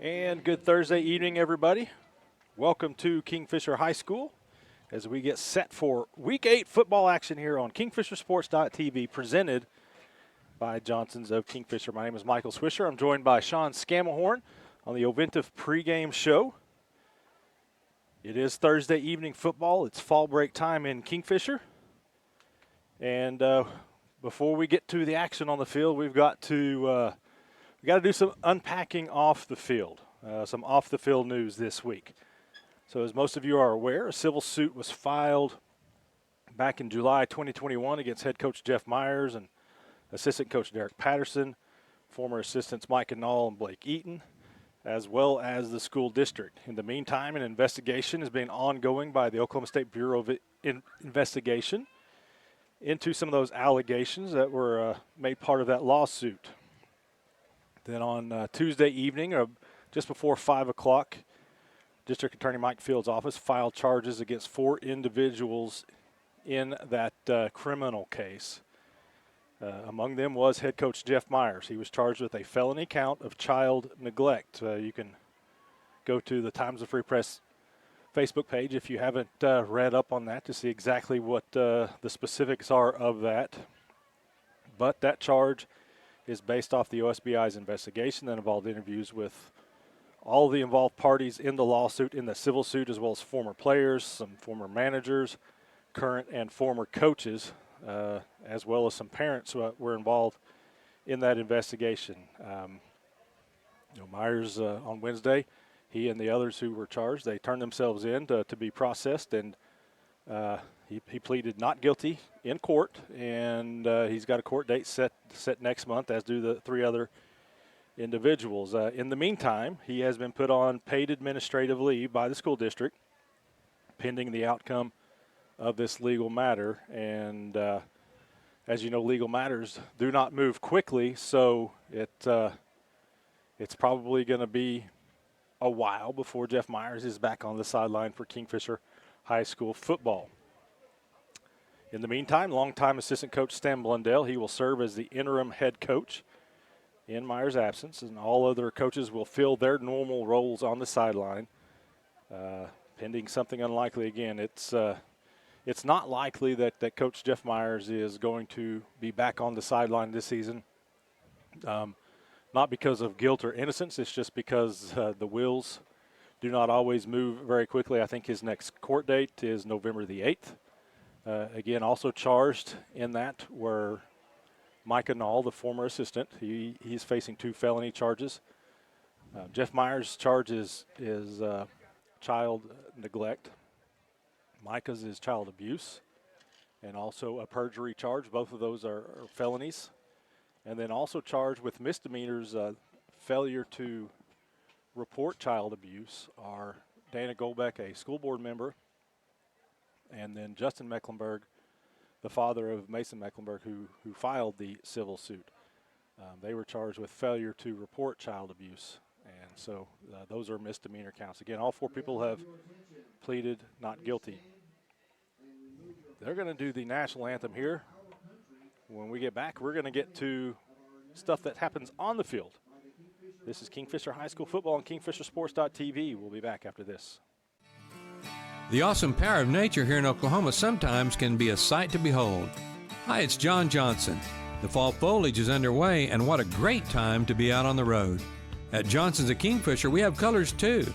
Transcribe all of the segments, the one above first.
And good Thursday evening, everybody. Welcome to Kingfisher High School as we get set for Week 8 football action here on KingfisherSports.tv, presented by Johnson's of Kingfisher. My name is Michael Swisher. I'm joined by Sean Scamahorn on the Oventive pregame show. It is Thursday evening football. It's fall break time in Kingfisher. And before we get to the action on the field, we've got to do some unpacking off the field, some off the field news this week. So as most of you are aware, a civil suit was filed back in July 2021 against head coach Jeff Myers and assistant coach Derek Patterson, former assistants Mike Knoll and Blake Eaton, as well as the school district. In the meantime, an investigation has been ongoing by the Oklahoma State Bureau of Investigation into some of those allegations that were made part of that lawsuit. Then on Tuesday evening, just before 5 o'clock, District Attorney Mike Field's office filed charges against 4 individuals in that criminal case. Among them was head coach Jeff Myers. He was charged with a felony count of child neglect. You can go to the Times of Free Press Facebook page if you haven't read up on that to see exactly what the specifics are of that. But that charge is based off the OSBI's investigation that involved interviews with all the involved parties in the lawsuit, in the civil suit, as well as former players, some former managers, current and former coaches, as well as some parents who were involved in that investigation. Myers, on Wednesday, he and the others who were charged, they turned themselves in to be processed, and he pleaded not guilty in court, and he's got a court date set next month, as do the 3 other individuals. In the meantime, he has been put on paid administrative leave by the school district pending the outcome of this legal matter. And as you know, legal matters do not move quickly, so it's probably going to be a while before Jeff Myers is back on the sideline for Kingfisher High School football. In the meantime, longtime assistant coach Stan Blundell, he will serve as the interim head coach in Myers' absence, and all other coaches will fill their normal roles on the sideline, pending something unlikely. Again, it's not likely that Coach Jeff Myers is going to be back on the sideline this season, not because of guilt or innocence. It's just because the wheels do not always move very quickly. I think his next court date is November the 8th. Again, also charged in that were Micah Knoll, the former assistant. He's facing 2 felony charges. Jeff Myers' charge is child neglect. Micah's is child abuse, and also a perjury charge. Both of those are felonies. And then also charged with misdemeanors, failure to report child abuse, are Dana Golbeck, a school board member, and then Justin Mecklenburg, the father of Mason Mecklenburg, who filed the civil suit. They were charged with failure to report child abuse. And so those are misdemeanor counts. Again, all 4 people have pleaded not guilty. They're going to do the national anthem here. When we get back, we're going to get to stuff that happens on the field. This is Kingfisher High School football on KingfisherSports.tv. We'll be back after this. The awesome power of nature here in Oklahoma sometimes can be a sight to behold. Hi, it's John Johnson. The fall foliage is underway, and what a great time to be out on the road. At Johnson's of Kingfisher, we have colors too,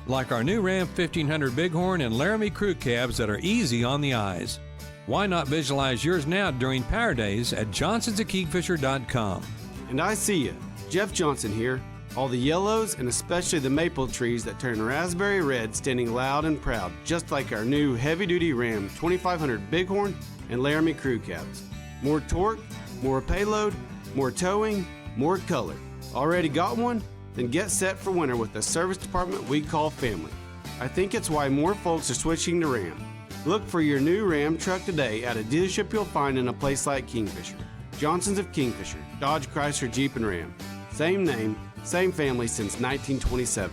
like our new Ram 1500 Bighorn and Laramie crew cabs that are easy on the eyes. Why not visualize yours now during Power Days at johnsonsofkingfisher.com. And I see you, Jeff Johnson here. All the yellows and especially the maple trees that turn raspberry red standing loud and proud, just like our new heavy-duty Ram 2500 Bighorn and Laramie crew cabs. More torque, more payload, more towing, more color. Already got one? Then get set for winter with the service department we call family. I think it's why more folks are switching to Ram. Look for your new Ram truck today at a dealership you'll find in a place like Kingfisher. Johnson's of Kingfisher, Dodge, Chrysler, Jeep, and Ram. Same name, same family since 1927.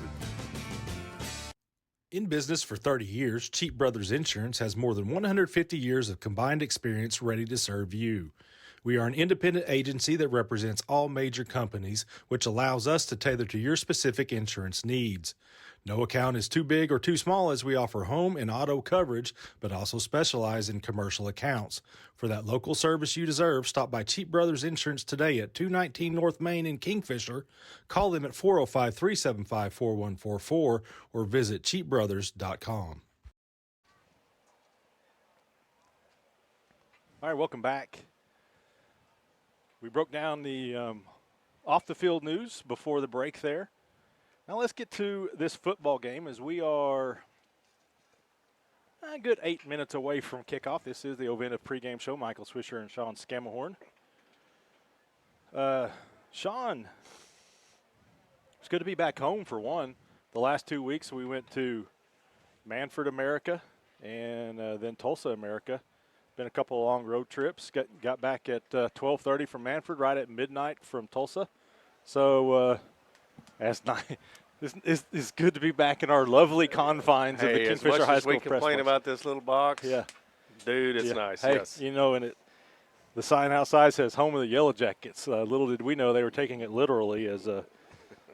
In business for 30 years, Cheap Brothers Insurance has more than 150 years of combined experience ready to serve you. We are an independent agency that represents all major companies, which allows us to tailor to your specific insurance needs. No account is too big or too small as we offer home and auto coverage, but also specialize in commercial accounts. For that local service you deserve, stop by Cheap Brothers Insurance today at 219 North Main in Kingfisher. Call them at 405-375-4144 or visit cheapbrothers.com. All right, welcome back. We broke down the off-the-field news before the break there. Now let's get to this football game as we are a good 8 minutes away from kickoff. This is the Ovintiv pregame show. Michael Swisher and Sean Scamahorn. Sean, it's good to be back home for one. The last 2 weeks we went to Manford, America, and then Tulsa, America. Been a couple of long road trips. Got back at 12:30 from Manford, right at midnight from Tulsa. So that's nice. It's good to be back in our lovely confines of the Kingfisher High School we press complain box. about this little box. Yeah, dude, it's yeah. nice. Hey, yes, you know, and the sign outside says "Home of the Yellow Jackets." Little did we know they were taking it literally, as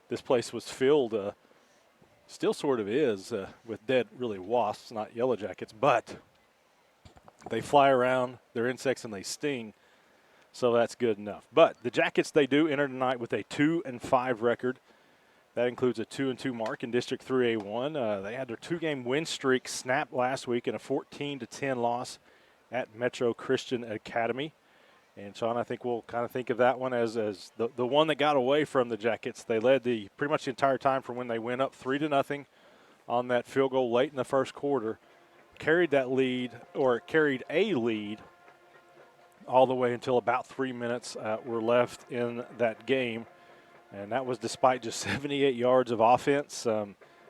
this place was filled. Still sort of is with dead, really wasps, not yellow jackets, but they fly around, they're insects, and they sting, so that's good enough. But the Jackets, they do enter tonight with a 2-5 record. That includes a 2-2 mark in District 3A1. They had their 2-game win streak snapped last week in a 14-10 loss at Metro Christian Academy. And, Sean, I think we'll kind of think of that one as the one that got away from the Jackets. They led pretty much the entire time from when they went up 3-0 on that field goal late in the first quarter. Carried a lead all the way until about 3 minutes were left in that game. And that was despite just 78 yards of offense.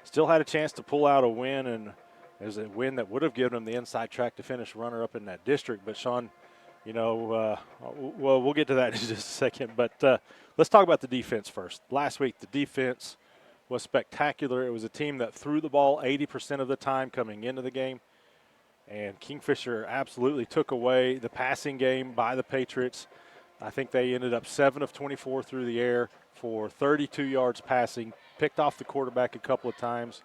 Still had a chance to pull out a win, and there's a win that would have given them the inside track to finish runner-up in that district. But, Sean, you know, well, we'll get to that in just a second. But let's talk about the defense first. Last week, the defense was spectacular. It was a team that threw the ball 80% of the time coming into the game. And Kingfisher absolutely took away the passing game by the Patriots. I think they ended up 7 of 24 through the air for 32 yards passing, picked off the quarterback a couple of times,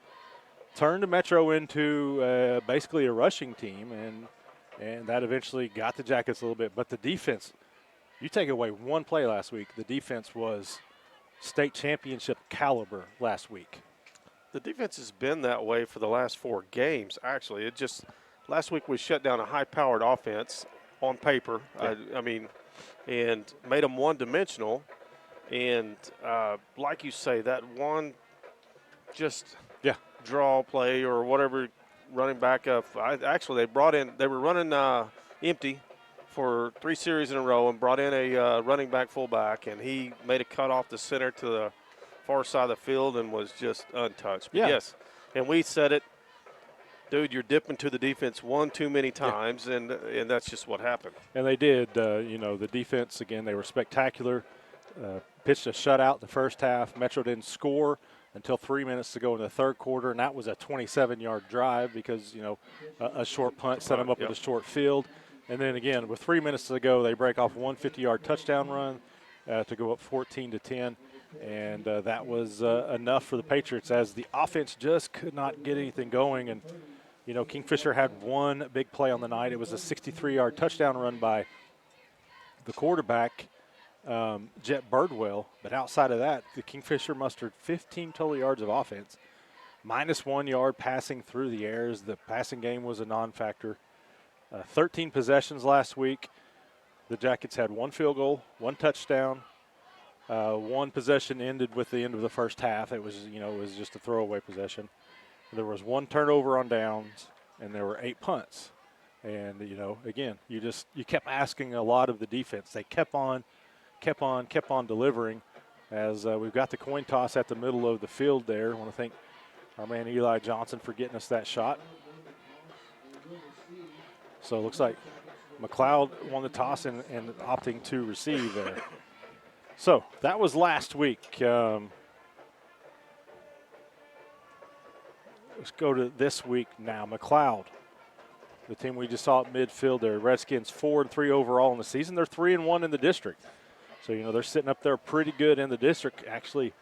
turned the Metro into basically a rushing team, and that eventually got the Jackets a little bit. But the defense, you take away one play last week, the defense was state championship caliber last week. the defense has been that way for the last 4 games. Actually, last week we shut down a high-powered offense on paper. Yeah. I mean, and made them one-dimensional. And like you say, that one draw play or whatever, running back up. Actually, they were running empty for 3 series in a row and brought in a running back fullback, and he made a cut off the center to the far side of the field and was just untouched. But yes, and we said it, dude, you're dipping to the defense one too many times, and that's just what happened. And they did. The defense, again, they were spectacular. Pitched a shutout in the first half. Metro didn't score until 3 minutes to go in the third quarter, and that was a 27-yard drive because, a short punt set them up with a short field. And then, again, with 3 minutes to go, they break off one 50-yard touchdown run to go up 14-10. And that was enough for the Patriots as the offense just could not get anything going. And, Kingfisher had one big play on the night. It was a 63-yard touchdown run by the quarterback, Jet Birdwell. But outside of that, the Kingfisher mustered 15 total yards of offense, minus 1 yard passing through the air. The passing game was a non-factor. 13 possessions last week. The Jackets had 1 field goal, 1 touchdown. 1 possession ended with the end of the first half. It was, just a throwaway possession. There was 1 turnover on downs, and there were 8 punts. And, again, you kept asking a lot of the defense. They kept on delivering as we've got the coin toss at the middle of the field there. I want to thank our man Eli Johnson for getting us that shot. So it looks like McLoud won the toss and opting to receive there. So that was last week. Let's go to this week now. McLoud the team we just saw at midfield there. Redskins 4-3 overall in the season. They're 3-1 in the district. So, they're sitting up there pretty good in the district, actually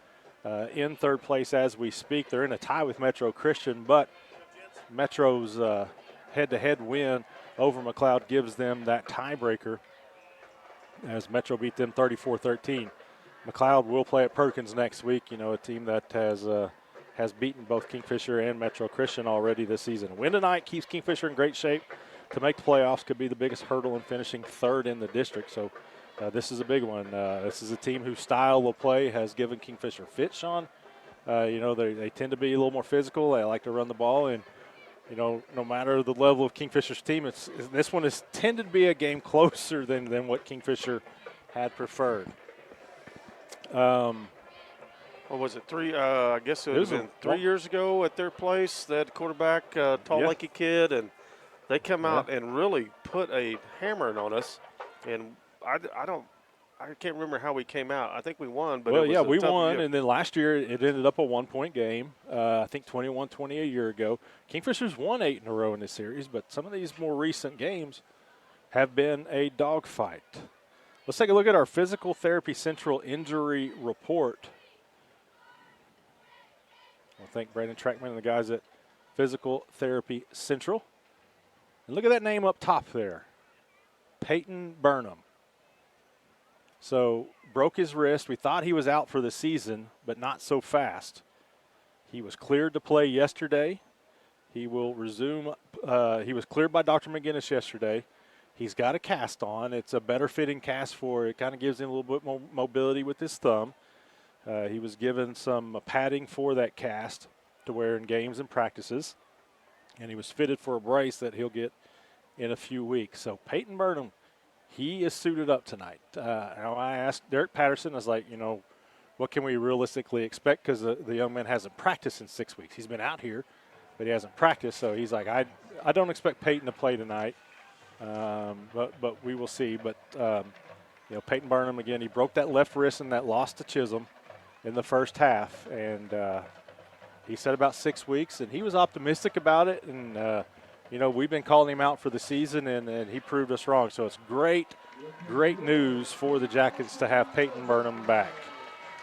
in third place as we speak. They're in a tie with Metro Christian, but Metro's head-to-head win over McLoud gives them that tiebreaker as Metro beat them 34-13. McLoud will play at Perkins next week, a team that has beaten both Kingfisher and Metro Christian already this season. A win tonight keeps Kingfisher in great shape to make the playoffs. Could be the biggest hurdle in finishing third in the district. So this is a big one. This is a team whose style of play has given Kingfisher fits, Sean. They tend to be a little more physical. They like to run the ball. And, no matter the level of Kingfisher's team, this one has tended to be a game closer than what Kingfisher had preferred. What was it, three? I guess it would have been 3 years ago at their place. They had quarterback, tall, lanky kid, and they come out and really put a hammering on us. And I can't remember how we came out. I think we won. But we won, and then last year it ended up a 1-point game. I think 21-20 a year ago. Kingfisher's won 8 in a row in this series, but some of these more recent games have been a dogfight. Let's take a look at our Physical Therapy Central injury report. I'll thank Brandon Trackman and the guys at Physical Therapy Central. And look at that name up top there, Peyton Burnham. So broke his wrist. We thought he was out for the season, but not so fast. He was cleared to play yesterday. He will resume. He was cleared by Dr. McGinnis yesterday. He's got a cast on. It's a better fitting cast for it. It kind of gives him a little bit more mobility with his thumb. He was given some padding for that cast to wear in games and practices. And he was fitted for a brace that he'll get in a few weeks. So Peyton Burnham, he is suited up tonight. I asked Derek Patterson, I was like, what can we realistically expect? Because the young man hasn't practiced in 6 weeks. He's been out here, but he hasn't practiced. So he's like, I don't expect Peyton to play tonight. But we will see. But, Peyton Burnham, again, he broke that left wrist in that loss to Chisholm in the first half. And he said about 6 weeks, and he was optimistic about it. And, we've been calling him out for the season, and he proved us wrong. So it's great news for the Jackets to have Peyton Burnham back.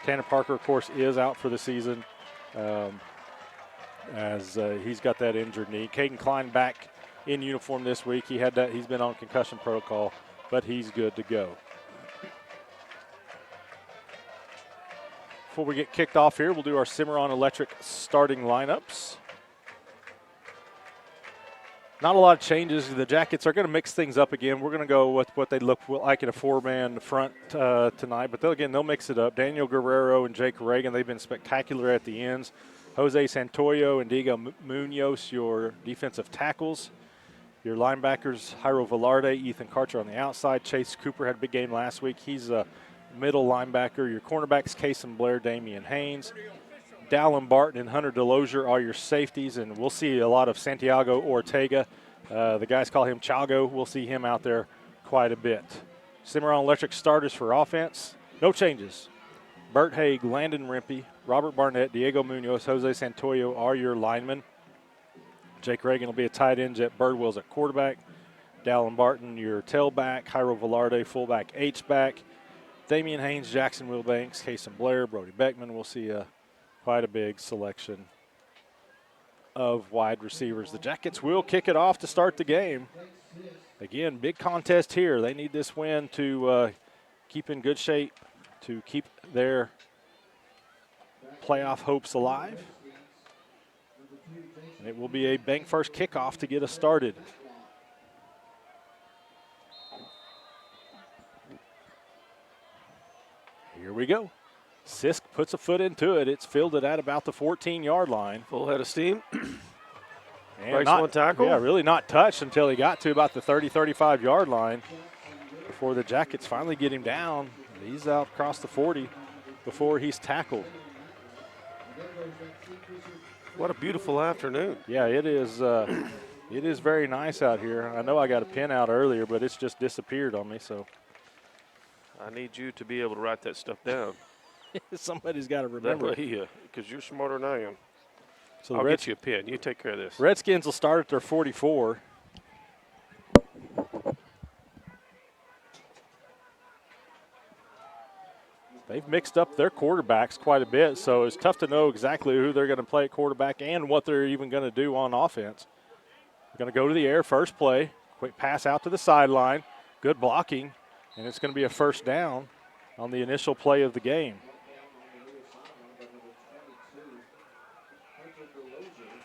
Tanner Parker, of course, is out for the season as he's got that injured knee. Caden Klein back in uniform this week. He's been on concussion protocol, but he's good to go. Before we get kicked off here, we'll do our Cimarron Electric starting lineups. Not a lot of changes. The Jackets are going to mix things up again. We're going to go with what they look like in a four-man front tonight. But they'll mix it up. Daniel Guerrero and Jake Reagan, they've been spectacular at the ends. Jose Santoyo and Diego Munoz, your defensive tackles. Your linebackers, Jairo Velarde, Ethan Karcher on the outside. Chase Cooper had a big game last week. He's a middle linebacker. Your cornerbacks, Kason Blair, Damian Haynes. Dallin Barton and Hunter Delosier are your safeties, and we'll see a lot of Santiago Ortega. The guys call him Chago. We'll see him out there quite a bit. Cimarron Electric starters for offense. No changes. Bert Haig, Landon Rimpey, Robert Barnett, Diego Munoz, Jose Santoyo are your linemen. Jake Reagan will be a tight end. Jet Birdwell's at quarterback. Dallin Barton, your tailback. Jairo Velarde, fullback, H-back. Damian Haynes, Jackson Wilbanks, Kason Blair, Brody Beckman. We'll see quite a big selection of wide receivers. The Jackets will kick it off to start the game. Again, big contest here. They need this win to keep in good shape, to keep their playoff hopes alive. And it will be a bank first kickoff to get us started. Here we go. Sisk puts a foot into it. It's fielded at about the 14-yard line. Full head of steam. And breaks one tackle. Yeah, really not touched until he got to about the 30, 35-yard line before the Jackets finally get him down. He's out across the 40 before he's tackled. What a beautiful afternoon. Yeah, it is. It is very nice out here. I know I got a pin out earlier, but it's just disappeared on me. So I need you to be able to write that stuff down. Somebody's got to remember. Because you're smarter than I am. So I'll get you a pin. You take care of this. Redskins will start at their 44. they've mixed up their quarterbacks quite a bit, so it's tough to know exactly who they're going to play at quarterback and what they're even going to do on offense. They're going to go to the air, first play, quick pass out to the sideline, good blocking, and it's going to be a first down on the initial play of the game.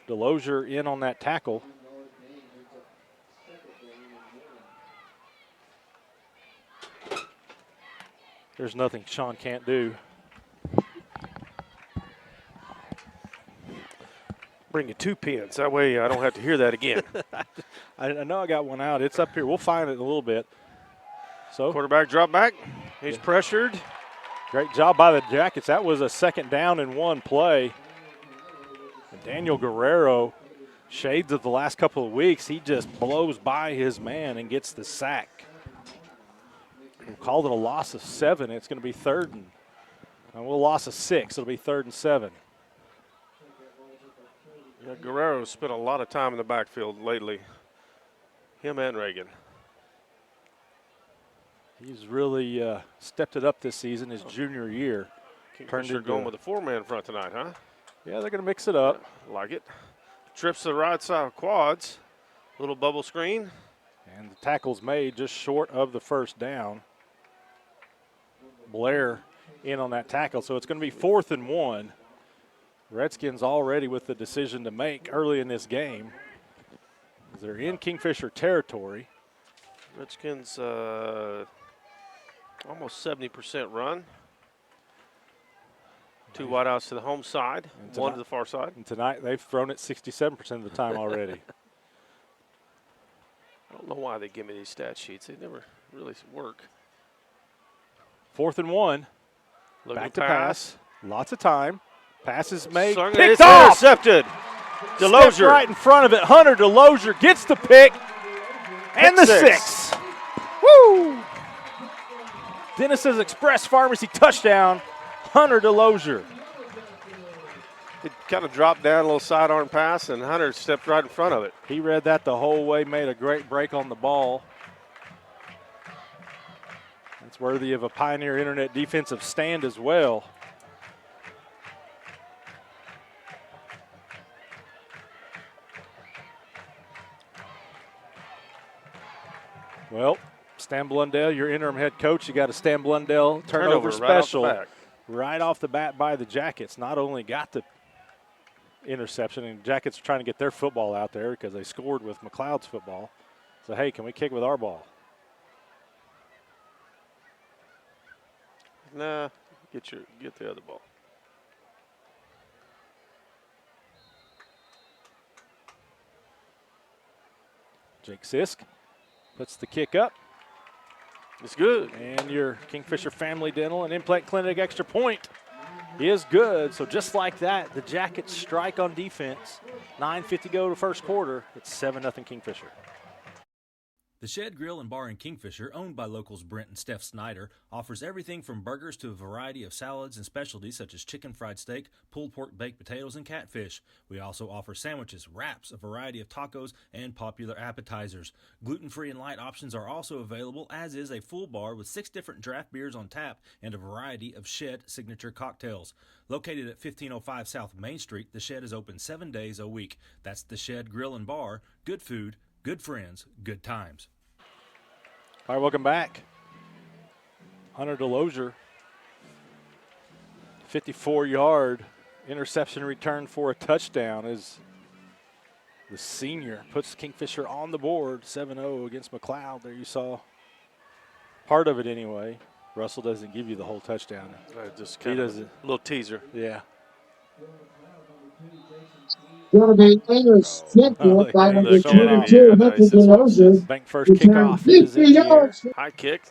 DeLozier in on that tackle. There's nothing Sean can't do. Bring you 2 pins. That way I don't have to hear that again. I know I got one out. It's up here. We'll find it in a little bit. So Quarterback drop back. He's pressured. great job by the Jackets. That was a second down in one play. And Daniel Guerrero, shades of the last couple of weeks, he just blows by his man and gets the sack. We'll call it a loss of 7. It's going to be third and we'll loss of 6. It'll be 3rd and 7. Yeah, Guerrero spent a lot of time in the backfield lately. Him and Reagan. He's really stepped it up this season, his junior year. Kingfisher going with a 4-man front tonight, huh? Yeah, they're going to mix it up. Like it. Trips to the right side of quads. Little bubble screen. And the tackle's made just short of the first down. Blair in on that tackle, so it's going to be 4th and 1. Redskins already with the decision to make early in this game. They're in Kingfisher territory. Redskins almost 70% run. 2 wideouts to the home side, 1 to the far side. And tonight they've thrown it 67% of the time already. I don't know why they give me these stat sheets. They never really work. 4th and 1. Looking Back to pass. Lots of time. Pass is made. Picked Picked off. Intercepted. Stepped DeLozier. right in front of it. Hunter DeLozier gets the pick. And the 6. Woo! Dennis's Express Pharmacy touchdown. Hunter DeLozier. It kind of dropped down, a little sidearm pass, and Hunter stepped right in front of it. He read that the whole way, made a great break on the ball. That's worthy of a Pioneer Internet defensive stand as well. Well, Stan Blundell, your interim head coach, you got a Stan Blundell turnover special right off the bat by the Jackets. Not only got the interception, and Jackets are trying to get their football out there because they scored with McLoud's football. So, hey, can we kick with our ball? Nah, get the other ball. Jake Sisk puts the kick up. It's good. And your Kingfisher Family Dental and Implant Clinic extra point is good. So just like that, the Jackets strike on defense. 9:50 go to first quarter. It's 7-0 Kingfisher. The Shed Grill and Bar in Kingfisher, owned by locals Brent and Steph Snyder, offers everything from burgers to a variety of salads and specialties such as chicken fried steak, pulled pork baked potatoes, and catfish. We also offer sandwiches, wraps, a variety of tacos, and popular appetizers. Gluten-free and light options are also available, as is a full bar with 6 different draft beers on tap and a variety of Shed signature cocktails. Located at 1505 South Main Street, the Shed is open 7 days a week. That's the Shed Grill and Bar. Good food, good friends, good times. All right, welcome back. Hunter DeLozier, 54-yard interception return for a touchdown as the senior puts Kingfisher on the board, 7-0 against McLoud. There you saw part of it anyway. Russell doesn't give you the whole touchdown. Just kind of a little teaser. Yeah. Going to be intercepted by number showing off. 22, Yeah, Hunter nice. DeLozier. Bank first Return kickoff is 50 in the air. yards. High kick.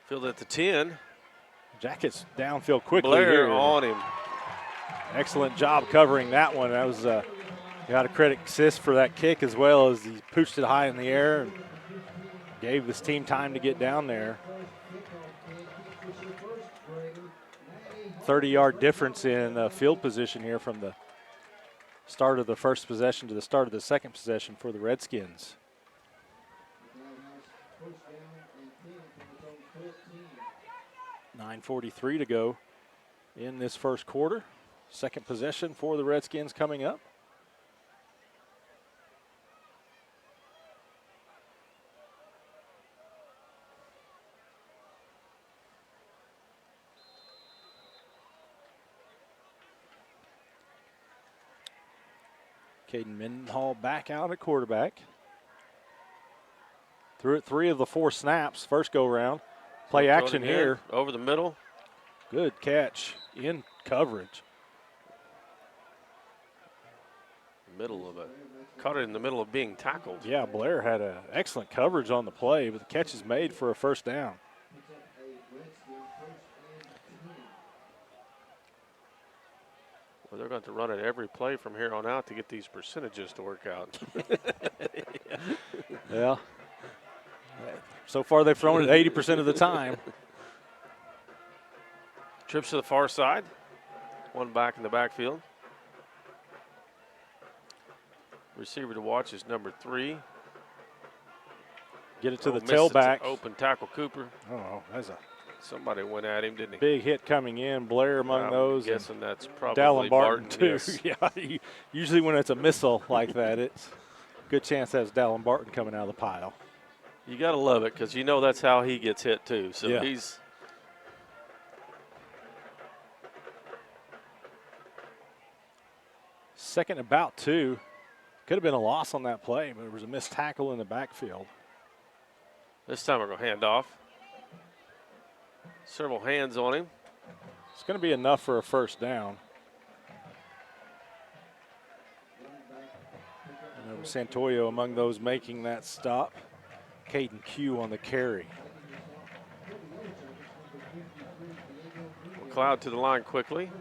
Filled at the 10. Jackets downfield quickly Blair here. on him. Excellent job covering that one. That was you got to credit Sis for that kick as well, as he pushed it high in the air and gave this team time to get down there. 30-yard difference in field position here from the start of the first possession to the start of the second possession for the Redskins. 9:43 to go in this first quarter. Second possession for the Redskins coming up. Caden Mendenhall back out at quarterback. Threw it 3 of the 4 snaps, first go round. Play action here. Over the middle. Good catch in coverage. Middle of it. Caught it in the middle of being tackled. Yeah, Blair had an excellent coverage on the play, but the catch is made for a first down. Well, they're going to run it every play from here on out to get these percentages to work out. Yeah. So far, they've thrown it 80% of the time. Trips to the far side. One back in the backfield. Receiver to watch is number 3. Get it to the tailback. Open tackle Cooper. Oh, that's a Somebody went at him, didn't he? big hit coming in. Blair among those. I'm guessing that's probably Dallin Barton, too. Yes. Yeah, usually when it's a missile like that, it's a good chance that's Dallin Barton coming out of the pile. You got to love it because you know that's how he gets hit, too. So yeah. he's – Second about 2. Could have been a loss on that play, but it was a missed tackle in the backfield. this time we're going to hand off. Several hands on him. It's going to be enough for a first down. Santoyo among those making that stop. Caden Q on the carry. McLoud to the line quickly.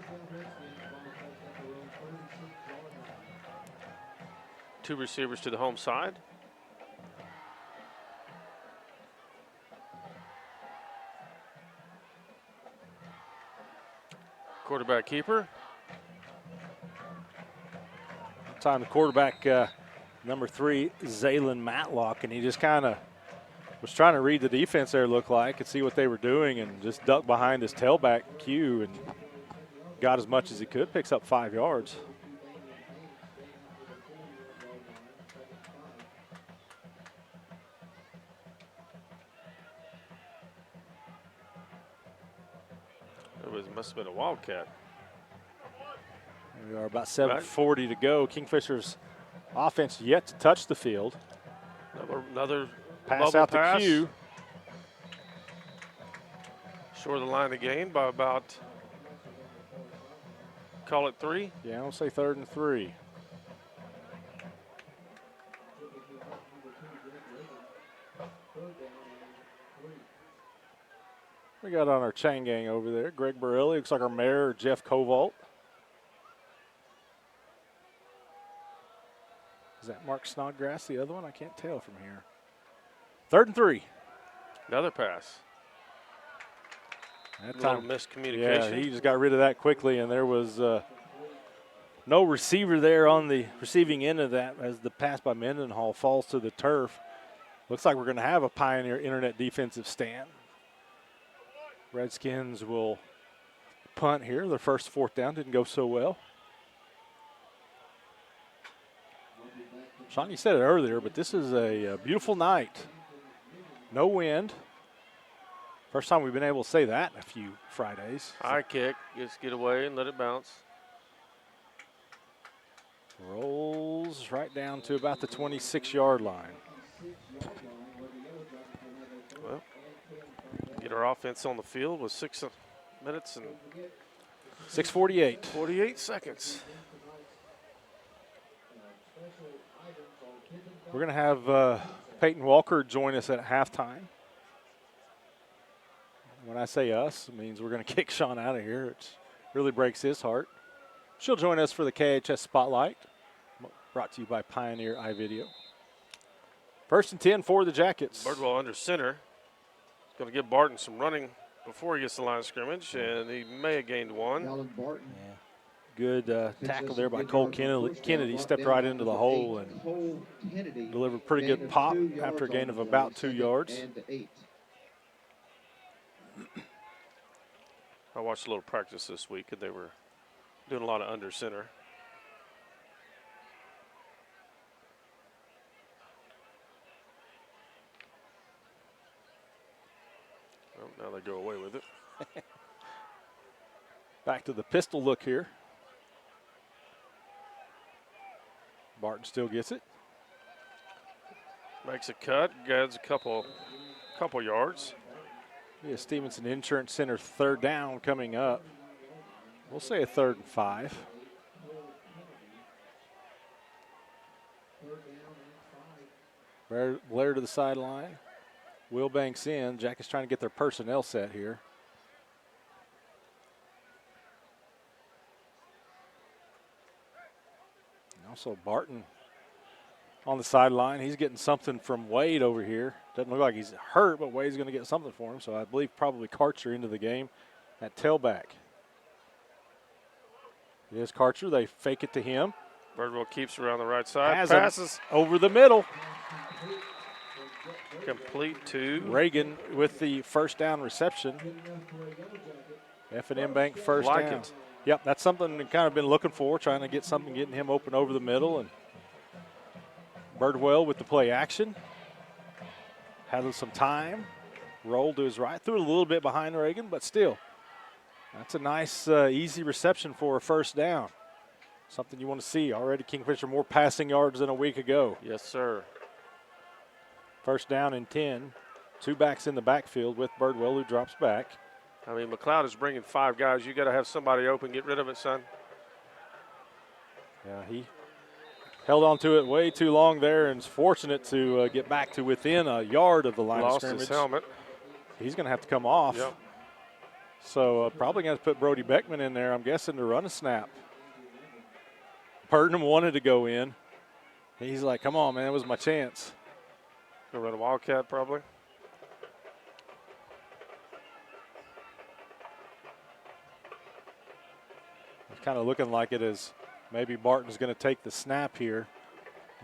Two receivers to the home side. Quarterback keeper. Time the quarterback, number 3, Zaylen Matlock, and he just kind of was trying to read the defense there, looked like, and see what they were doing, and just ducked behind his tailback Q and got as much as he could, picks up 5 yards. Must have been a Wildcat. We are about 7:40 to go. Kingfisher's offense yet to touch the field. Another pass out pass. to Q. Short of the line again by about, call it 3. Yeah, I'll say 3rd and 3. We got on our chain gang over there. Greg Borelli, looks like our mayor, Jeff Kovault. Is that Mark Snodgrass, the other one? I can't tell from here. 3rd and 3. Another pass. That little time, miscommunication. Yeah, he just got rid of that quickly, and there was no receiver there on the receiving end of that as the pass by Mendenhall falls to the turf. Looks like we're going to have a Pioneer Internet defensive stand. Redskins will punt here. Their first 4th down didn't go so well. Sean, you said it earlier, but this is a beautiful night. No wind. First time we've been able to say that in a few Fridays. High kick, just get away and let it bounce. Rolls right down to about the 26-yard line. Well, get our offense on the field with 6 minutes and 6:48. 48 seconds. We're going to have Peyton Walker join us at halftime. When I say us, it means we're going to kick Sean out of here. It really breaks his heart. She'll join us for the KHS Spotlight, brought to you by Pioneer iVideo. 1st and 10 for the Jackets. Birdwell under center. Going to give Barton some running before he gets to the line of scrimmage, and he may have gained 1. Yeah. Good tackle there by Cole Kennedy. Stepped right into the hole and delivered a pretty good pop after a gain of about 2 yards. I watched a little practice this week, and they were doing a lot of under center. Oh, now they go away with it. Back to the pistol look here. Barton still gets it. Makes a cut, gets a couple yards. Yeah, Stevenson Insurance Center 3rd down coming up. We'll say a 3rd and 5. Blair to the sideline. Wilbanks in. Jack is trying to get their personnel set here. And also Barton on the sideline. He's getting something from Wade over here. Doesn't look like he's hurt, but Wade's going to get something for him. So I believe probably Karcher into the game at tailback. Here's Karcher. They fake it to him. Birdwell keeps around the right side. Passes over the middle. Complete to Reagan with the 1st down reception. F&M Bank 1st like down. it. Yep, that's something we've kind of been looking for, trying to get something, getting him open over the middle. And Birdwell with the play action. Had some time. Rolled to his right. Threw it a little bit behind Reagan, but still. That's a nice, easy reception for a 1st down. Something you want to see. Already Kingfisher more passing yards than a week ago. Yes, sir. 1st down and 10. 2 backs in the backfield with Birdwell, who drops back. I mean, McLoud is bringing 5 guys. You got to have somebody open. Get rid of it, son. Yeah, he held on to it way too long there and is fortunate to get back to within a yard of the line Lost of scrimmage. his helmet. He's going to have to come off. Yep. So probably going to put Brody Beckman in there, I'm guessing, to run a snap. Purdon wanted to go in. He's like, come on, man, it was my chance. Gonna run a Wildcat probably. It's kind of looking like it is maybe Barton's going to take the snap here.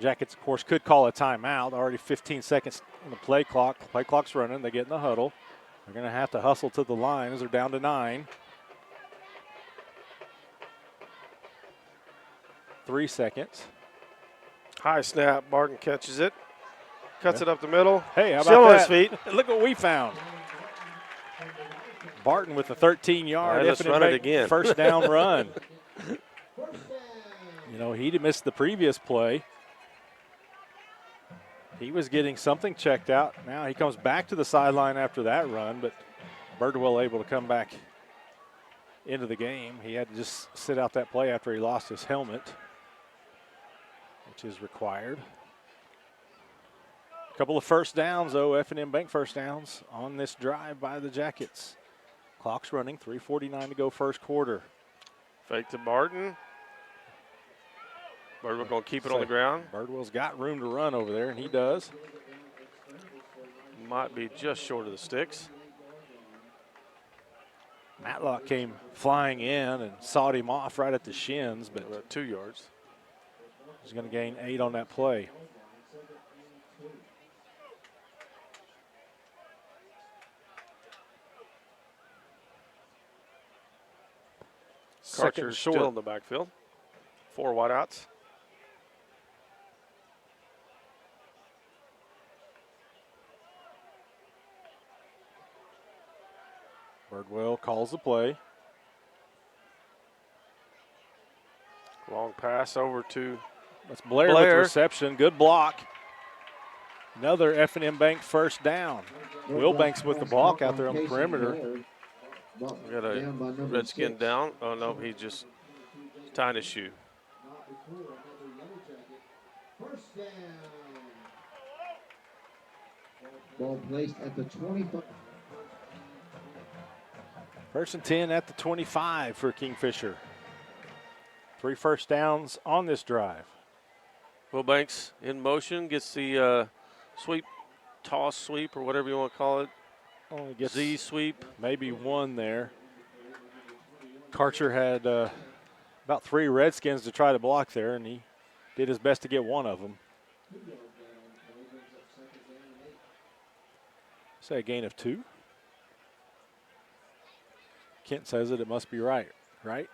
Jackets, of course, could call a timeout. Already 15 seconds in the play clock. Play clock's running. They get in the huddle. They're going to have to hustle to the line as they're down to 9. 3 seconds. High snap. Barton catches it. Cuts it up the middle. Hey, how Still about on that? his feet. Look what we found. Barton with a 13-yard. All right, let's run it again. 1st down run. You know, he missed the previous play. He was getting something checked out. Now he comes back to the sideline after that run, but Birdwell able to come back into the game. He had to just sit out that play after he lost his helmet, which is required. A couple of 1st downs, though, F&M Bank 1st downs on this drive by the Jackets. Clock's running, 3:49 to go 1st quarter. Fake to Barton. Birdwell going to keep it on the ground. Birdwell's got room to run over there, and he does. Might be just short of the sticks. Matlock came flying in and sawed him off right at the shins, but About 2 yards. he's going to gain 8 on that play. Second Karcher's short. still in the backfield. 4 wideouts. Birdwell calls the play. Long pass over to That's Blair with Blair. the reception. Good block. Another F&M Bank 1st down. Wilbanks with the block out there on the perimeter. we got a Redskin down. Oh, no, he just tying his shoe. Ball placed at the 25. 1st and 10 at the 25 for Kingfisher. 3 1st downs on this drive. Wilbanks in motion, gets the sweep, toss sweep, or whatever you want to call it. Only gets Z sweep. maybe one there. Karcher had about 3 Redskins to try to block there, and he did his best to get one of them. Say a gain of 2. Kent says it must be right, right?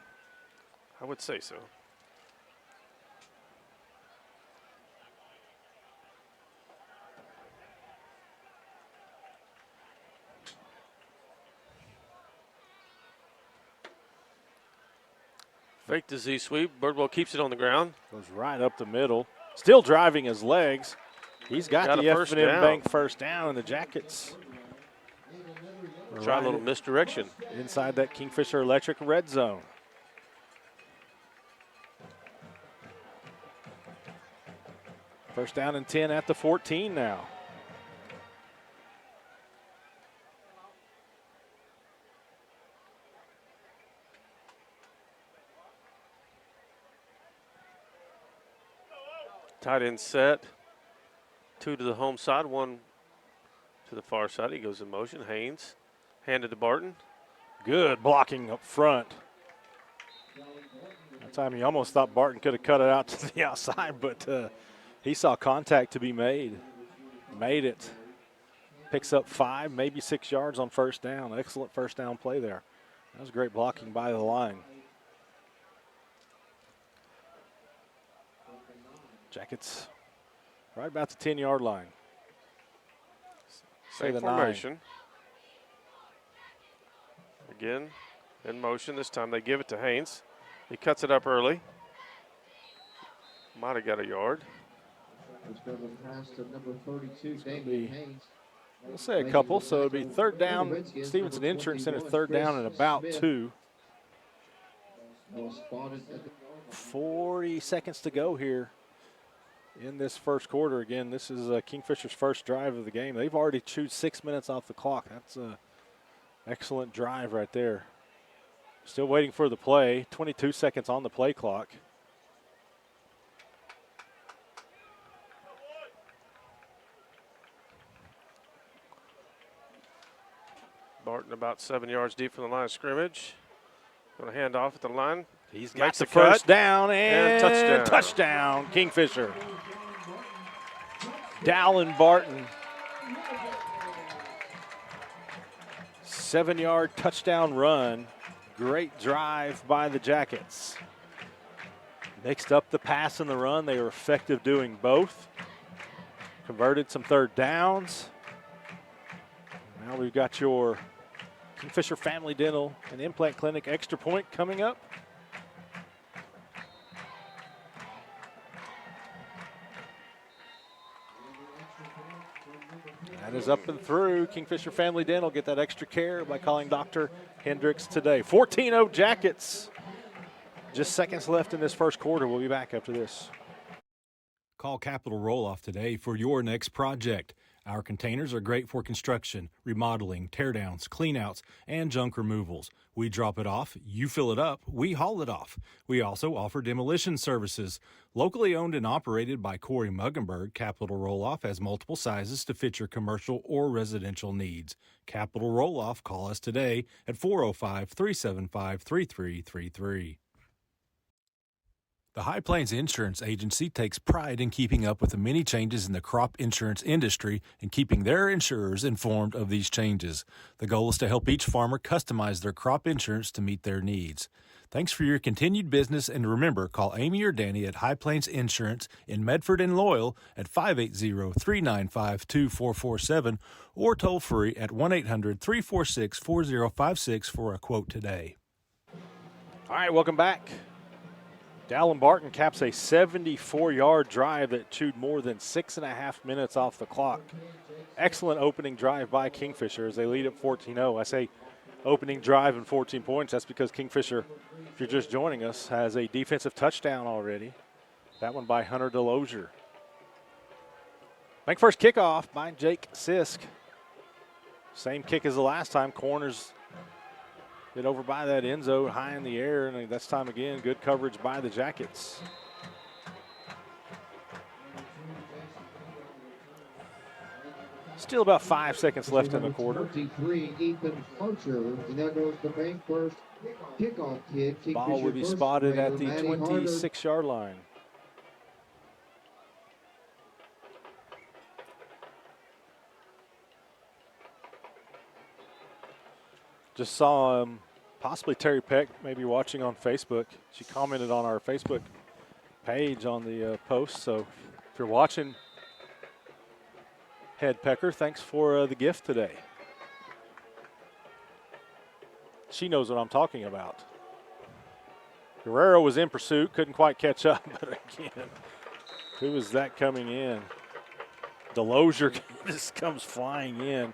I would say so. Fake the Z sweep. Birdwell keeps it on the ground. Goes right up the middle. Still driving his legs. He's got the a first F&M down. Bank first down, and the Jackets Try a little misdirection. inside that Kingfisher Electric red zone. First down and 10 at the 14 now. Tight end set. 2 to the home side, 1 to the far side. He goes in motion. Haynes handed to Barton. Good blocking up front. That time you almost thought Barton could have cut it out to the outside, but he saw contact to be made. Made it. Picks up 5, maybe 6 yards on first down. Excellent first down play there. That was great blocking by the line. Jackets right about the 10-yard line. Say Same the formation. 9. Again, in motion. This time they give it to Haynes. He cuts it up early. Might have got a yard. We'll say a couple, so it'll be third down. Stevenson Insurance Center, third down and about 2. 40 seconds to go here in this first quarter. Again, this is Kingfisher's first drive of the game. They've already chewed 6 minutes off the clock. That's an excellent drive right there. Still waiting for the play. 22 seconds on the play clock. Barton about 7 yards deep from the line of scrimmage. Going to hand off at the line. He's got Makes the the cut. first down and touchdown. touchdown, Kingfisher. Dallin Barton. 7-yard touchdown run. Great drive by the Jackets. Mixed up the pass and the run. They were effective doing both. Converted some third downs. Now we've got your Kingfisher Family Dental and Implant Clinic extra point coming up. That is up and through. Kingfisher Family Dental get that extra care by calling Dr. Hendricks today. 14-0 Jackets. Just seconds left in this first quarter. We'll be back after this. Call Capital Roll-Off today for your next project. Our containers are great for construction, remodeling, teardowns, cleanouts, and junk removals. We drop it off, you fill it up, we haul it off. We also offer demolition services. Locally owned and operated by Corey Muggenberg, Capital Roll-Off has multiple sizes to fit your commercial or residential needs. Capital Roll-Off, call us today at 405-375-3333. The High Plains Insurance Agency takes pride in keeping up with the many changes in the crop insurance industry and keeping their insurers informed of these changes. The goal is to help each farmer customize their crop insurance to meet their needs. Thanks for your continued business, and remember, call Amy or Danny at High Plains Insurance in Medford and Loyal at 580-395-2447 or toll free at 1-800-346-4056 for a quote today. All right, welcome back. Dallin Barton caps a 74-yard drive that chewed more than 6.5 minutes off the clock. Excellent opening drive by Kingfisher as they lead at 14-0. I say opening drive and 14 points. That's because Kingfisher, if you're just joining us, has a defensive touchdown already. That one by Hunter Delosier. Bank first kickoff by Jake Sisk. Same kick as the last time. Corners it over by that end zone, high in the air, and this time again, good coverage by the Jackets. Still about 5 seconds left in the quarter. 23, Ethan Archer, and that goes the bank first kickoff kid. Ball will be spotted at the 26-yard line. Just saw him possibly Terry Peck, maybe watching on Facebook. She commented on our Facebook page on the post. So if you're watching, Head Pecker, thanks for the gift today. She knows what I'm talking about. Guerrero was in pursuit, couldn't quite catch up, but again, who was that coming in? Delosier just comes flying in,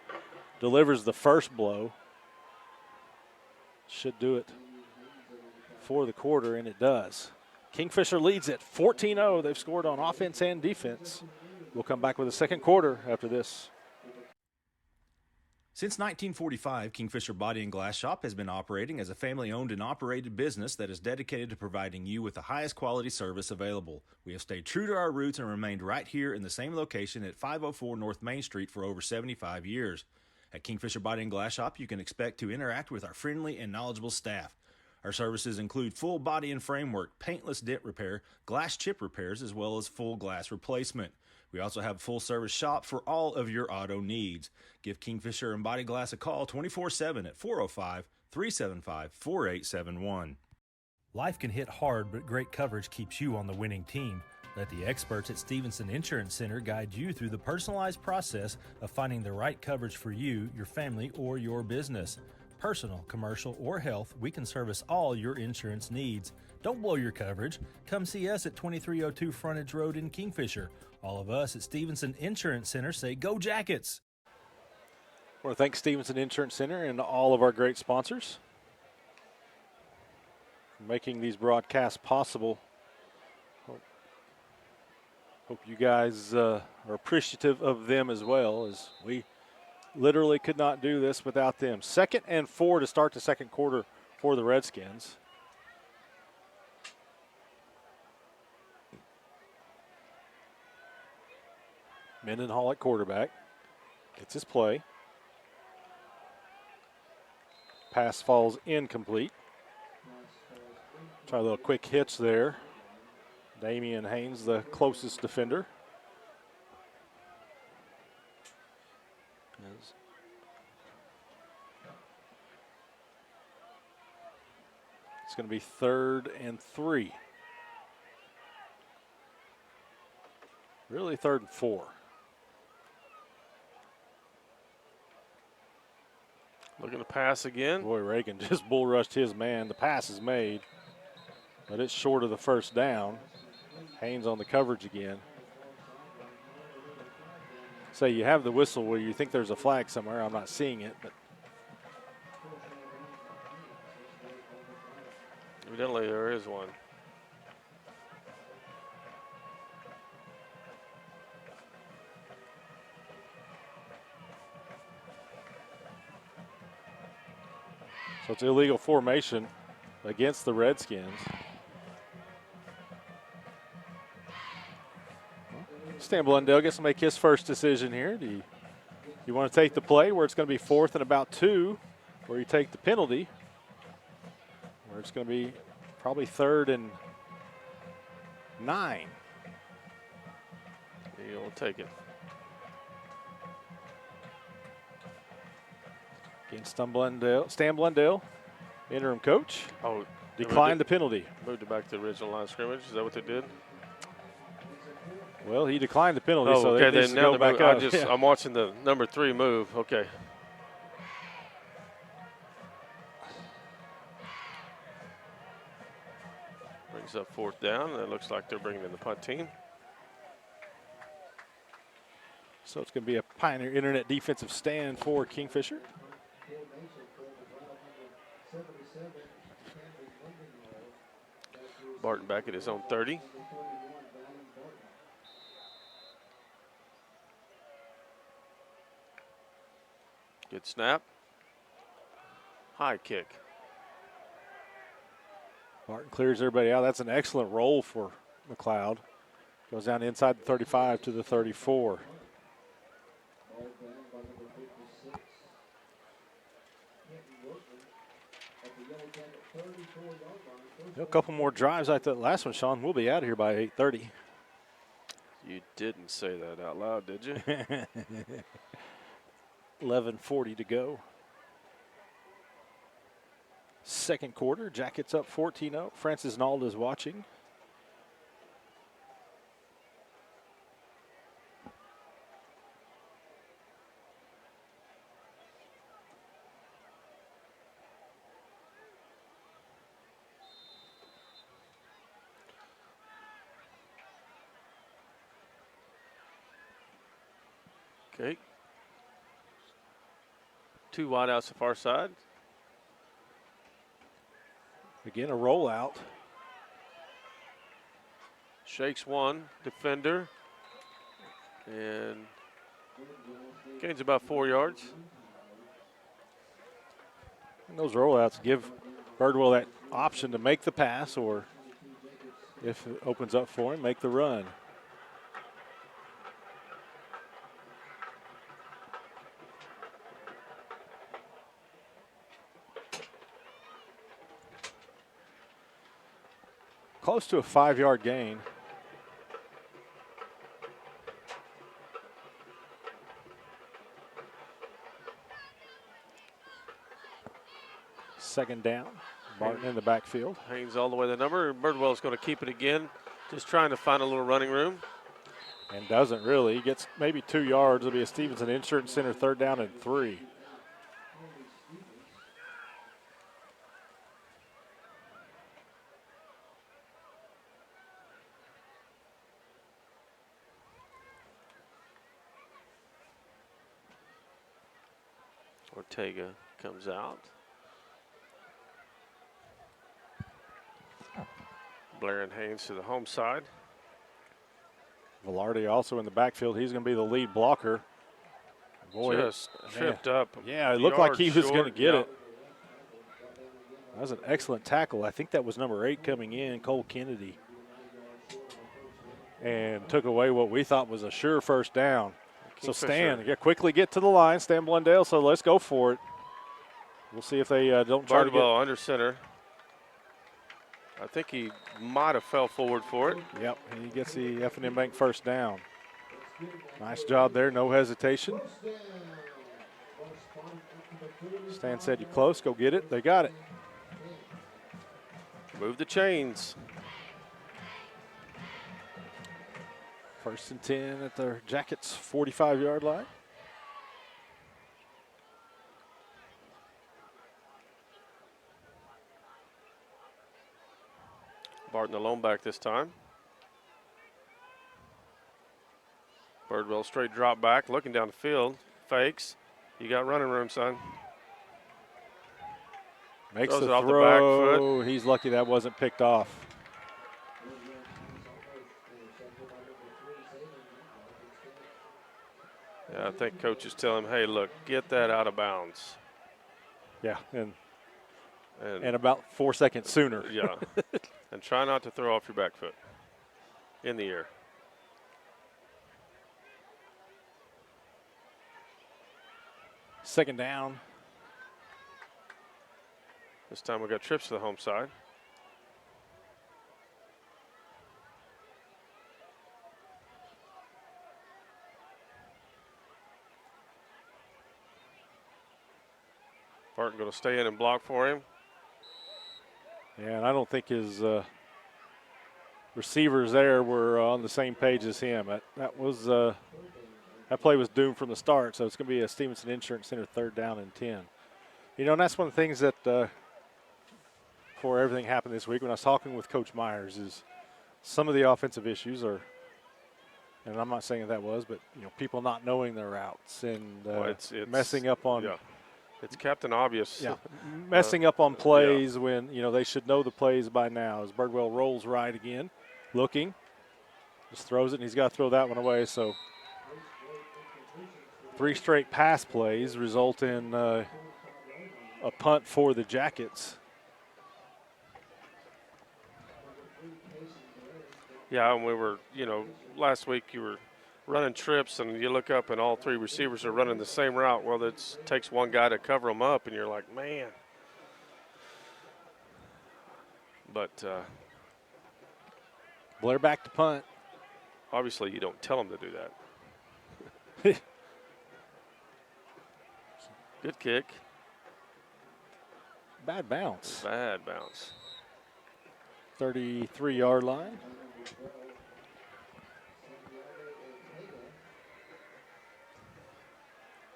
delivers the first blow. Should do it for the quarter, and it does. Kingfisher leads it 14-0. They've scored on offense and defense. We'll come back with a second quarter after this. Since 1945, Kingfisher Body and Glass Shop has been operating as a family-owned and operated business that is dedicated to providing you with the highest quality service available. We have stayed true to our roots and remained right here in the same location at 504 North Main Street for over 75 years. At Kingfisher Body and Glass Shop, you can expect to interact with our friendly and knowledgeable staff. Our services include full body and framework, paintless dent repair, glass chip repairs, as well as full glass replacement. We also have a full-service shop for all of your auto needs. Give Kingfisher and Body Glass a call 24/7 at 405-375-4871. Life can hit hard, but great coverage keeps you on the winning team. Let the experts at Stevenson Insurance Center guide you through the personalized process of finding the right coverage for you, your family, or your business. Personal, commercial, or health, we can service all your insurance needs. Don't blow your coverage. Come see us at 2302 Frontage Road in Kingfisher. All of us at Stevenson Insurance Center say go Jackets! I want to thank Stevenson Insurance Center and all of our great sponsors for making these broadcasts possible. Hope you guys are appreciative of them as well, as we literally could not do this without them. 2nd and 4 to start the second quarter for the Redskins. Mendenhall at quarterback. Gets his play. Pass falls incomplete. Try a little quick hitch there. Damian Haynes, the closest defender. It's going to be 3rd and 3. Really 3rd and 4. Looking to pass again. Boy, Reagan just bull rushed his man. The pass is made, but it's short of the first down. Haynes on the coverage again. So you have the whistle where you think there's a flag somewhere. I'm not seeing it, but evidently there is one. so it's illegal formation against the Redskins. Stan Blundell gets to make his first decision here. Do you want to take the play where it's going to be 4th and about 2, or you take the penalty where it's going to be probably 3rd and 9? You'll take it. Against Stan Blundell, interim coach, Oh, declined the penalty. moved it back to the original line of scrimmage. Is that what they did? Well, he declined the penalty, Oh, so okay. they Then just now go back I up. just, Yeah. I'm watching the number 3 move. Okay. Brings up 4th down, and it looks like they're bringing in the punt team. So it's going to be a Pioneer Internet defensive stand for Kingfisher. Barton back at his own 30. Good snap. High kick. Martin clears everybody out. That's an excellent roll for McLoud. Goes down inside the 35 to the 34. A couple more drives like that last one, Sean. We'll be out of here by 8:30. You didn't say that out loud, did you? 11:40 to go. Second quarter, Jackets up 14-0. Francis Nald is watching. Okay. 2 wideouts the far side. Again, a rollout. Shakes one defender and gains about 4 yards. And those rollouts give Birdwell that option to make the pass, or if it opens up for him, make the run. Close to a 5-yard gain. Second down. Barton in the backfield. Haynes all the way to the number. Birdwell's going to keep it again, just trying to find a little running room. And doesn't really. He gets maybe 2 yards. It'll be a Stevenson Insurance Center 3rd down and 3. Ortega comes out. Blair and Haynes to the home side. Velarde also in the backfield. He's going to be the lead blocker. Boy, Just tripped up. Yeah, it looked like he was going to get Yep. it. That was an excellent tackle. I think that was number 8 coming in, Cole Kennedy. And took away what we thought was a sure first down. So Stan, quickly get to the line. Stan Blundell, so let's go for it. We'll see if they don't try to get. Bardwell under center. I think he might have fell forward for it. Yep, and he gets the F&M Bank first down. Nice job there, no hesitation. Stan said, "You close, go get it." They got it. Move the chains. 1st and 10 at their Jackets 45-yard line. Barton the lone back this time. Birdwell straight drop back, looking down the field. Fakes. You got running room, son. Makes Throws the it off the throw. back foot. He's lucky that wasn't picked off. Yeah, I think coach is telling him, hey, look, get that out of bounds. Yeah, and about 4 seconds sooner. Yeah. And try not to throw off your back foot in the air. Second down. This time we got trips to the home side. Barton going to stay in and block for him. Yeah, and I don't think his receivers there were on the same page as him. That play was doomed from the start, so it's going to be a Stevenson Insurance Center 3rd down and 10. You know, and that's one of the things that before everything happened this week, when I was talking with Coach Myers, is some of the offensive issues are, and I'm not saying that was, but you know, people not knowing their routes and it's messing up on. Yeah. It's Captain Obvious. Yeah, messing up on plays when, you know, they should know the plays by now. As Birdwell rolls right again, looking, just throws it, and he's got to throw that one away. So 3 straight pass plays result in a punt for the Jackets. Yeah, and we were, you know, last week you were running trips and you look up and all 3 receivers are running the same route. Well, it takes one guy to cover them up, and you're like, man. But Blair back to punt. obviously you don't tell them to do that. Good kick. Bad bounce. Bad bounce. 33-yard line.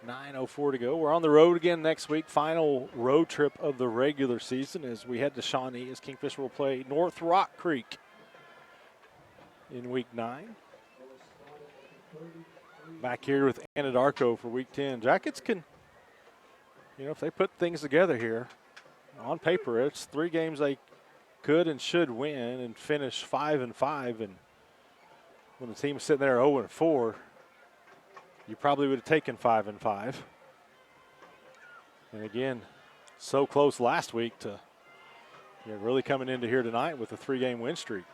9:04 to go. We're on the road again next week. Final road trip of the regular season as we head to Shawnee as Kingfisher will play North Rock Creek in week 9. Back here with Anadarko for week 10. Jackets can, if they put things together here, on paper, it's 3 games they could and should win and finish 5-5. And when the team's sitting there 0-4, you probably would have taken 5-5. And again, so close last week to really coming into here tonight with a 3-game win streak.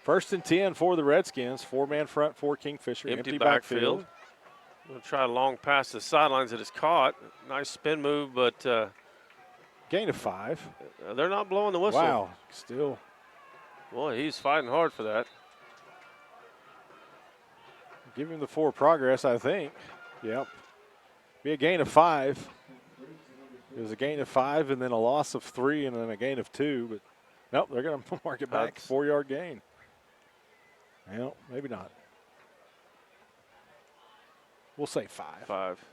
First and 10 for the Redskins. 4-man front for Kingfisher. Empty backfield. Going to try a long pass to the sidelines that is caught. Nice spin move, but gain of 5. They're not blowing the whistle. Wow, still. Boy, he's fighting hard for that. Give him the 4 progress, I think. Yep. Be a gain of 5. It was a gain of 5 and then a loss of 3 and then a gain of 2. But nope, they're going to mark it back. 4-yard gain. Well, maybe not. We'll say 5. 5.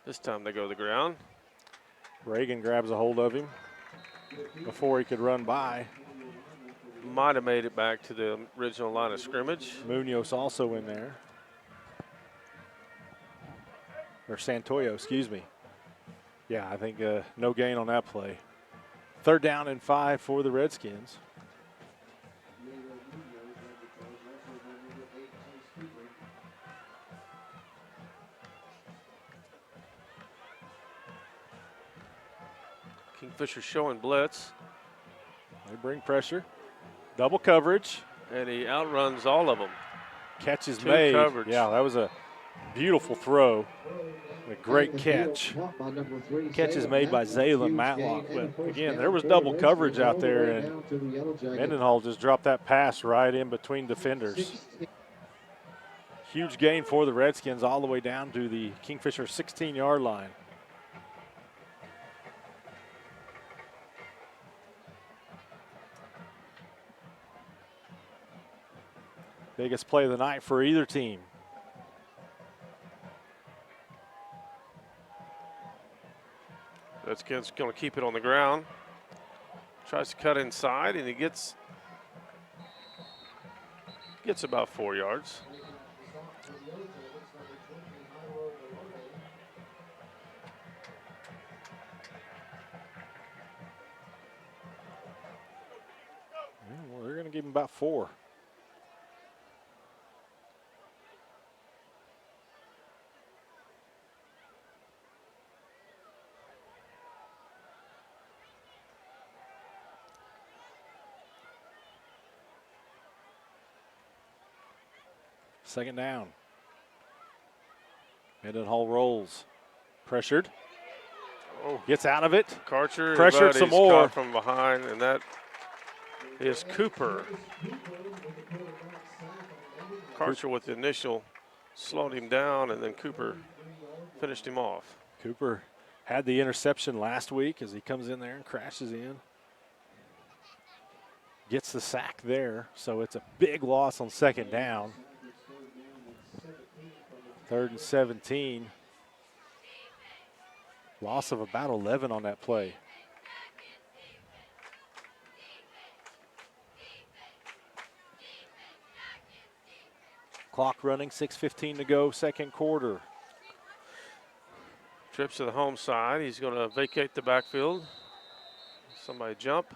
This time they go to the ground. Reagan grabs a hold of him before he could run by. Might have made it back to the original line of scrimmage. Munoz also in there. Or Santoyo, excuse me. Yeah, I think no gain on that play. 3rd down and 5 for the Redskins. Kingfisher showing blitz. They bring pressure. Double coverage. And he outruns all of them. Catch is 2 made. coverage. Yeah, that was a beautiful throw. A great catch. Catch is made by Zaylen Matlock. But again, there was double coverage out there, and Mendenhall just dropped that pass right in between defenders. Huge gain for the Redskins all the way down to the Kingfisher 16-yard line. Biggest play of the night for either team. Redskins going to keep it on the ground. Tries to cut inside, and he gets about 4 yards. Well, they're going to give him about 4. Second down. Mendenhall rolls. Pressured. Oh, gets out of it. Karcher, pressured some more. Caught from behind, and that is Cooper. Karcher with the initial slowed him down, and then Cooper finished him off. Cooper had the interception last week as he comes in there and crashes in. Gets the sack there, so it's a big loss on 2nd down. 3rd and 17. Loss of about 11 on that play. Clock running, 6:15 to go, 2nd quarter. Trips to the home side. He's going to vacate the backfield. Somebody jump.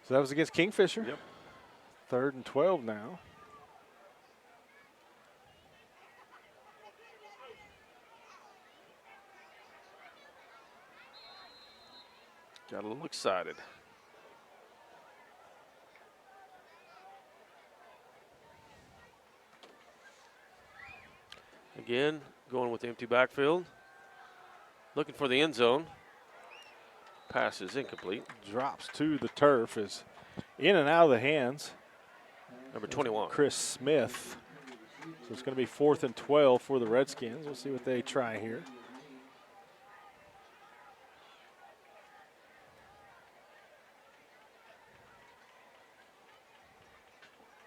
So that was against Kingfisher. Yep. 3rd and 12 now. Got a little excited. Again, going with the empty backfield. Looking for the end zone. Pass is incomplete. Drops to the turf, is in and out of the hands. Number 21. Chris Smith. So it's going to be 4th and 12 for the Redskins. We'll see what they try here.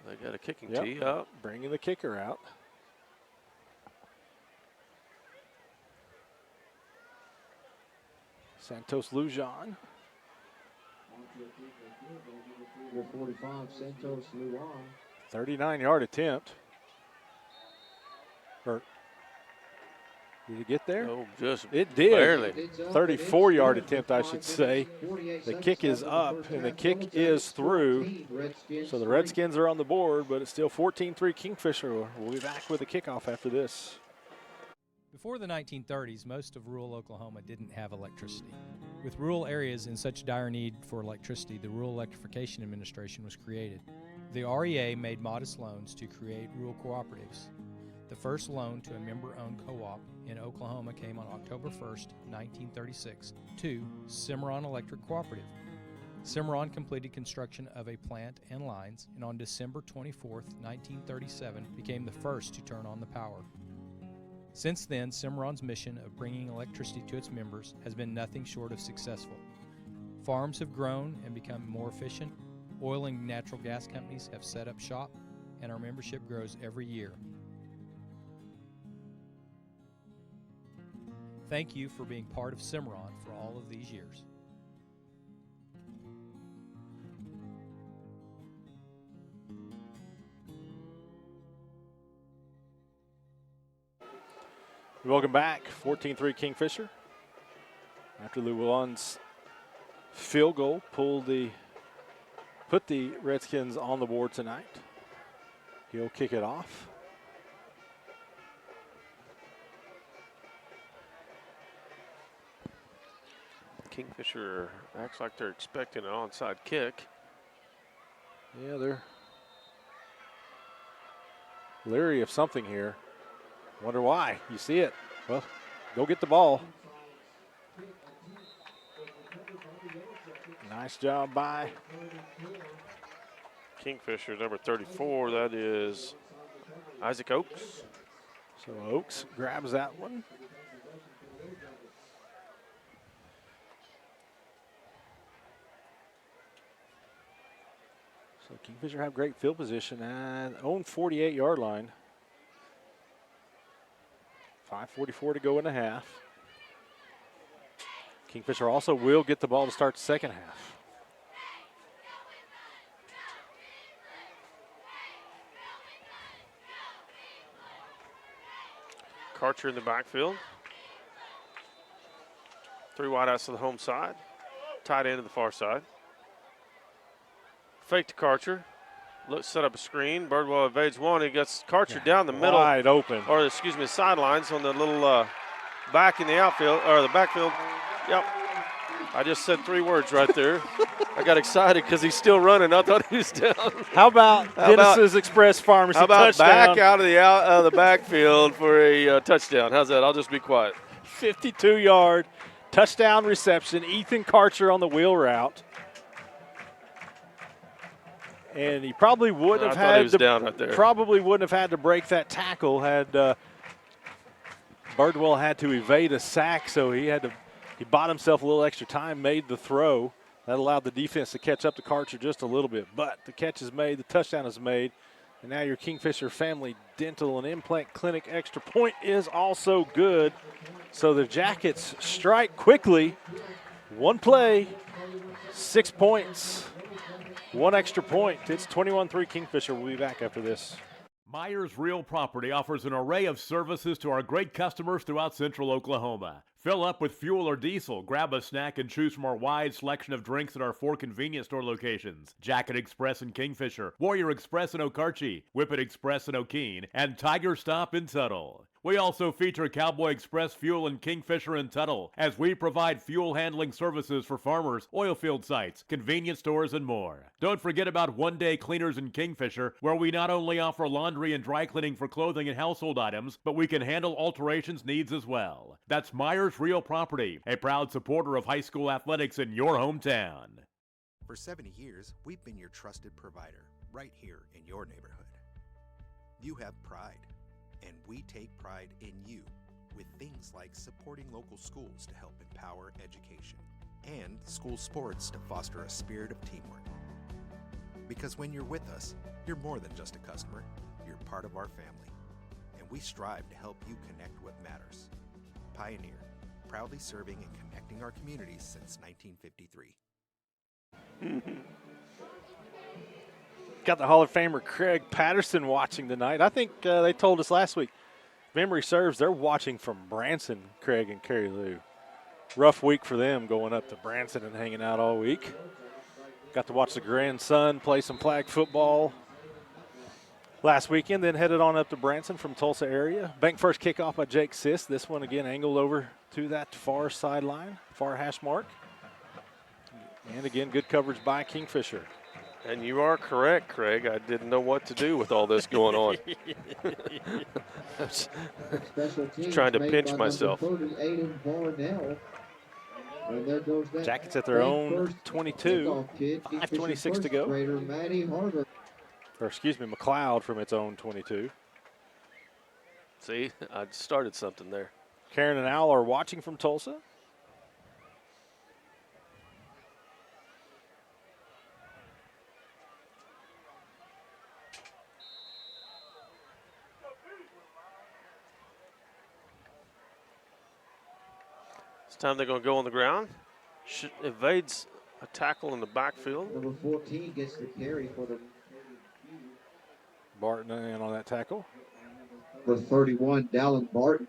They got a kicking tee up. Bringing the kicker out. Santos Lujan. Number 45, Santos Luan. 39-yard attempt. Did it get there? No, just It did. barely. 34-yard attempt, I should say. The kick is up, and the kick is through. So the Redskins are on the board, but it's still 14-3 Kingfisher. We'll be back with a kickoff after this. Before the 1930s, most of rural Oklahoma didn't have electricity. With rural areas in such dire need for electricity, the Rural Electrification Administration was created. The REA made modest loans to create rural cooperatives. The first loan to a member-owned co-op in Oklahoma came on October 1st, 1936, to Cimarron Electric Cooperative. Cimarron completed construction of a plant and lines, and on December 24th, 1937, became the first to turn on the power. Since then, Cimarron's mission of bringing electricity to its members has been nothing short of successful. Farms have grown and become more efficient, oil and natural gas companies have set up shop, and our membership grows every year. Thank you for being part of Cimarron for all of these years. Welcome back, 14-3 Kingfisher. After Llewellyn's field goal put the Redskins on the board tonight. He'll kick it off. Kingfisher acts like they're expecting an onside kick. Yeah, they're leery of something here. Wonder why. You see it. Well, go get the ball. Nice job by Kingfisher, number 34. That is Isaac Oakes. So Oakes grabs that one. So Kingfisher have great field position and own 48-yard line. 5:44 to go in the half. Kingfisher also will get the ball to start the second half. Karcher in the backfield. 3 wideouts to the home side. Tight end to the far side. Fake to Karcher. Set up a screen. Birdwell evades one. He gets Karcher down the middle. Wide open. Or, excuse me, sidelines on the little back in the outfield, or the backfield. Yep. I just said 3 words right there. I got excited because he's still running. I thought he was down. How about Dennis's Express Pharmacy touchdown? Back out of the backfield for a touchdown? How's that? I'll just be quiet. 52-yard touchdown reception. Ethan Karcher on the wheel route. And he probably wouldn't have had to down right there. Probably wouldn't have had to break that tackle had Birdwell had to evade a sack, so he bought himself a little extra time, made the throw. That allowed the defense to catch up to Karcher just a little bit. But the catch is made, the touchdown is made, and now your Kingfisher Family Dental and Implant Clinic extra point is also good. So the Jackets strike quickly. 1 play, 6 points. 1 extra point. It's 21-3 Kingfisher. We'll be back after this. Myers Real Property offers an array of services to our great customers throughout central Oklahoma. Fill up with fuel or diesel, grab a snack, and choose from our wide selection of drinks at our 4 convenience store locations: Jacket Express in Kingfisher, Warrior Express in Okarche, Whippet Express in O'Keene, and Tiger Stop in Tuttle. We also feature Cowboy Express Fuel and Kingfisher and Tuttle as we provide fuel handling services for farmers, oil field sites, convenience stores, and more. Don't forget about One Day Cleaners and Kingfisher, where we not only offer laundry and dry cleaning for clothing and household items, but we can handle alterations needs as well. That's Myers Real Property, a proud supporter of high school athletics in your hometown. For 70 years, we've been your trusted provider, right here in your neighborhood. You have pride, and we take pride in you with things like supporting local schools to help empower education and school sports to foster a spirit of teamwork. Because when you're with us, you're more than just a customer, you're part of our family, and we strive to help you connect what matters. Pioneer, proudly serving and connecting our communities since 1953. Got the Hall of Famer Craig Patterson watching tonight. I think they told us last week, memory serves, they're watching from Branson, Craig and Carrie Lou. Rough week for them going up to Branson and hanging out all week. Got to watch the grandson play some flag football last weekend, then headed on up to Branson from Tulsa area. Bank first kickoff by Jake Siss. This one again angled over to that far sideline, far hash mark. And again, good coverage by Kingfisher. And you are correct, Craig. I didn't know what to do with all this going on. Trying to pinch myself. Jackets at their own 22. 5:26 to go. Or excuse me, McLoud from its own 22. See, I started something there. Karen and Al are watching from Tulsa. Time they're going to go on the ground. Evades a tackle in the backfield. Number 14 gets the carry for the Barton in on that tackle. For 31, Dallin Barton.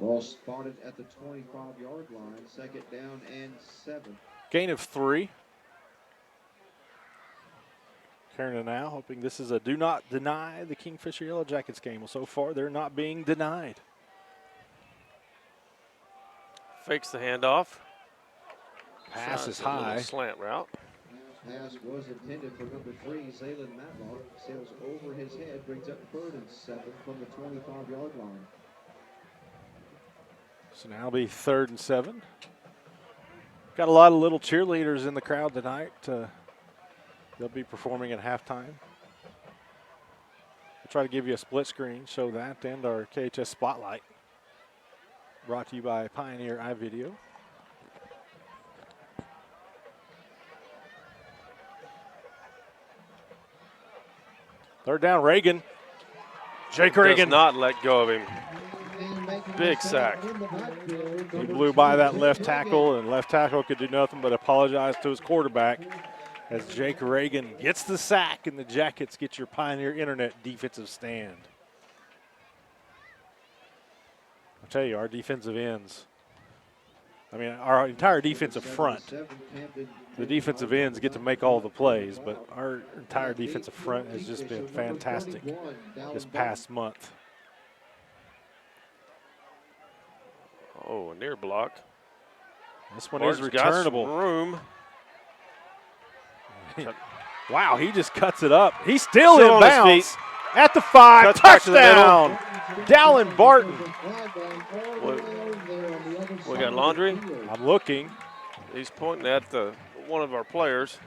Ball spotted at the 25-yard line. Second down and 7. Gain of 3. Karen and Al hoping this is a do not deny the Kingfisher Yellow Jackets game. Well, so far they're not being denied. Fakes the handoff. Pass is high. Slant route. Pass was intended for number 3, Zaylen Matlock. Sails over his head, brings up 3rd and 7 from the 25-yard line. So now it'll be 3rd and 7. Got a lot of little cheerleaders in the crowd tonight. They'll be performing at halftime. We'll try to give you a split screen, show that, and our KHS Spotlight. Brought to you by Pioneer iVideo. Third down, Reagan. Jake Reagan. Does not let go of him. Big sack. He blew by that left tackle, and left tackle could do nothing but apologize to his quarterback as Jake Reagan gets the sack, and the Jackets get your Pioneer Internet defensive stand. I'll tell you, our defensive ends, our entire defensive front, the defensive ends get to make all the plays, but our entire defensive front has just been fantastic this past month. Oh, a near block. This one Bart's is returnable. Got some room. Wow, he just cuts it up. He's still in on his bounds feet. at the 5. Cuts back to the Touchdown, Dallin Barton. We got Laundry. I'm looking. He's pointing at one of our players.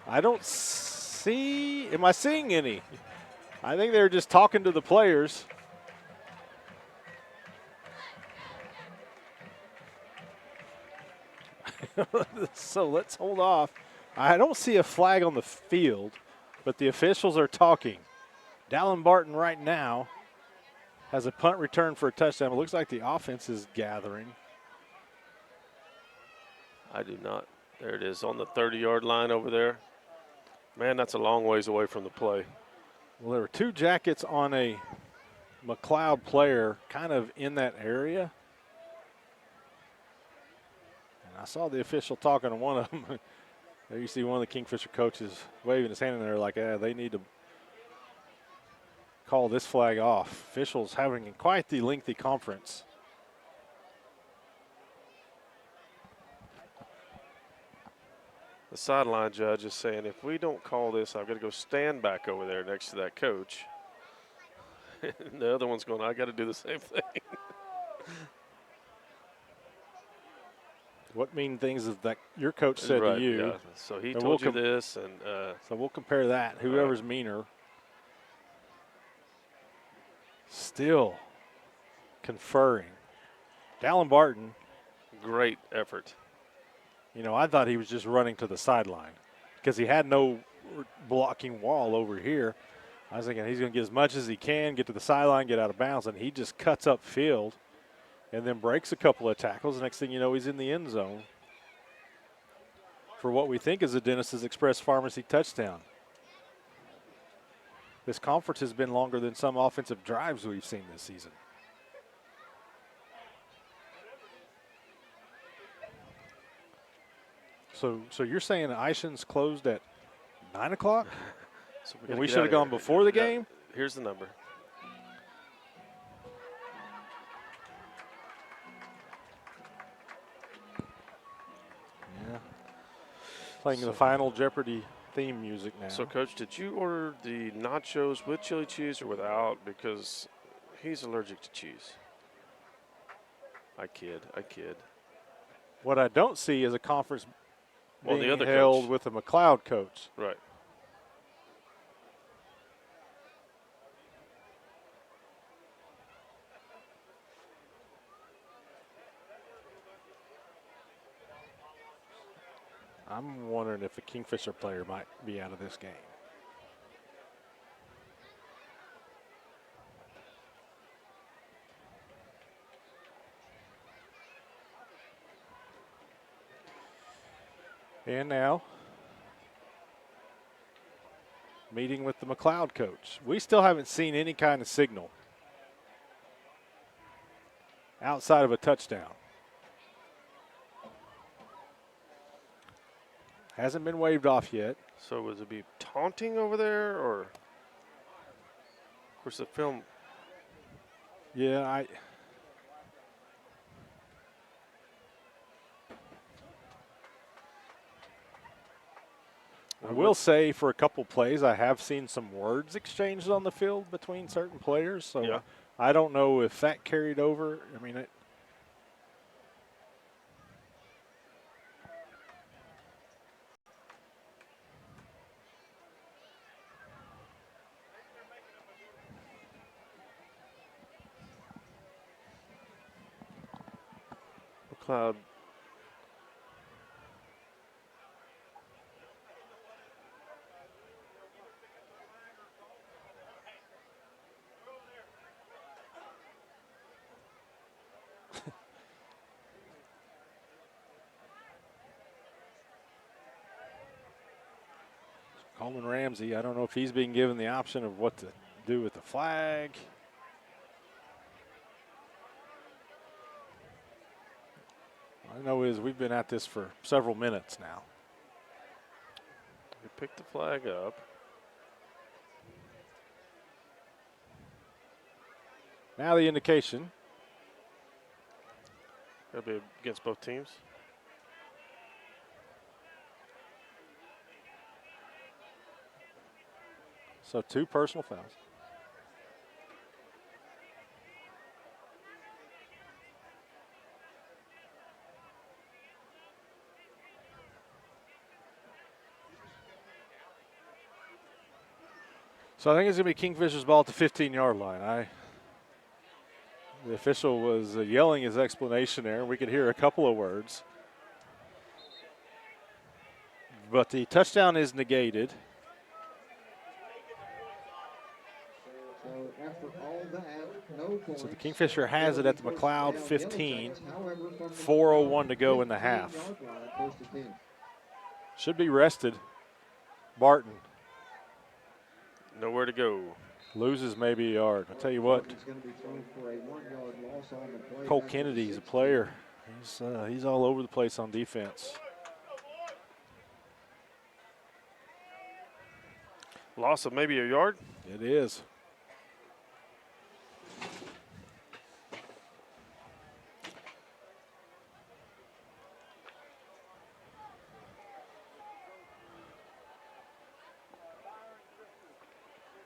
I don't see. Am I seeing any? I think they're just talking to the players. So let's hold off. I don't see a flag on the field, but the officials are talking. Dallin Barton right now has a punt return for a touchdown. It looks like the offense is gathering. I do not. There it is on the 30-yard line over there. Man, that's a long ways away from the play. Well, there were 2 Jackets on a McLoud player kind of in that area. And I saw the official talking to one of them. There you see one of the Kingfisher coaches waving his hand in there like, they need to call this flag off. Officials having quite the lengthy conference. The sideline judge is saying, if we don't call this, I've got to go stand back over there next to that coach. And the other one's going, I got to do the same thing. What mean things is that your coach said Right, to you? yeah. So he And told we'll you this, and so we'll compare that. Whoever's meaner. Still conferring. Dallin Barton. great effort. You know, I thought he was just running to the sideline because he had no blocking wall over here. I was thinking he's going to get as much as he can, get to the sideline, get out of bounds, and he just cuts up field and then breaks a couple of tackles. Next thing you know, he's in the end zone for what we think is a Dennis's Express Pharmacy touchdown. This conference has been longer than some offensive drives we've seen this season. So you're saying Ishan's closed at 9 o'clock? So And we should have gone before the game? Here's the number. Yeah. Playing the final Jeopardy theme music now. So, Coach, did you order the nachos with chili cheese or without? Because he's allergic to cheese. I kid. What I don't see is a conference Well, being the other held coach. with a McLoud coach. Right. I'm wondering if a Kingfisher player might be out of this game. And now, meeting with the McLoud coach. We still haven't seen any kind of signal outside of a touchdown. Hasn't been waved off yet. So, would it be taunting over there, or? Of course, the film. Yeah, I will say for a couple plays, I have seen some words exchanged on the field between certain players. So Yeah. I don't know if that carried over. I mean, McLeod. Coleman Ramsey, I don't know if he's being given the option of what to do with the flag. All I know is we've been at this for several minutes now. We picked the flag up. Now the indication. That'll be against both teams. So 2 personal fouls. So I think it's going to be Kingfisher's ball at the 15-yard line. The official was yelling his explanation there. We could hear a couple of words. But the touchdown is negated. So after all that, no points. So the Kingfisher has it at the McLoud 15. 4:01 to go in the half. Should be rested. Barton Nowhere to go. loses maybe a yard. I'll tell you what, Cole Kennedy's a player. He's all over the place on defense. Loss of maybe a yard. It is.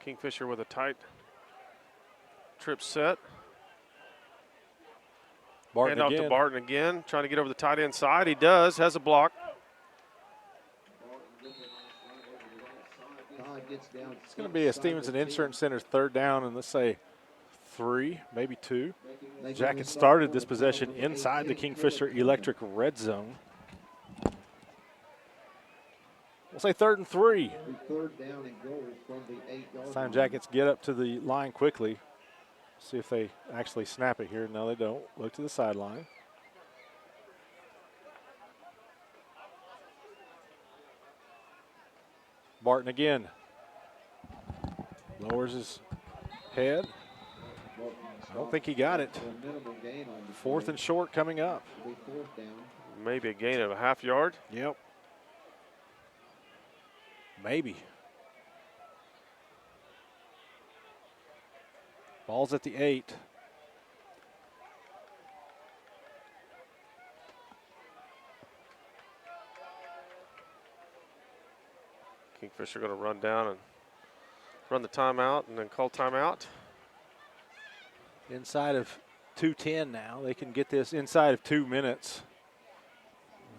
Kingfisher with a tight trip set. Barton Hand off again. to Barton again, trying to get over the tight end side. He does, has a block. It's going to be a Stevenson Insurance Center's 3rd down, and let's say 3, maybe 2. Jackets started this possession inside the Kingfisher Electric red zone. We'll say 3rd and 3. This time Jackets get up to the line quickly. See if they actually snap it here. No, they don't. Look to the sideline. Barton again. Lowers his head. I don't think he got it. 4th and short coming up. Maybe a gain of a half yard. Yep. Maybe. Ball's at the 8. Kingfisher going to run down and run the timeout and then call timeout. Inside of 2:10 now. They can get this inside of 2 minutes.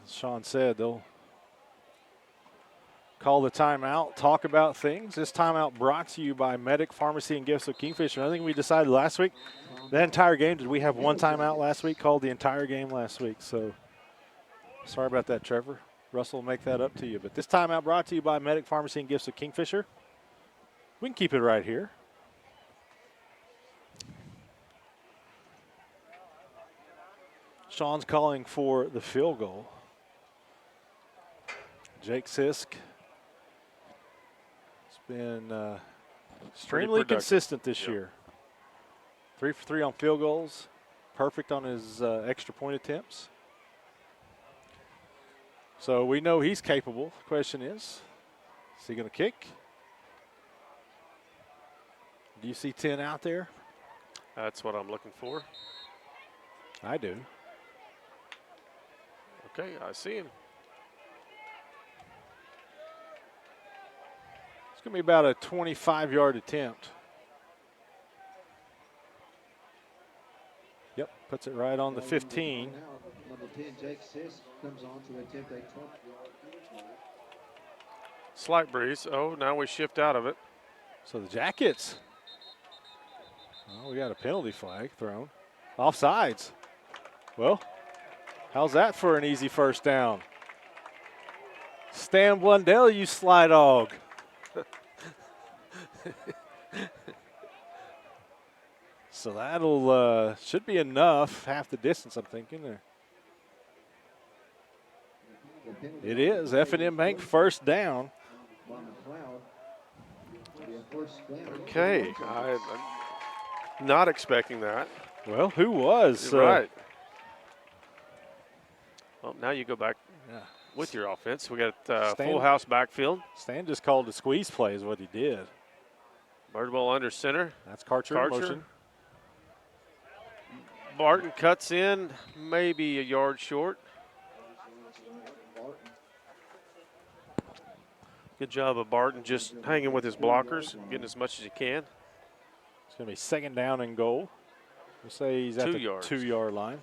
As Sean said, they'll call the timeout, talk about things. This timeout brought to you by Medic Pharmacy and Gifts of Kingfisher. I think we decided last week, that entire game, did we have one timeout last week? Called the entire game last week. So sorry about that, Trevor. Russell will make that up to you. But this timeout brought to you by Medic Pharmacy and Gifts of Kingfisher. We can keep it right here. Sean's calling for the field goal. Jake Sisk has been extremely consistent this year. 3 for 3 on field goals. Perfect on his extra point attempts. So we know he's capable. The question is he going to kick? Do you see 10 out there? That's what I'm looking for. I do. Okay, I see him. It's going to be about a 25-yard attempt. Yep, puts it right on the 15. Number 10, Jake Sisk, comes on to attempt a 20-yard. Slight breeze. Oh, now we shift out of it. So the Jackets. Oh, we got a penalty flag thrown. Offsides. Well, how's that for an easy first down? Stan Blundell, you sly dog. So that'll should be enough, half the distance, I'm thinking there. It is. F&M Bank first down. Okay, I'm not expecting that. Well, who was? You're right. Well, now you go back with your offense. We got full house backfield. Stan just called a squeeze play is what he did. Bird ball under center. That's Karcher in motion. Barton cuts in, maybe a yard short. Good job of Barton just hanging with his blockers, getting as much as he can. It's going to be 2nd down and goal. We'll say he's at the 2-yard line.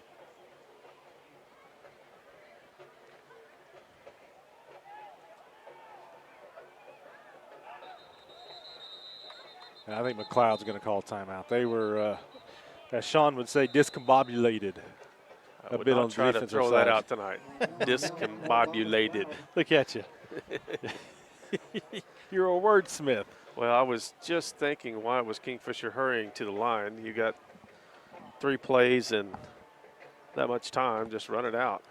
And I think McLeod's going to call timeout. They were, as Sean would say, discombobulated a bit on the defensive side. I would not try to throw that out tonight. Discombobulated. Look at you. You're a wordsmith. Well, I was just thinking, why was Kingfisher hurrying to the line? You got 3 plays and that much time, just run it out.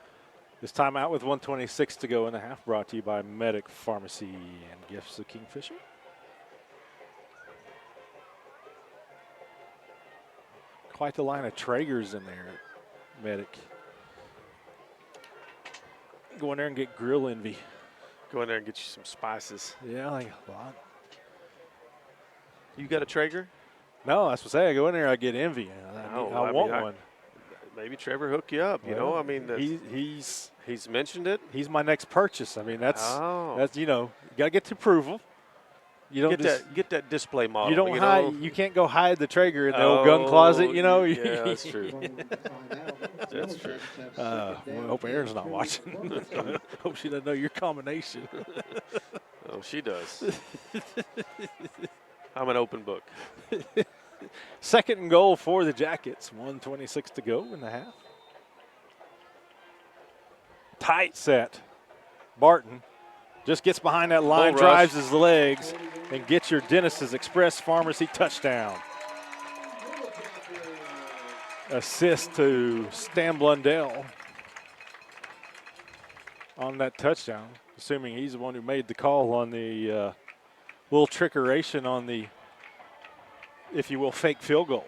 This timeout with 1:26 to go in the half, brought to you by Medic Pharmacy and Gifts of Kingfisher. Quite the line of Traegers in there, Medic. Go in there and get grill envy. Go in there and get you some spices. Yeah, like a lot. You got a Traeger? No, that's what I say. I go in there, I get envy. I want one. Maybe Trevor hook you up. You know, I mean, he's mentioned it. He's my next purchase. I mean, that's you know, you gotta get the approval. You don't get that display model. You don't you hide. know? You can't go hide the Traeger in the old gun closet. You know. Yeah, that's true. That's true. Well, I hope Erin's not watching. Hope she doesn't know your combination. Oh, she does. I'm an open book. Second and goal for the Jackets. 1:26 to go in the half. Tight set. Barton just gets behind that line, Bull drives rush. his legs, and gets your Dennis's Express Pharmacy touchdown. Assist to Stan Blundell on that touchdown, assuming he's the one who made the call on the little trickeration on the, if you will, fake field goal.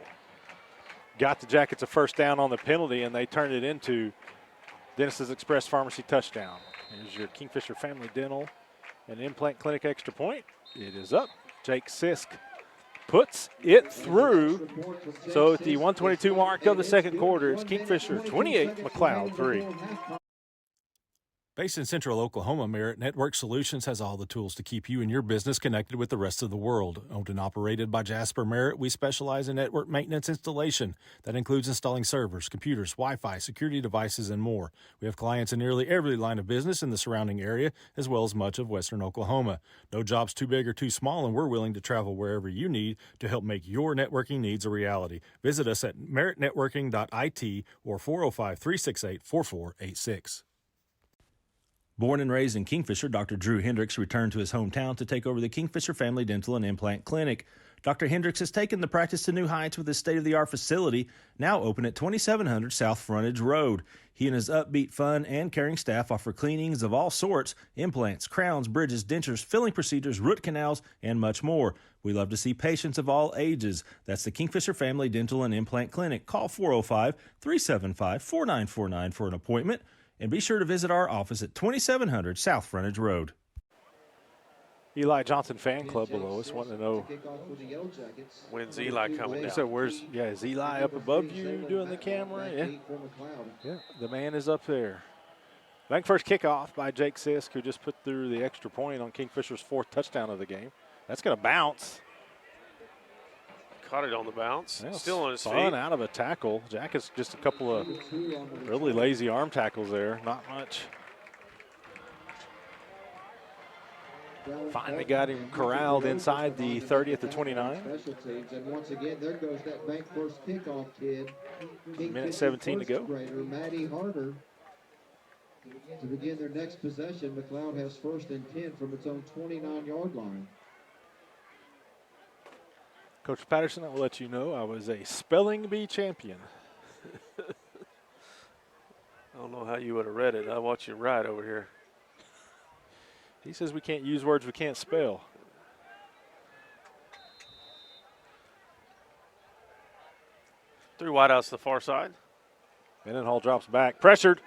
Got the Jackets a first down on the penalty, and they turned it into Dennis's Express Pharmacy touchdown. Here's your Kingfisher Family Dental and Implant Clinic extra point. It is up. Jake Sisk puts it through. So at the 1:22 mark of the second quarter, it's Kingfisher 28, McLoud 3. Based in Central Oklahoma, Merit Network Solutions has all the tools to keep you and your business connected with the rest of the world. Owned and operated by Jasper Merit, we specialize in network maintenance installation. That includes installing servers, computers, Wi-Fi, security devices, and more. We have clients in nearly every line of business in the surrounding area, as well as much of western Oklahoma. No job's too big or too small, and we're willing to travel wherever you need to help make your networking needs a reality. Visit us at meritnetworking.it or 405-368-4486. Born and raised in Kingfisher, Dr. Drew Hendricks returned to his hometown to take over the Kingfisher Family Dental and Implant Clinic. Dr. Hendricks has taken the practice to new heights with his state-of-the-art facility, now open at 2700 South Frontage Road. He and his upbeat, fun, and caring staff offer cleanings of all sorts, implants, crowns, bridges, dentures, filling procedures, root canals, and much more. We love to see patients of all ages. That's the Kingfisher Family Dental and Implant Clinic. Call 405-375-4949 for an appointment. And be sure to visit our office at 2700 South Frontage Road. Eli Johnson fan club below us wanting to know, when's Eli coming down? So is Eli up above you doing the camera? Yeah, the man is up there. Bank first kickoff by Jake Sisk, who just put through the extra point on Kingfisher's fourth touchdown of the game. That's going to bounce. Caught it on the bounce. Yeah, Still on his feet. Spun out of a tackle. Jack has just a couple of really lazy arm tackles there. Not much. Finally got him corralled inside the 30 at the 29. And once again, there goes that bank first kickoff kid. Minute 17 to go. Maddie Harder. To begin their next possession, McLoud has first and 10 from its own 29-yard line. Coach Patterson, I will let you know I was a spelling bee champion. I don't know how you would have read it. I watch you write over here. He says we can't use words we can't spell. Three wideouts to the far side. Mendenhall drops back. Pressured.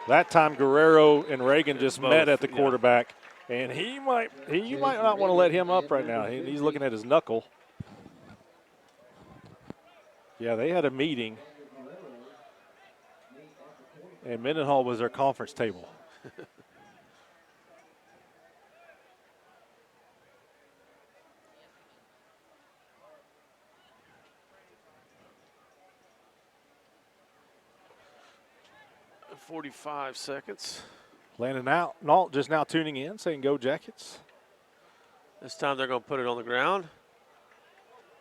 That time Guerrero and Reagan just met at the quarterback. And you might not want to let him up right now. He's looking at his knuckle. Yeah, they had a meeting, and Mendenhall was their conference table. At 45 seconds. Landon out. Nault just now tuning in, saying go Jackets. This time they're going to put it on the ground.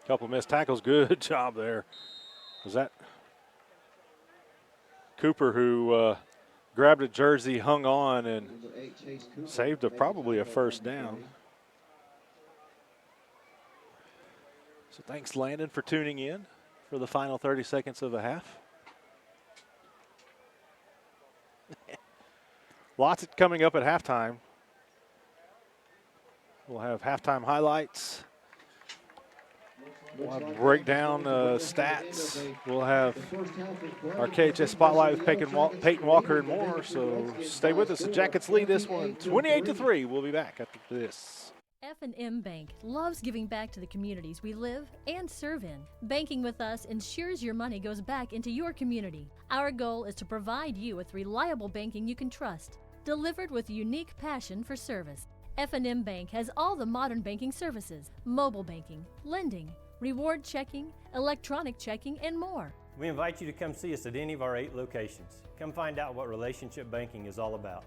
Couple missed tackles. Good job there. Was that Cooper who grabbed a jersey, hung on, and saved probably a first down. So thanks, Landon, for tuning in for the final 30 seconds of the half. Lots coming up at halftime. We'll have halftime highlights. We'll have breakdown stats. We'll have our KHS Spotlight with Peyton Walker and more. So stay with us. The Jackets lead this one 28-3. We'll be back after this. F&M Bank loves giving back to the communities we live and serve in. Banking with us ensures your money goes back into your community. Our goal is to provide you with reliable banking you can trust, delivered with unique passion for service. F&M Bank has all the modern banking services, mobile banking, lending, reward checking, electronic checking, and more. We invite you to come see us at any of our 8 locations. Come find out what relationship banking is all about.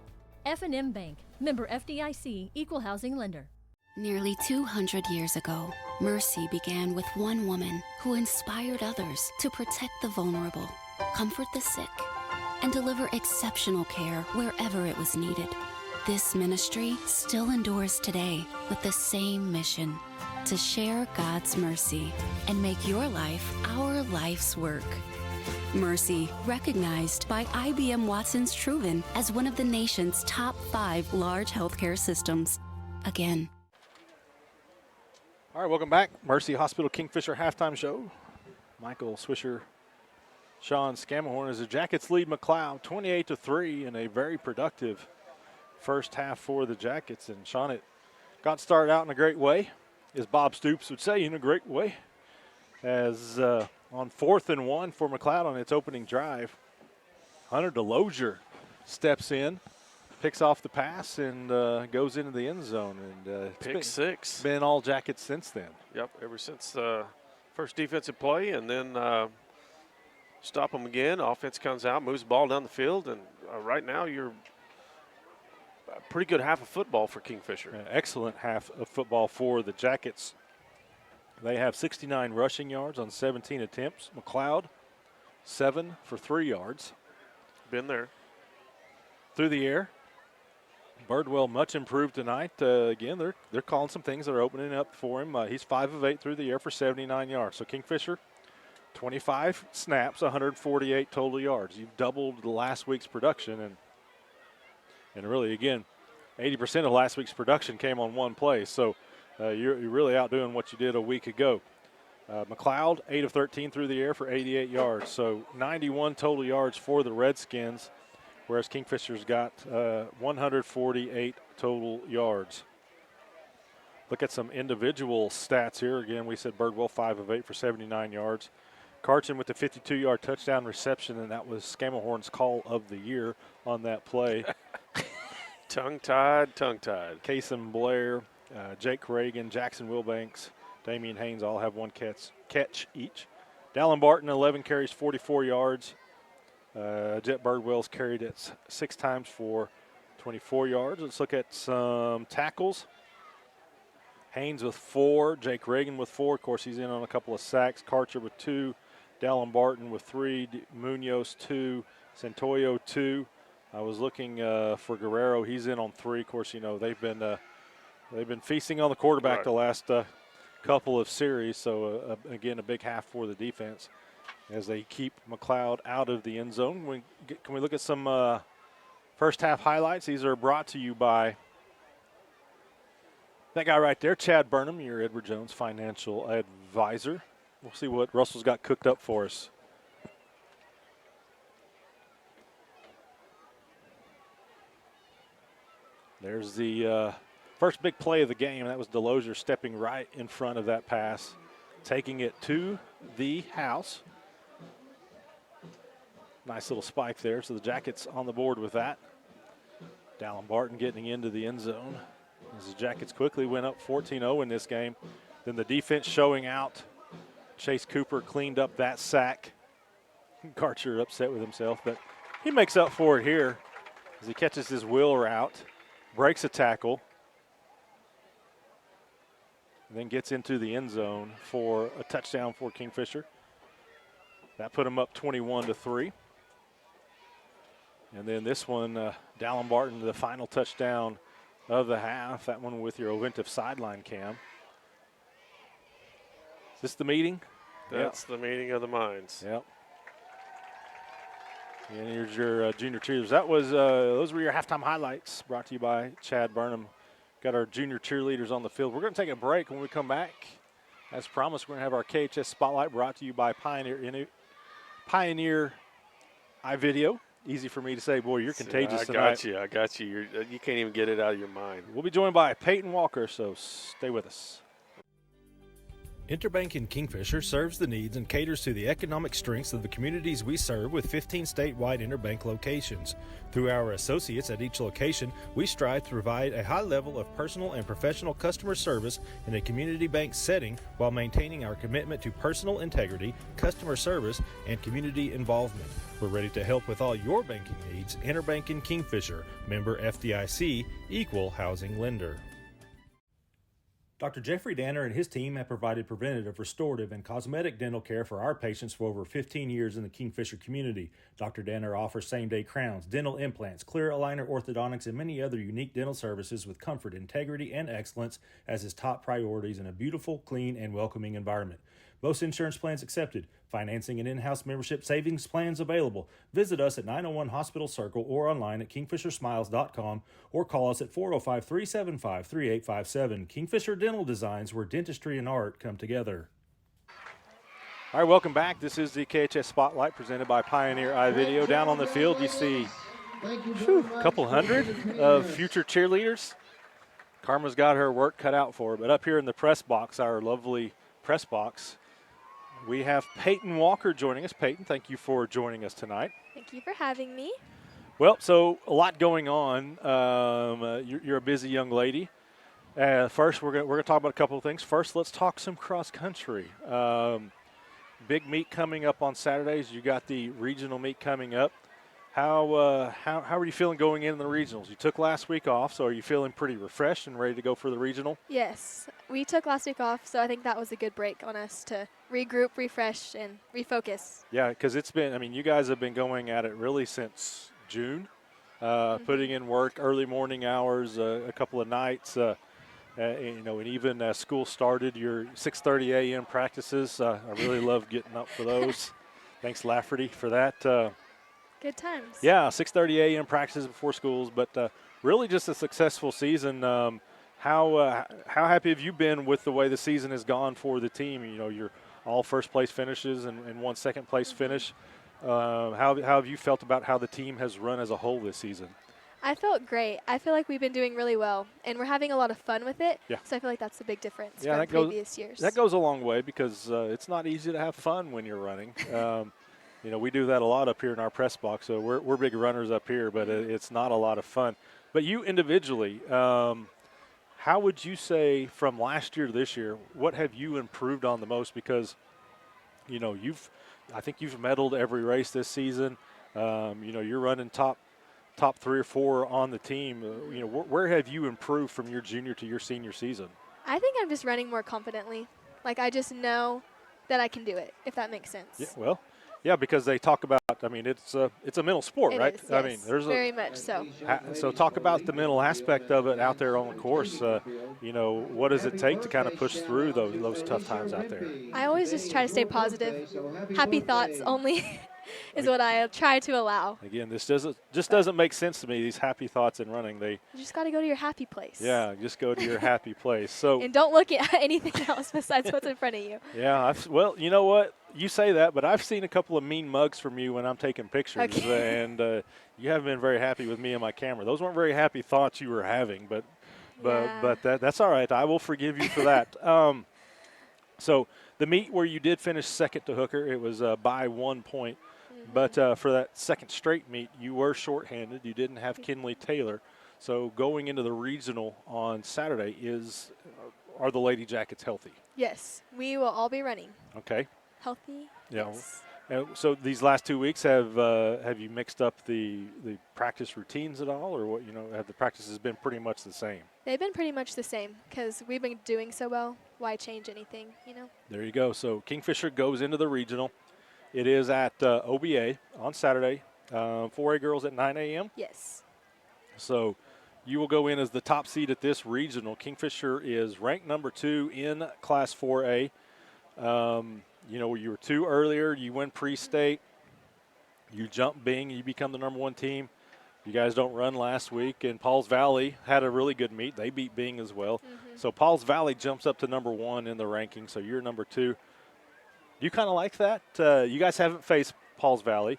F&M Bank, member FDIC, equal housing lender. Nearly 200 years ago, mercy began with one woman who inspired others to protect the vulnerable, comfort the sick, and deliver exceptional care wherever it was needed. This ministry still endures today with the same mission: to share God's mercy and make your life our life's work. Mercy, recognized by IBM Watson's Truven as one of the nation's top 5 large healthcare systems. Again. All right, welcome back. Mercy Hospital Kingfisher halftime show. Michael Swisher, Sean Scamahorn as the Jackets lead McLoud 28-3 in a very productive first half for the Jackets. And Sean, it got started out in a great way, as Bob Stoops would say, in a great way. As on 4th and 1 for McLoud on its opening drive, Hunter DeLozier steps in, picks off the pass, and goes into the end zone. And Pick six. Been all Jackets since then. Yep, ever since first defensive play, and then stop them again. Offense comes out, moves the ball down the field, and right now you're a pretty good half of football for Kingfisher. Excellent half of football for the Jackets. They have 69 rushing yards on 17 attempts. McLoud, 7 for 3 yards. Been there. Through the air, Birdwell much improved tonight. Again, they're calling some things that are opening up for him. He's 5 of 8 through the air for 79 yards. So Kingfisher, 25 snaps, 148 total yards. You've doubled last week's production, and really, again, 80% of last week's production came on one play. So you're really outdoing what you did a week ago. McLoud, 8 of 13 through the air for 88 yards. So 91 total yards for the Redskins, whereas Kingfisher's got 148 total yards. Look at some individual stats here. Again, we said Birdwell 5 of 8 for 79 yards. Carson with the 52-yard touchdown reception, and that was Scamahorn's call of the year on that play. Tongue-tied. Kason Blair, Jake Reagan, Jackson Wilbanks, Damian Haynes all have one catch each. Dallin Barton, 11 carries, 44 yards. Jet Birdwell's carried it 6 times for 24 yards. Let's look at some tackles. Haynes with 4, Jake Reagan with 4. Of course, he's in on a couple of sacks. Karcher with 2, Dallin Barton with 3, Munoz 2, Santoyo 2. I was looking for Guerrero. He's in on 3. Of course, you know they've been feasting on the quarterback the last couple of series. So again, a big half for the defense as they keep McLoud out of the end zone. Can we look at some first half highlights? These are brought to you by that guy right there, Chad Burnham, your Edward Jones financial advisor. We'll see what Russell's got cooked up for us. There's the first big play of the game. That was DeLozier stepping right in front of that pass, taking it to the house. Nice little spike there. So the Jackets on the board with that. Dallin Barton getting into the end zone. As the Jackets quickly went up 14-0 in this game. Then the defense showing out. Chase Cooper cleaned up that sack. Karcher upset with himself, but he makes up for it here as he catches his wheel route, breaks a tackle, and then gets into the end zone for a touchdown for Kingfisher. That put him up 21-3. And then this one, Dallin Barton, the final touchdown of the half. That one with your Oventive sideline cam. Is this the meeting? That's the meeting of the minds. Yep. And here's your junior cheerleaders. That was those were your halftime highlights brought to you by Chad Burnham. Got our junior cheerleaders on the field. We're going to take a break. When we come back, as promised, we're going to have our KHS Spotlight brought to you by Pioneer iVideo. Easy for me to say, boy, you're contagious tonight. I got you. You can't even get it out of your mind. We'll be joined by Peyton Walker, so stay with us. Interbank in Kingfisher serves the needs and caters to the economic strengths of the communities we serve with 15 statewide Interbank locations. Through our associates at each location, we strive to provide a high level of personal and professional customer service in a community bank setting while maintaining our commitment to personal integrity, customer service, and community involvement. We're ready to help with all your banking needs. Interbank in Kingfisher, member FDIC, equal housing lender. Dr. Jeffrey Danner and his team have provided preventative, restorative, and cosmetic dental care for our patients for over 15 years in the Kingfisher community. Dr. Danner offers same-day crowns, dental implants, clear aligner orthodontics, and many other unique dental services with comfort, integrity, and excellence as his top priorities in a beautiful, clean, and welcoming environment. Most insurance plans accepted. Financing and in-house membership savings plans available. Visit us at 901 Hospital Circle or online at kingfishersmiles.com or call us at 405-375-3857. Kingfisher Dental Designs, where dentistry and art come together. All right, welcome back. This is the KHS Spotlight presented by Pioneer iVideo. Down on the field, you see a couple hundred of future cheerleaders. Karma's got her work cut out for her, but up here in the press box, our lovely press box, we have Peyton Walker joining us. Peyton, thank you for joining us tonight. Thank you for having me. Well, so a lot going on. You're a busy young lady. First, we're going to talk about a couple of things. First, let's talk some cross country. Big meet coming up on Saturdays. You got the regional meet coming up. How are you feeling going into the regionals? You took last week off, so are you feeling pretty refreshed and ready to go for the regional? Yes, we took last week off, so I think that was a good break on us to regroup, refresh, and refocus. Yeah, because it's been, you guys have been going at it really since June, putting in work, early morning hours, a couple of nights, and even as school started, your 6:30 a.m. practices. I really love getting up for those. Thanks, Lafferty, for that. Good times. Yeah, 6:30 a.m. practices before schools, but really just a successful season. How happy have you been with the way the season has gone for the team? You're all first place finishes and one second place finish. How have you felt about how the team has run as a whole this season? I felt great. I feel like we've been doing really well, and we're having a lot of fun with it. Yeah. So I feel like that's a big difference Yeah, from previous years. That goes a long way because it's not easy to have fun when you're running. We do that a lot up here in our press box, so we're big runners up here, but it's not a lot of fun. But you individually, how would you say from last year to this year, what have you improved on the most? Because, I think you've medaled every race this season. You're running top 3 or 4 on the team. Where have you improved from your junior to your senior season? I think I'm just running more confidently. Like, I just know that I can do it, if that makes sense. Yeah, well. Yeah, because they talk about, it's a mental sport, right? It is, yes. Very much so. So talk about the mental aspect of it out there on the course. What does it take to kind of push through those tough times out there? I always just try to stay positive. Happy thoughts only is what I try to allow. Again, this doesn't make sense to me, these happy thoughts in running. You just got to go to your happy place. Yeah, just go to your happy place. So and don't look at anything else besides what's in front of you. Yeah, well, you know what? You say that, but I've seen a couple of mean mugs from you when I'm taking pictures, and you haven't been very happy with me and my camera. Those weren't very happy thoughts you were having, but that's all right. I will forgive you for that. So the meet where you did finish second to Hooker, it was by 1 point. But for that second straight meet, you were shorthanded. You didn't have Kinley Taylor. So going into the regional on Saturday, are the Lady Jackets healthy? Yes, we will all be running. Okay. Healthy. Yeah. Yes. So these last 2 weeks, have you mixed up the practice routines at all, or what? Have the practices been pretty much the same? They've been pretty much the same because we've been doing so well. Why change anything? There you go. So Kingfisher goes into the regional. It is at OBA on Saturday. 4A girls at 9 a.m. Yes. So you will go in as the top seed at this regional. Kingfisher is ranked number 2 in Class 4A. You were 2 earlier. You win pre-state. You jump Bing. You become the number 1 team. You guys don't run last week. And Pauls Valley had a really good meet. They beat Bing as well. So Pauls Valley jumps up to number 1 in the ranking. So you're number 2. Do you kind of like that? You guys haven't faced Pauls Valley.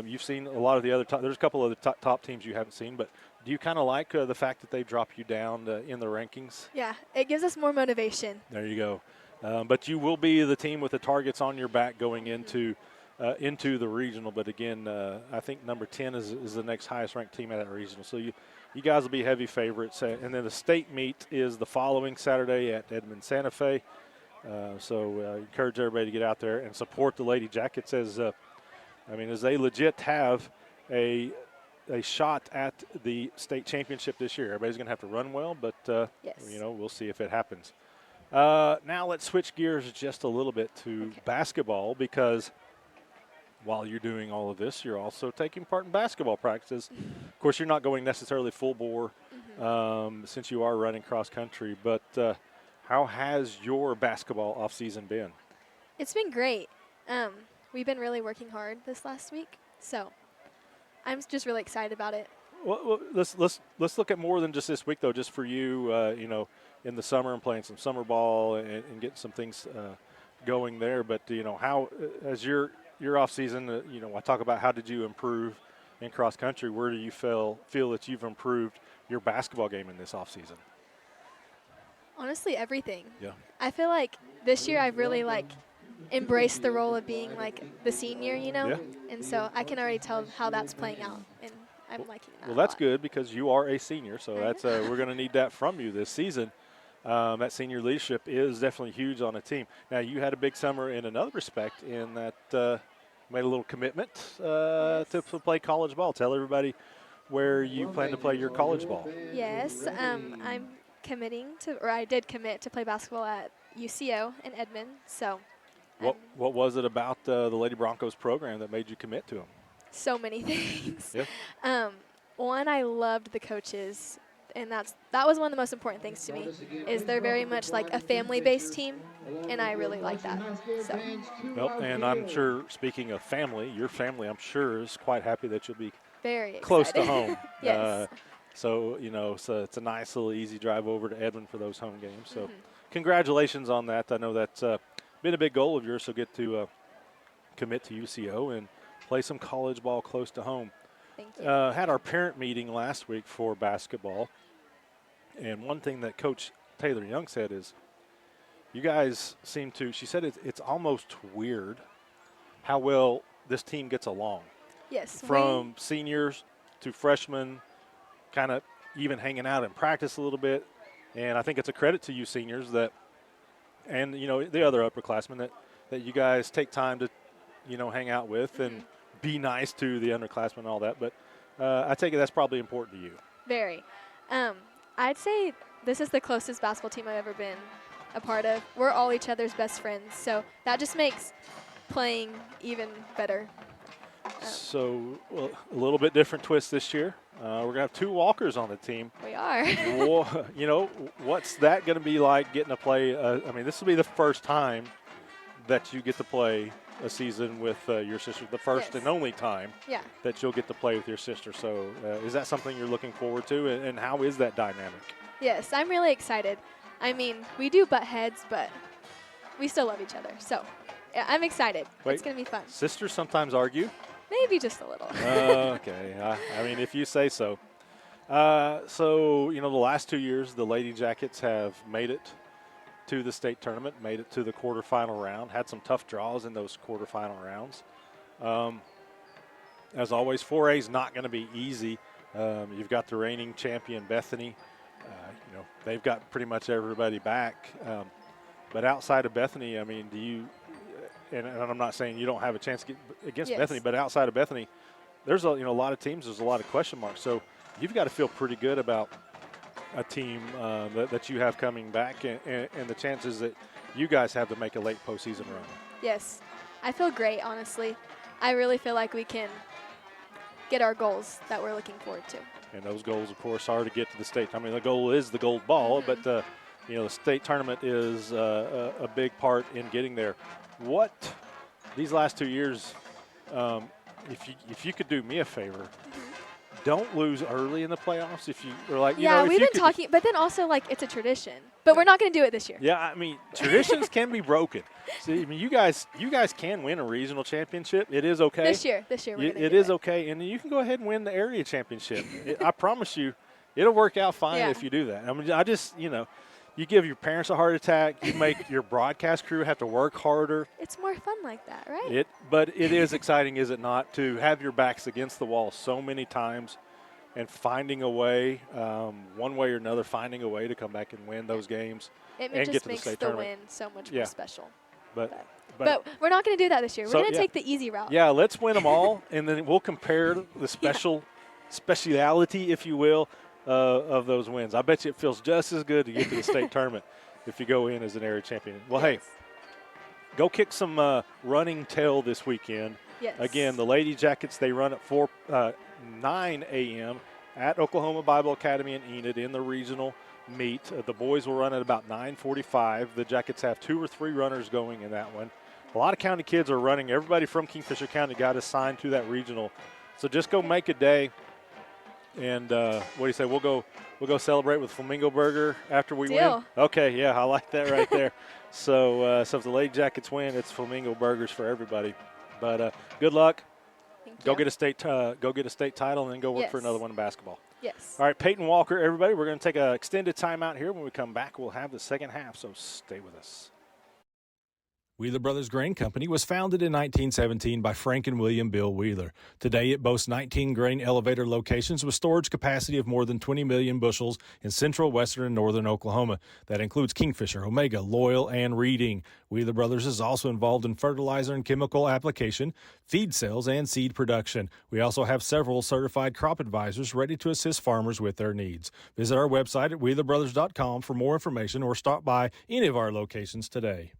You've seen a lot of the other there's a couple of the top teams you haven't seen. But do you kind of like the fact that they drop you down in the rankings? Yeah, it gives us more motivation. There you go. But you will be the team with the targets on your back going into the regional. But again, I think number 10 is the next highest ranked team at that regional. So you guys will be heavy favorites. And then the state meet is the following Saturday at Edmond Santa Fe. So encourage everybody to get out there and support the Lady Jackets as they legit have a shot at the state championship this year. Everybody's going to have to run well, but yes. We'll see if it happens. Now let's switch gears just a little bit to basketball, because while you're doing all of this, you're also taking part in basketball practices. Of course, you're not going necessarily full bore since you are running cross country, but how has your basketball off season been? It's been great. We've been really working hard this last week, so I'm just really excited about it. Well, let's look at more than just this week, though. Just for you, in the summer and playing some summer ball and getting some things going there. But how as your off season, I talk about how did you improve in cross country. Where do you feel that you've improved your basketball game in this off season? Honestly, everything. Yeah. I feel like this year I've really embraced the role of being the senior, Yeah. and so I can already tell how that's playing out, and I'm liking that. Well, that's good, because you are a senior, so that's we're going to need that from you this season. That senior leadership is definitely huge on a team. Now, you had a big summer in another respect, in that made a little commitment to play college ball. Tell everybody where you plan to play your college ball. Yes, I'm committing to, or I did commit to play basketball at UCO in Edmond. So, what was it about the Lady Broncos program that made you commit to them? So many things. Yeah. One, I loved the coaches, and that was one of the most important things to me. Is they're very much like a family-based team, and I really like that. So. Well, and I'm sure, speaking of family, your family, I'm sure, is quite happy that you'll be very close excited. to home. Yes. So it's a nice little easy drive over to Edmond for those home games. So congratulations on that. I know that's been a big goal of yours, so get to commit to UCO and play some college ball close to home. Thank you. Had our parent meeting last week for basketball, and one thing that Coach Taylor Young said is, you guys seem to, she said it's almost weird how well this team gets along. Yes. From seniors to freshmen, kind of even hanging out in practice a little bit. And I think it's a credit to you seniors that, and the other upperclassmen, that you guys take time to, hang out with and be nice to the underclassmen and all that. But I take it that's probably important to you. Very. I'd say this is the closest basketball team I've ever been a part of. We're all each other's best friends, so that just makes playing even better. So a little bit different twist this year. We're going to have two walkers on the team. We are. What's that going to be like, getting to play? This will be the first time that you get to play a season with your sister, the first and only time that you'll get to play with your sister. So is that something you're looking forward to, and how is that dynamic? Yes, I'm really excited. We do butt heads, but we still love each other. So I'm excited. Wait, it's going to be fun. Sisters sometimes argue? Maybe just a little. Okay. If you say so. The last 2 years, the Lady Jackets have made it to the state tournament, made it to the quarterfinal round, had some tough draws in those quarterfinal rounds. As always, 4A is not going to be easy. You've got the reigning champion, Bethany. They've got pretty much everybody back. But outside of Bethany, do you – and I'm not saying you don't have a chance to get against Bethany, but outside of Bethany, there's a lot of teams. There's a lot of question marks. So you've got to feel pretty good about a team that you have coming back, and the chances that you guys have to make a late postseason run. Yes, I feel great. Honestly, I really feel like we can get our goals that we're looking forward to. And those goals, of course, are to get to the state. The goal is the gold ball, but the state tournament is a big part in getting there. What these last 2 years, if you could do me a favor, don't lose early in the playoffs. If you are like, we've been talking, but then also it's a tradition. But we're not going to do it this year. Yeah, traditions can be broken. See, you guys can win a regional championship. It is okay. This year, it is okay, and you can go ahead and win the area championship. I promise you, it'll work out fine if you do that. You give your parents a heart attack. You make your broadcast crew have to work harder. It's more fun like that, right? But it is exciting, is it not, to have your backs against the wall so many times and finding a way, one way or another, finding a way to come back and win those games and just get to the makes state the tournament. win so much more special. But we're not going to do that this year. We're So, going to yeah. take the easy route. Yeah, let's win them all, and then we'll compare the speciality, if you will, of those wins. I bet you it feels just as good to get to the state tournament if you go in as an area champion. Well, hey, go kick some running tail this weekend. Yes. Again, the Lady Jackets, they run at 9 a.m. at Oklahoma Bible Academy in Enid in the regional meet. The boys will run at about 9:45. The Jackets have 2 or 3 runners going in that one. A lot of county kids are running. Everybody from Kingfisher County got assigned to that regional. So just go make a day. And what do you say? We'll go celebrate with Flamingo Burger after we win. Okay, yeah, I like that right there. So if the Lady Jackets win, it's Flamingo Burgers for everybody. But good luck. Go get a state title, and then go work for another one in basketball. Yes. All right, Peyton Walker, everybody. We're going to take an extended timeout here. When we come back, we'll have the second half. So stay with us. Wheeler Brothers Grain Company was founded in 1917 by Frank and William Bill Wheeler. Today, it boasts 19 grain elevator locations with storage capacity of more than 20 million bushels in central, western, and northern Oklahoma. That includes Kingfisher, Omega, Loyal, and Reading. Wheeler Brothers is also involved in fertilizer and chemical application, feed sales, and seed production. We also have several certified crop advisors ready to assist farmers with their needs. Visit our website at wheelerbrothers.com for more information or stop by any of our locations today.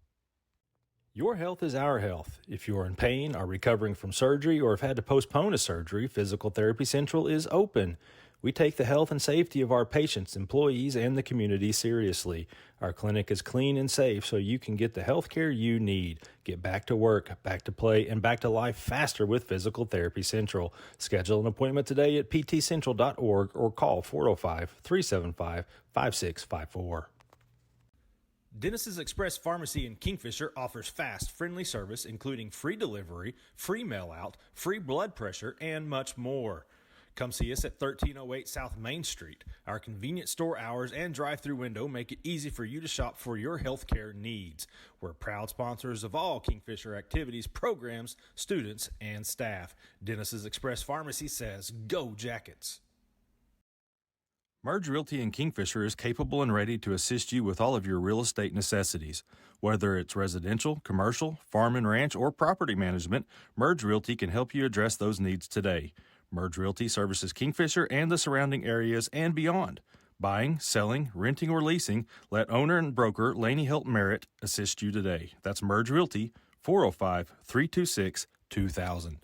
Your health is our health. If you are in pain, are recovering from surgery, or have had to postpone a surgery, Physical Therapy Central is open. We take the health and safety of our patients, employees, and the community seriously. Our clinic is clean and safe so you can get the health care you need. Get back to work, back to play, and back to life faster with Physical Therapy Central. Schedule an appointment today at ptcentral.org or call 405-375-5654. Dennis's Express Pharmacy in Kingfisher offers fast, friendly service, including free delivery, free mail-out, free blood pressure, and much more. Come see us at 1308 South Main Street. Our convenient store hours and drive-through window make it easy for you to shop for your healthcare needs. We're proud sponsors of all Kingfisher activities, programs, students, and staff. Dennis's Express Pharmacy says, go Jackets! Merge Realty in Kingfisher is capable and ready to assist you with all of your real estate necessities. Whether it's residential, commercial, farm and ranch, or property management, Merge Realty can help you address those needs today. Merge Realty services Kingfisher and the surrounding areas and beyond. Buying, selling, renting, or leasing, let owner and broker Laney Hilton Merritt assist you today. That's Merge Realty, 405-326-2000.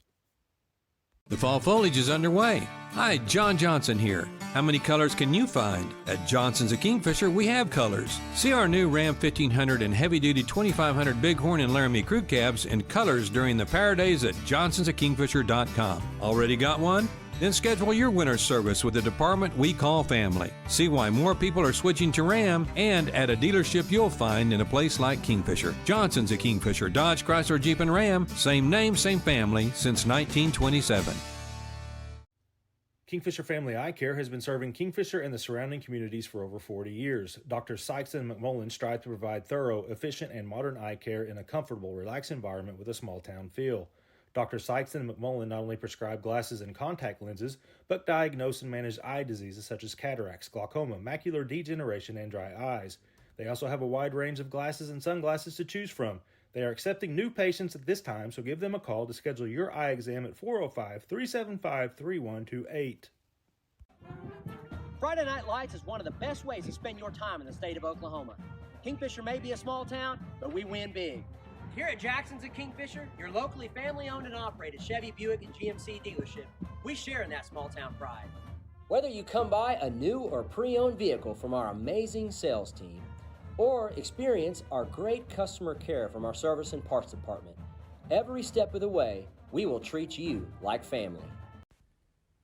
The fall foliage is underway. Hi, John Johnson here. How many colors can you find? At Johnson's of Kingfisher, we have colors. See our new Ram 1500 and heavy-duty 2500 Bighorn and Laramie crew cabs in colors during the Power Days at johnsonsofkingfisher.com. Already got one? Then schedule your winter service with the department we call family. See why more people are switching to Ram and at a dealership you'll find in a place like Kingfisher. Johnson's of Kingfisher, Dodge, Chrysler, Jeep, and Ram. Same name, same family since 1927. Kingfisher Family Eye Care has been serving Kingfisher and the surrounding communities for over 40 years. Dr. Sykes and McMullen strive to provide thorough, efficient, and modern eye care in a comfortable, relaxed environment with a small-town feel. Dr. Sykes and McMullen not only prescribe glasses and contact lenses, but diagnose and manage eye diseases such as cataracts, glaucoma, macular degeneration, and dry eyes. They also have a wide range of glasses and sunglasses to choose from. They are accepting new patients at this time, so give them a call to schedule your eye exam at 405-375-3128. Friday Night Lights is one of the best ways to spend your time in the state of Oklahoma. Kingfisher may be a small town, but we win big. Here at Jackson's at Kingfisher, your locally family-owned and operated Chevy, Buick, and GMC dealership, we share in that small-town pride. Whether you come by a new or pre-owned vehicle from our amazing sales team, or experience our great customer care from our service and parts department, every step of the way, we will treat you like family.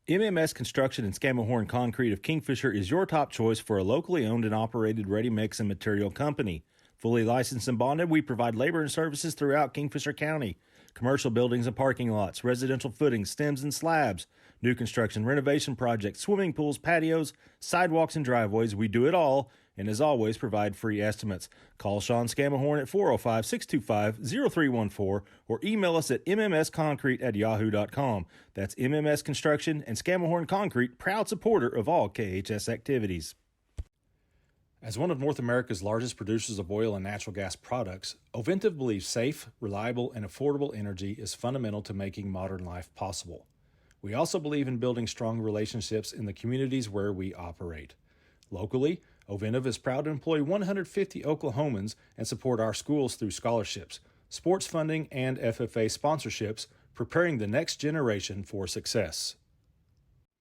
MMS Construction and Scammahorn Concrete of Kingfisher is your top choice for a locally owned and operated ready-mix and material company. Fully licensed and bonded, we provide labor and services throughout Kingfisher County. Commercial buildings and parking lots, residential footings, stems and slabs, new construction, renovation projects, swimming pools, patios, sidewalks and driveways, we do it all, and as always, provide free estimates. Call Sean Scamahorn at 405-625-0314 or email us at mmsconcrete@yahoo.com. That's MMS Construction and Scamahorn Concrete, proud supporter of all KHS activities. As one of North America's largest producers of oil and natural gas products, Ovintiv believes safe, reliable, and affordable energy is fundamental to making modern life possible. We also believe in building strong relationships in the communities where we operate. Locally, Ovintiv is proud to employ 150 Oklahomans and support our schools through scholarships, sports funding, and FFA sponsorships, preparing the next generation for success.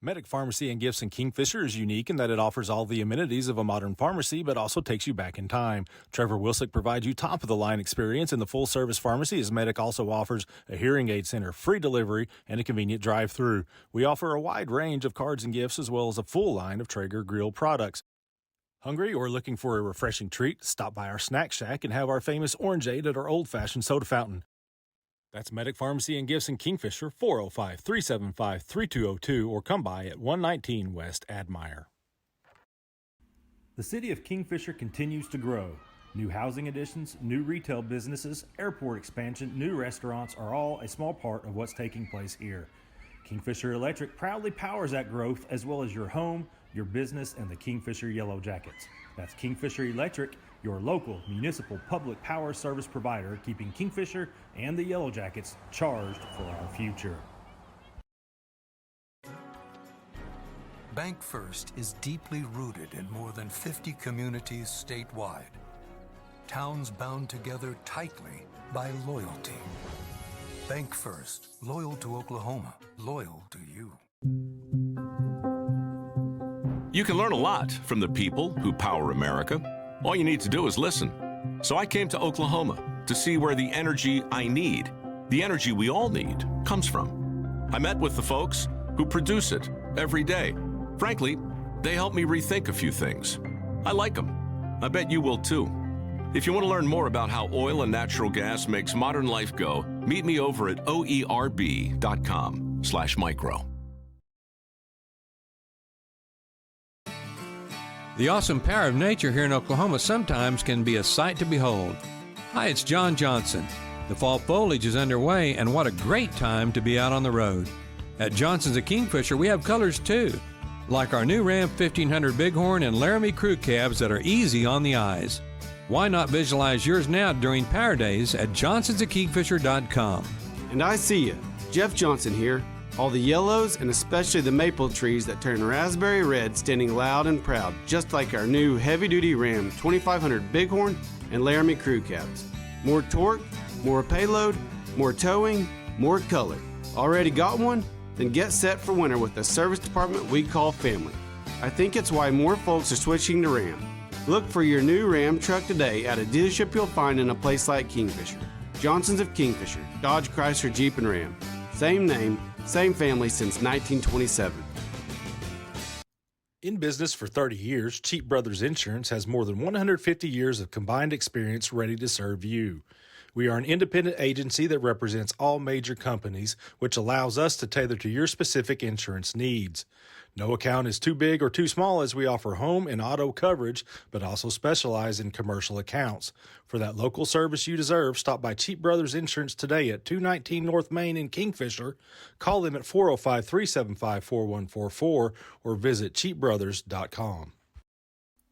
Medic Pharmacy and Gifts in Kingfisher is unique in that it offers all the amenities of a modern pharmacy, but also takes you back in time. Trevor Wilsick provides you top-of-the-line experience in the full-service pharmacy, as Medic also offers a hearing aid center, free delivery, and a convenient drive-through. We offer a wide range of cards and gifts, as well as a full line of Traeger grill products. Hungry or looking for a refreshing treat? Stop by our snack shack and have our famous orangeade at our old-fashioned soda fountain. That's Medic Pharmacy and Gifts in Kingfisher, 405-375-3202, or come by at 119 West Admire. The city of Kingfisher continues to grow. New housing additions, new retail businesses, airport expansion, new restaurants are all a small part of what's taking place here. Kingfisher Electric proudly powers that growth, as well as your home, your business, and the Kingfisher Yellow Jackets. That's Kingfisher Electric, your local municipal public power service provider, keeping Kingfisher and the Yellow Jackets charged for our future. Bank First is deeply rooted in more than 50 communities statewide. Towns bound together tightly by loyalty. Bank First, loyal to Oklahoma, loyal to you. You can learn a lot from the people who power America. All you need to do is listen. So I came to Oklahoma to see where the energy I need, the energy we all need, comes from. I met with the folks who produce it every day. Frankly, they help me rethink a few things. I like them. I bet you will too. If you want to learn more about how oil and natural gas makes modern life go, meet me over at oerb.com/micro. The awesome power of nature here in Oklahoma sometimes can be a sight to behold. Hi, it's John Johnson. The fall foliage is underway, and what a great time to be out on the road. At Johnson's of Kingfisher, we have colors too, like our new Ram 1500 Bighorn and Laramie crew cabs that are easy on the eyes. Why not visualize yours now during Power Days at johnsonsofkingfisher.com? And I see you. Jeff Johnson here. All the yellows and especially the maple trees that turn raspberry red standing loud and proud, just like our new heavy-duty Ram 2500 Bighorn and Laramie crew cabs. More torque, more payload, more towing, more color. Already got one? Then get set for winter with the service department we call family. I think it's why more folks are switching to Ram. Look for your new Ram truck today at a dealership you'll find in a place like Kingfisher. Johnson's of Kingfisher, Dodge, Chrysler, Jeep, and Ram. Same name, same family since 1927. In business for 30 years, Cheap Brothers Insurance has more than 150 years of combined experience ready to serve you. We are an independent agency that represents all major companies, which allows us to tailor to your specific insurance needs. No account is too big or too small, as we offer home and auto coverage, but also specialize in commercial accounts. For that local service you deserve, stop by Cheap Brothers Insurance today at 219 North Main in Kingfisher. Call them at 405-375-4144 or visit cheapbrothers.com.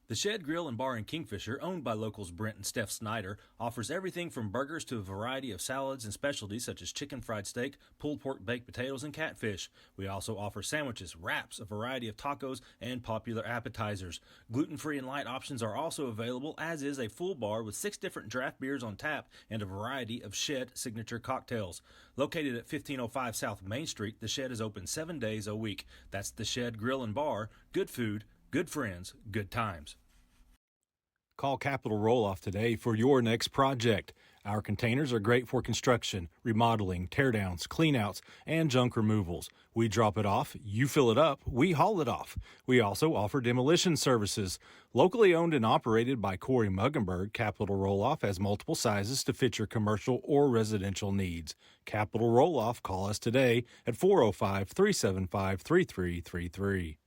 The Shed Grill and Bar in Kingfisher, owned by locals Brent and Steph Snyder, offers everything from burgers to a variety of salads and specialties such as chicken fried steak, pulled pork baked potatoes, and catfish. We also offer sandwiches, wraps, a variety of tacos, and popular appetizers. Gluten-free and light options are also available, as is a full bar with 6 different draft beers on tap and a variety of Shed signature cocktails. Located at 1505 South Main Street, the Shed is open 7 days a week. That's the Shed Grill and Bar. Good food, good friends, good times. Call Capital Roll-Off today for your next project. Our containers are great for construction, remodeling, teardowns, cleanouts, and junk removals. We drop it off, you fill it up, we haul it off. We also offer demolition services. Locally owned and operated by Corey Muggenberg, Capital Roll-Off has multiple sizes to fit your commercial or residential needs. Capital Roll-Off, call us today at 405-375-3333.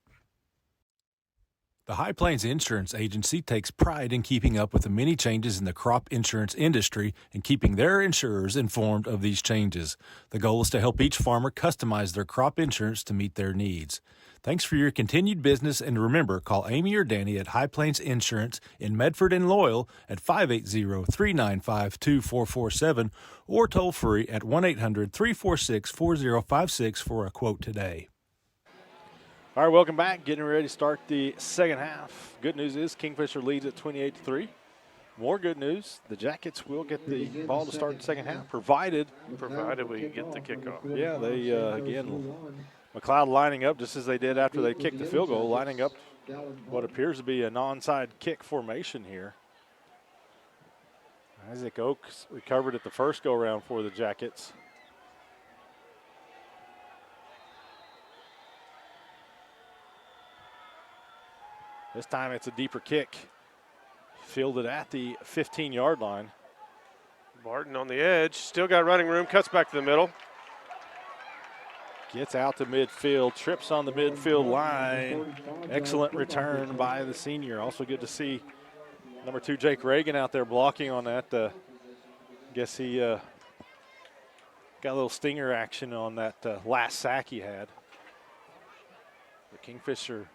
The High Plains Insurance Agency takes pride in keeping up with the many changes in the crop insurance industry and keeping their insurers informed of these changes. The goal is to help each farmer customize their crop insurance to meet their needs. Thanks for your continued business, and remember, call Amy or Danny at High Plains Insurance in Medford and Loyal at 580-395-2447 or toll free at 1-800-346-4056 for a quote today. All right, welcome back. Getting ready to start the second half. Good news is Kingfisher leads at 28-3. More good news, the Jackets will get the ball to start the second half, provided we get the kickoff. Yeah, they, again, McLoud lining up just as they did after they kicked the field goal, lining up what appears to be an onside kick formation here. Isaac Oakes recovered at the first go-around for the Jackets. This time it's a deeper kick, fielded at the 15-yard line. Barton on the edge, still got running room, cuts back to the middle. Gets out to midfield, trips on the midfield line. Excellent return by the senior. Also good to see number 2, Jake Reagan, out there blocking on that. Guess he got a little stinger action on that last sack he had. The Kingfisher,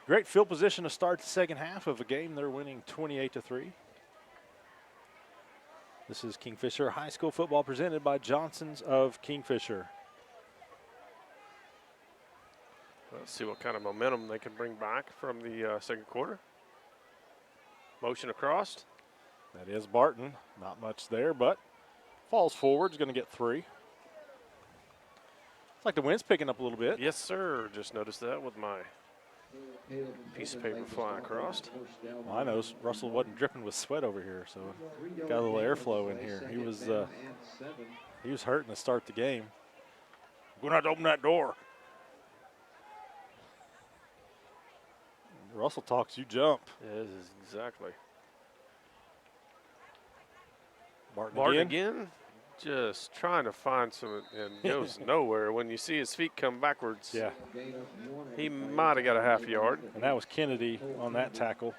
great field position to start the second half of a game. They're winning 28-3. This is Kingfisher High School football presented by Johnson's of Kingfisher. Let's see what kind of momentum they can bring back from the second quarter. Motion across. That is Barton. Not much there, but falls forward. Is going to get 3. It's like the wind's picking up a little bit. Yes, sir. Just noticed that with my piece of paper flying across. Well, I know Russell wasn't dripping with sweat over here, so got a little airflow in here. He was hurting to start the game. We're going to open that door. Russell talks, you jump. Yes, exactly. Barton again, just trying to find some, and goes nowhere. When you see his feet come backwards, yeah, he might have got a half yard. And that was Kennedy on that tackle.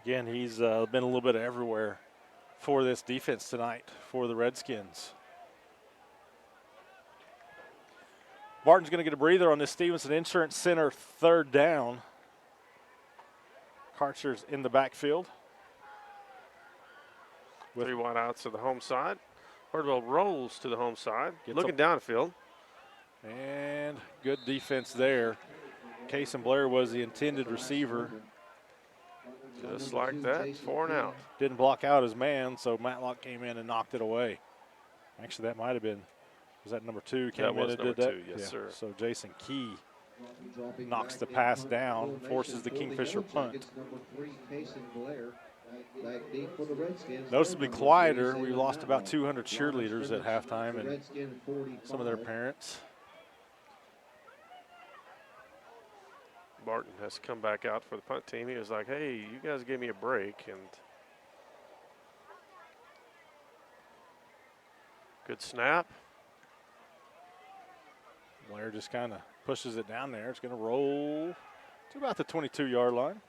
Again, he's been a little bit everywhere for this defense tonight for the Redskins. Barton's going to get a breather on this Stevenson Insurance Center third down. Karcher's in the backfield. 3 wide outs to the home side. Birdwell rolls to the home side, looking downfield. And good defense there. Case and Blair was the intended receiver. Just like that, 4 and out. Didn't block out his man, so Matlock came in and knocked it away. Actually, that might have been, was that number 2 came in and did that? Yes, sir. So Jason Key knocks the pass down, forces the Kingfisher punt. Noticeably quieter. We lost about 200 cheerleaders at halftime and some of their parents. Barton has to come back out for the punt team. He was like, hey, you guys gave me a break. And good snap. Blair just kind of pushes it down there. It's going to roll to about the 22-yard line.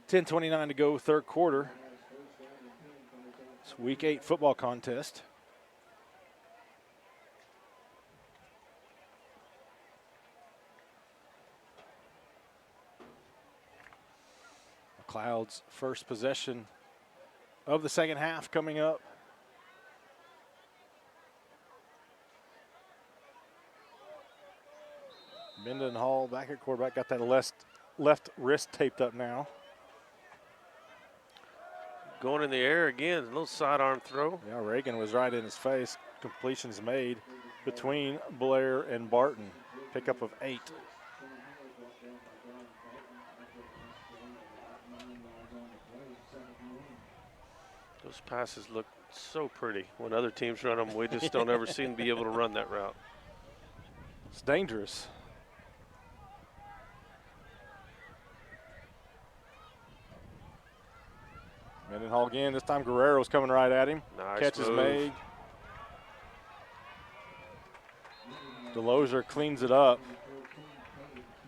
10:29 to go, third quarter. It's week 8 football contest. McLoud's first possession of the second half coming up. Mendenhall back at quarterback, got that left wrist taped up now. Going in the air again, a little sidearm throw. Yeah, Reagan was right in his face. Completions made between Blair and Barton. Pickup of 8. Those passes look so pretty. When other teams run them, we just don't ever seem to be able to run that route. It's dangerous. Mendenhall again. This time Guerrero's coming right at him. Nice Catch is move. made. Delozier cleans it up.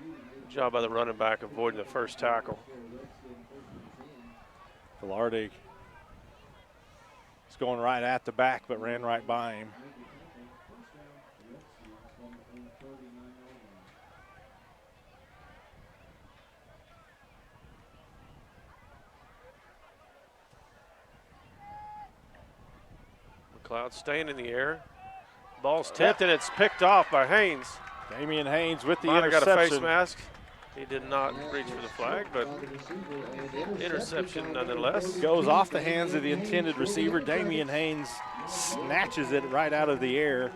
Good job by the running back avoiding the first tackle. Velarde is going right at the back, but ran right by him. McLoud staying in the air. Ball's tipped and it's picked off by Haynes. Damian Haynes with the Might have got a interception. face mask. He did not reach for the flag, but interception nonetheless. Goes off the hands of the intended receiver. Damian Haynes snatches it right out of the air.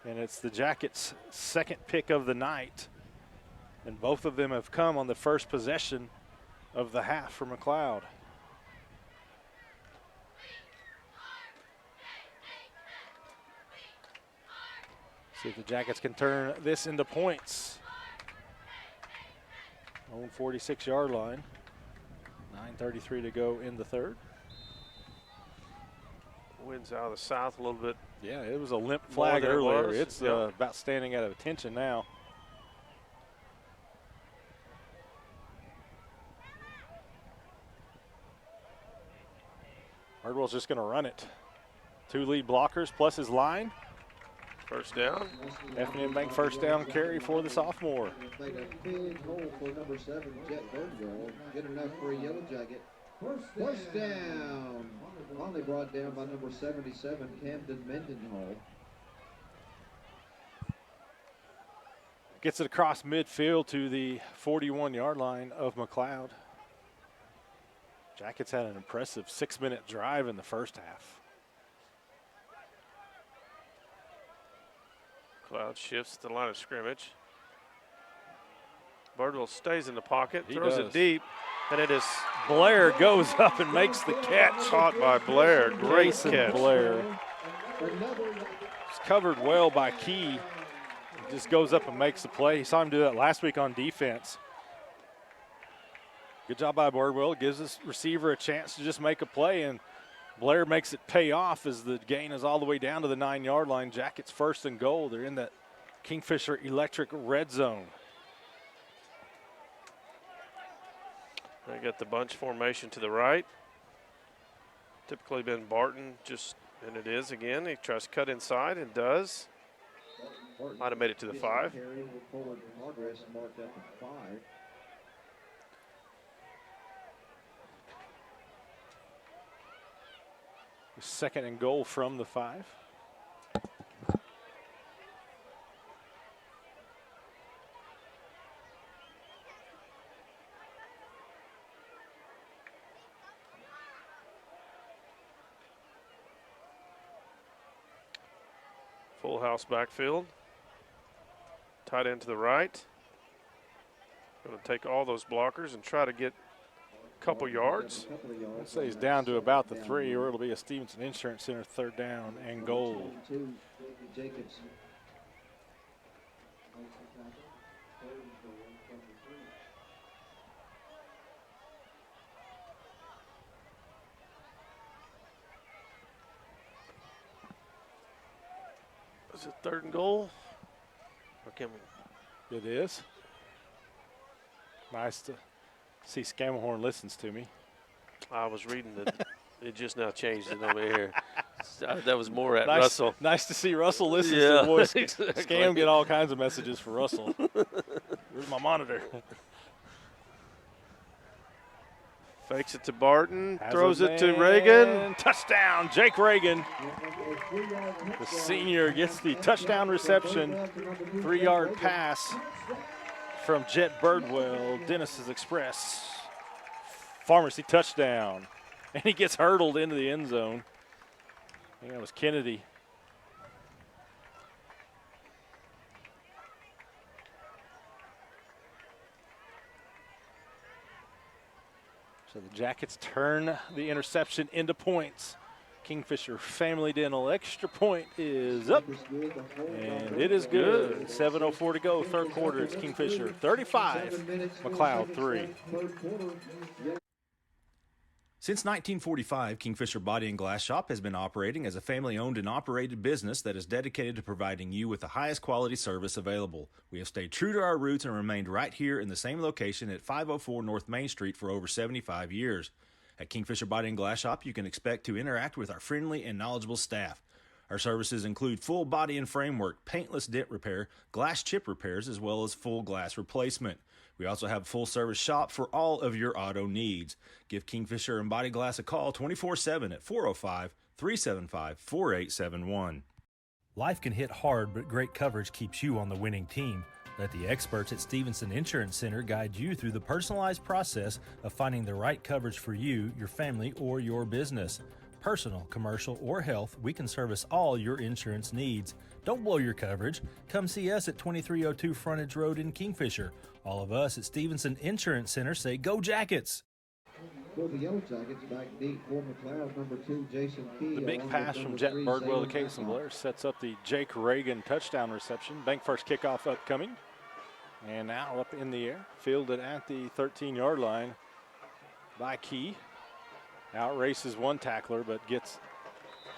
And it's the Jackets' second pick of the night. And both of them have come on the first possession of the half for McLoud. See if the Jackets can turn this into points. Own 46-yard line. 9:33 to go in the third. Wind's out of the south a little bit. Yeah, it was a limp flag than it earlier. was. It's Yep. about standing at attention now. Hardwell's just going to run it. 2 lead blockers plus his line. First down. F&M Bank first down carry for the sophomore. Played a big hole for number 7, Jet Birdwell. Good enough for a Yellow Jacket. First down. Finally brought down by number 77, Camden Mendenhall. Gets it across midfield to the 41-yard line of McLoud. Jackets had an impressive 6-minute drive in the first half. McLoud shifts to the line of scrimmage. Birdwell stays in the pocket, He throws does. it deep, and it is Blair goes up and makes the catch. caught by Blair. Great Jason catch. Blair. It's covered well by Key. He just goes up and makes the play. He saw him do that last week on defense. Good job by Birdwell. Gives this receiver a chance to just make a play, and Blair makes it pay off as the gain is all the way down to the 9-yard line. Jackets first and goal. They're in that Kingfisher electric red zone. They got the bunch formation to the right. Typically been Barton, and it is again. He tries to cut inside and does. Might have made it to the 5. Forward progress marked at the 5. Second and goal from the 5. Full house backfield. Tight end to the right. Going to take all those blockers and try to get a couple yards. I'd say he's down to about the 3, or it'll be a Stevenson Insurance Center third down and goal. Jacobs. Is it third and goal? Or can we? It is. Nice to see Scammahorn listens to me. I was reading that it just now changed it over here. That was more at Nice, Russell. Nice to see Russell listens to Yeah, the voice. exactly. Scam get all kinds of messages for Russell. Where's my monitor? Fakes it to Barton, Has throws a it to man. Reagan. Touchdown, Jake Reagan. The senior gets the touchdown reception. 3-yard pass from Jet Birdwell, Dennis's Express. Pharmacy touchdown. And he gets hurdled into the end zone. I think that was Kennedy. So the Jackets turn the interception into points. Kingfisher Family Dental extra point is up, and it is good. 7:04 to go, third quarter. It's Kingfisher 35, McLoud 3. Since 1945, Kingfisher Body and Glass Shop has been operating as a family-owned and operated business that is dedicated to providing you with the highest quality service available. We have stayed true to our roots and remained right here in the same location at 504 North Main Street for over 75 years. At Kingfisher Body and Glass Shop, you can expect to interact with our friendly and knowledgeable staff. Our services include full body and framework, paintless dent repair, glass chip repairs, as well as full glass replacement. We also have a full-service shop for all of your auto needs. Give Kingfisher and Body Glass a call 24/7 at 405-375-4871. Life can hit hard, but great coverage keeps you on the winning team. Let the experts at Stevenson Insurance Center guide you through the personalized process of finding the right coverage for you, your family, or your business. Personal, commercial, or health, we can service all your insurance needs. Don't blow your coverage. Come see us at 2302 Frontage Road in Kingfisher. All of us at Stevenson Insurance Center say go Jackets! For the Yellow Jackets, back deep for McLoud, number 2, Jason Key. The big pass from Jet Birdwell to Casey Blair sets up the Jake Reagan touchdown reception. Bank first kickoff upcoming. And now up in the air, fielded at the 13-yard line by Key. Outraces one tackler, but gets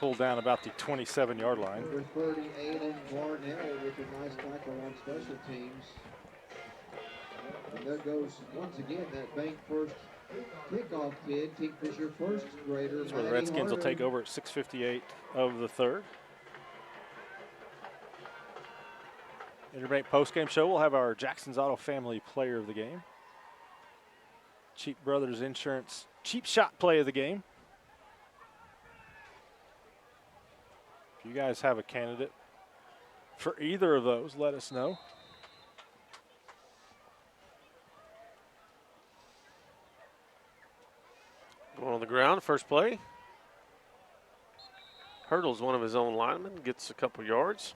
pulled down about the 27-yard line. Number 30, Aiden Barnell with a nice tackle on special teams. And there goes, once again, that bank first kickoff kid, Kingfisher first grader. That's where the Redskins will take over at 6:58 of the third. Interbreak postgame show, we'll have our Jackson's Auto Family Player of the Game. Cheap Brothers Insurance Cheap Shot Play of the Game. If you guys have a candidate for either of those, let us know. Going on the ground, first play. Hurdles one of his own linemen, gets a couple yards.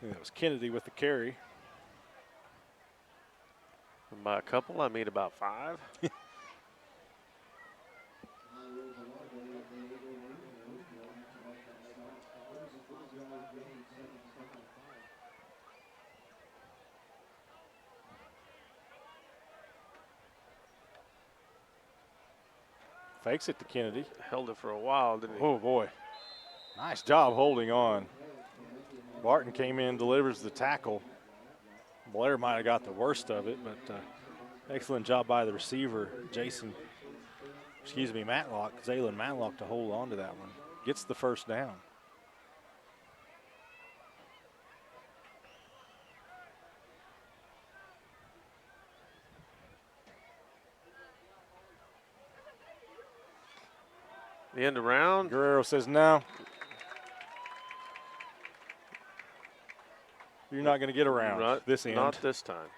And that was Kennedy with the carry. And by a couple, I mean about 5. Fakes it to Kennedy. Held it for a while, didn't he? Oh, boy. Nice job holding on. Barton came in, delivers the tackle. Blair might have got the worst of it, but excellent job by the receiver, Zaylen Matlock, to hold on to that one. Gets the first down. The end around. Guerrero says no. You're not going to get around this end. Not this time.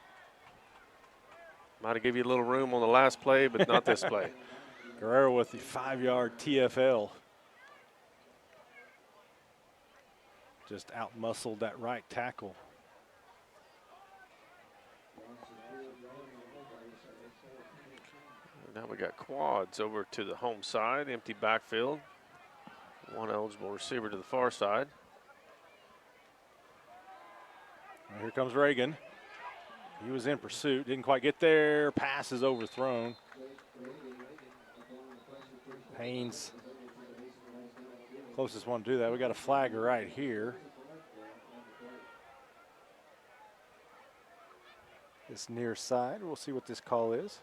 Might have given you a little room on the last play, but not this play. Guerrero with the 5-yard TFL. Just out-muscled that right tackle. Now we got quads over to the home side, empty backfield. One eligible receiver to the far side. Well, here comes Reagan. He was in pursuit, didn't quite get there. Pass is overthrown. Haynes, closest one to do that. We got a flag right here. This near side, we'll see what this call is.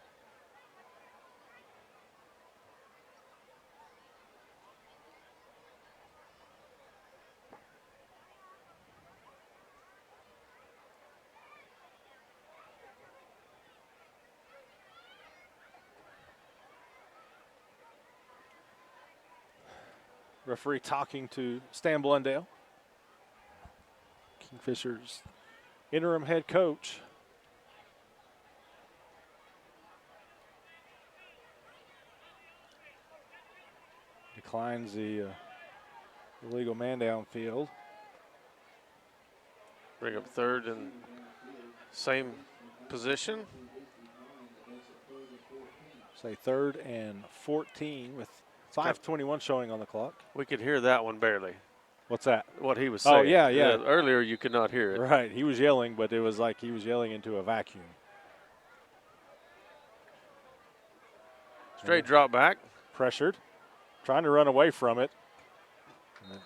Referee talking to Stan Blundell, Kingfisher's interim head coach. Declines the illegal man downfield. Bring up third and same position. Say 3rd and 14 with 5:21 showing on the clock. We could hear that one barely. What's that? What he was saying. Oh, yeah. Earlier you could not hear it. Right, he was yelling, but it was like he was yelling into a vacuum. Straight drop back. Pressured, trying to run away from it. And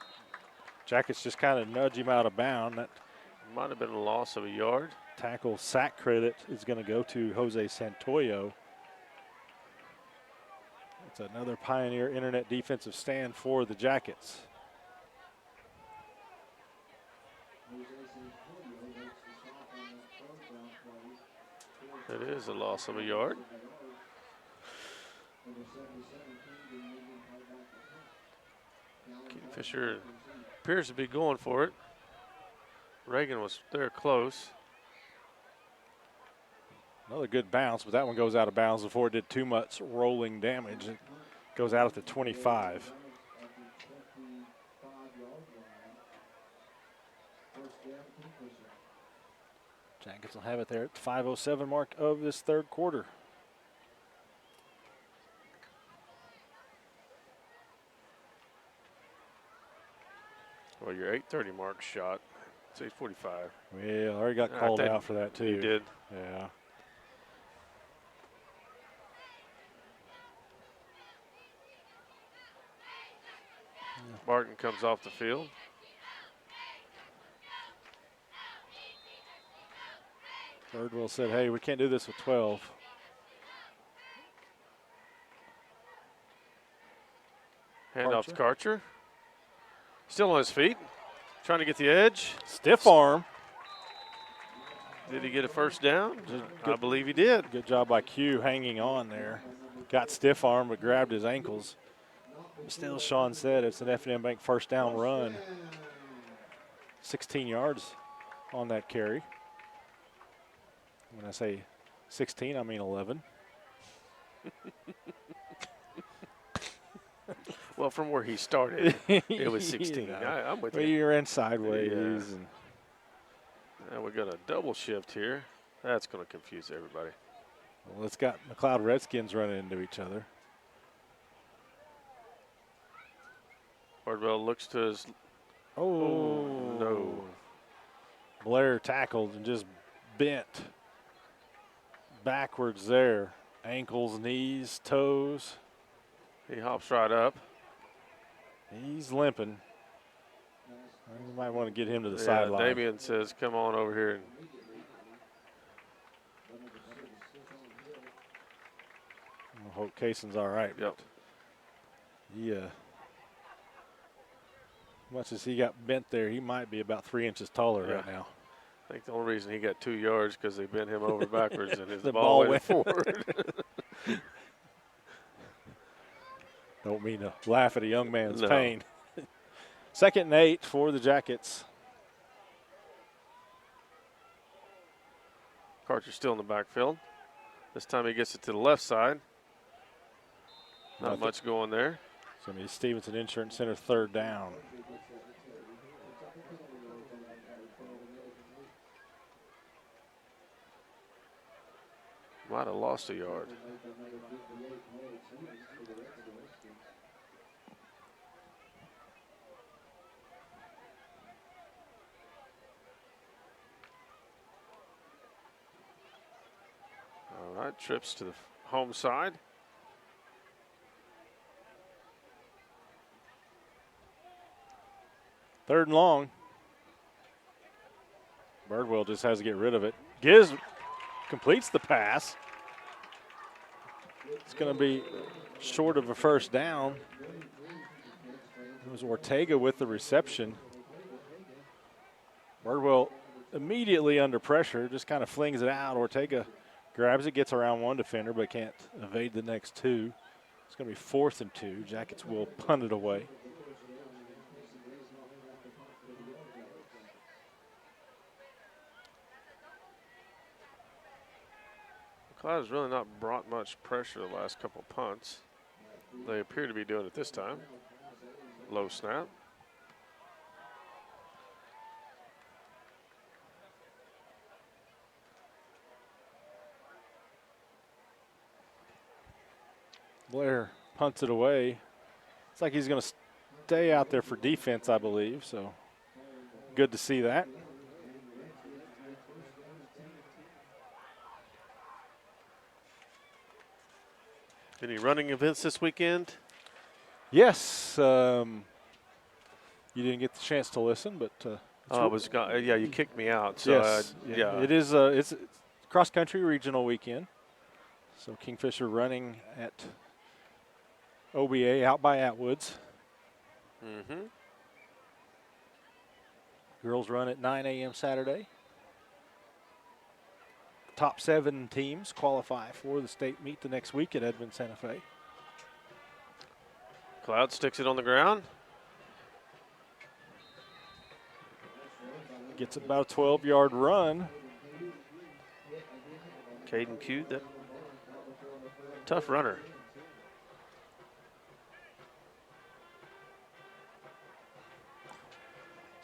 Jackets just kind of nudge him out of bounds. That might have been a loss of a yard. Tackle sack credit is going to go to Jose Santoyo. It's another Pioneer Internet defensive stand for the Jackets. It is a loss of a yard. Kingfisher appears to be going for it. Reagan was there close. Another good bounce, but that one goes out of bounds before it did too much rolling damage. It goes out at the 25. Jackets will have it there at the 5:07 mark of this third quarter. Well, your 8:30 mark shot. It's 8:45. Well, already got called out for that too. You did. Yeah. Barton comes off the field. Birdwell said, hey, we can't do this with 12. Handoff to Karcher. Still on his feet. Trying to get the edge. Stiff arm. Did he get a first down? I believe he did. Good job by Q hanging on there. Got stiff arm, but grabbed his ankles. Still, Sean said it's an F&M Bank first down run. 16 yards on that carry. When I say 16, I mean 11. Well, from where he started, it was 16. I'm with you. You're in sideways. Yeah. And we got a double shift here. That's going to confuse everybody. Well, it's got McLoud Redskins running into each other. Bardwell looks to his. Oh, no. Blair tackled and just bent backwards there. Ankles, knees, toes. He hops right up. He's limping. You might want to get him to the sideline. Damian says, come on over here. I hope Cason's all right. Yep. Yeah. Much as he got bent there, he might be about 3 inches taller right now. I think the only reason he got 2 yards because they bent him over backwards and his The ball ball went forward. Don't mean to laugh at a young man's No. pain. 2nd and 8 for the Jackets. Karcher's still in the backfield. This time he gets it to the left side. Not much going there. It's going to be Stevenson Insurance Center 3rd down. Might have lost a yard. All right, trips to the home side. Third and long. Birdwell just has to get rid of it. Giz completes the pass. It's going to be short of a first down. It was Ortega with the reception. Birdwell immediately under pressure, just kind of flings it out. Ortega grabs it, gets around one defender, but can't evade the next two. It's going to be 4th and 2. Jackets will punt it away. McLeod has really not brought much pressure the last couple punts. They appear to be doing it this time. Low snap. Blair punts it away. It's like he's going to stay out there for defense, I believe, so good to see that. Any running events this weekend? Yes. You didn't get the chance to listen, but yeah, you kicked me out. So yes, yeah. It is. It's cross country regional weekend. So Kingfisher running at OBA out by Atwoods. Mm-hmm. Girls run at 9 a.m. Saturday. Top 7 teams qualify for the state meet the next week at Edmond Santa Fe. McLoud sticks it on the ground. Gets about a 12-yard run. Caden Cute, that tough runner.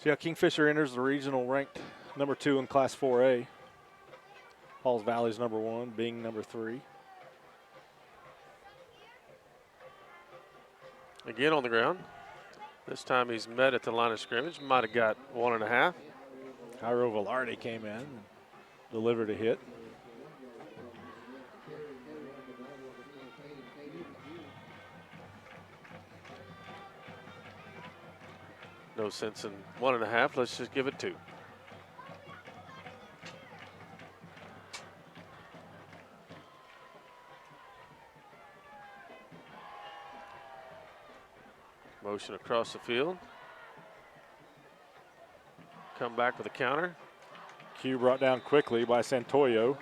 So yeah, Kingfisher enters the regional ranked number 2 in Class 4A. Halls Valley's number 1, Bing number 3. Again on the ground. This time he's met at the line of scrimmage. Might have got 1.5. Cairo Velarde came in and delivered a hit. No sense in 1.5. Let's just give it 2. Motion across the field. Come back with a counter. Q brought down quickly by Santoyo.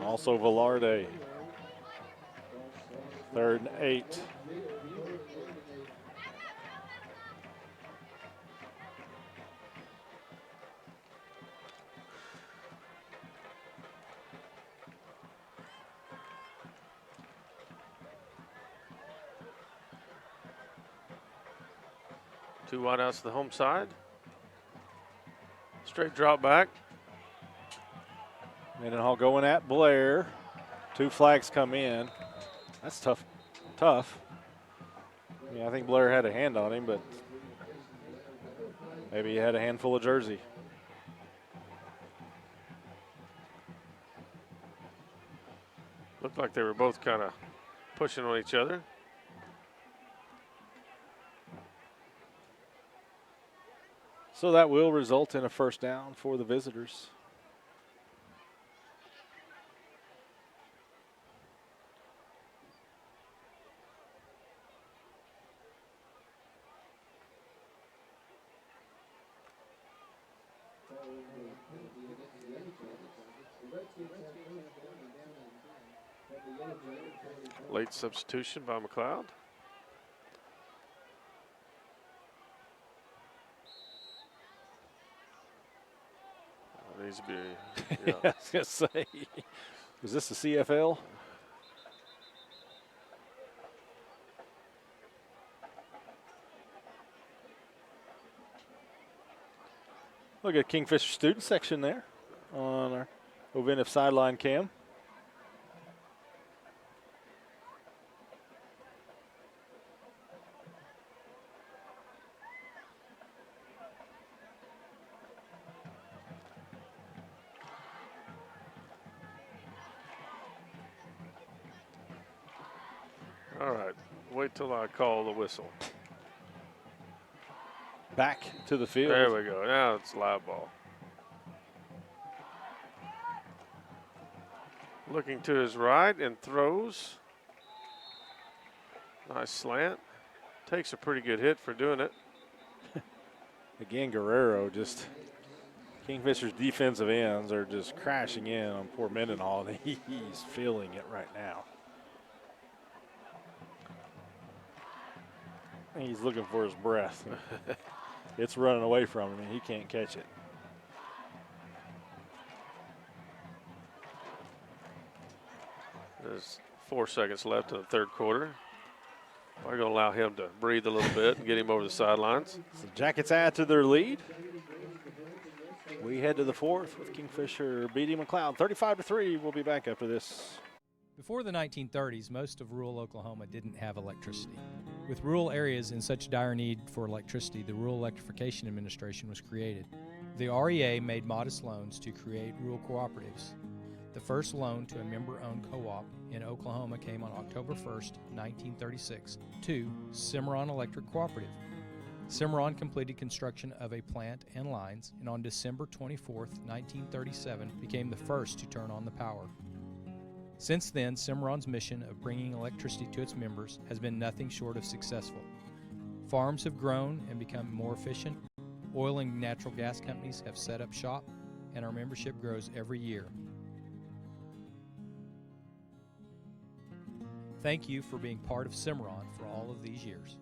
Also Velarde. 3rd and 8. Two wideouts to the home side. Straight drop back. Mendenhall going at Blair. 2 flags come in. That's tough. Tough. Yeah, I think Blair had a hand on him, but maybe he had a handful of jersey. Looked like they were both kind of pushing on each other. So that will result in a first down for the visitors. Late substitution by McLoud. Needs to be, Yeah, I was going to say, is this the CFL? Look at Kingfisher student section there on our Ovinif sideline cam. All right, wait till I call the whistle. Back to the field. There we go. Now it's live ball. Looking to his right and throws. Nice slant. Takes a pretty good hit for doing it. Again, Guerrero just, Kingfisher's defensive ends are just crashing in on poor Mendenhall. He's feeling it right now. He's looking for his breath. It's running away from him, and he can't catch it. There's 4 seconds left in the third quarter. We're going to allow him to breathe a little bit and get him over the sidelines. So Jackets add to their lead. We head to the fourth with Kingfisher beating McLoud 35-3. We'll be back after this. Before the 1930s, most of rural Oklahoma didn't have electricity. With rural areas in such dire need for electricity, the Rural Electrification Administration was created. The REA made modest loans to create rural cooperatives. The first loan to a member-owned co-op in Oklahoma came on October 1st, 1936, to Cimarron Electric Cooperative. Cimarron completed construction of a plant and lines, and on December 24th, 1937, became the first to turn on the power. Since then, Cimarron's mission of bringing electricity to its members has been nothing short of successful. Farms have grown and become more efficient, oil and natural gas companies have set up shop, and our membership grows every year. Thank you for being part of Cimarron for all of these years.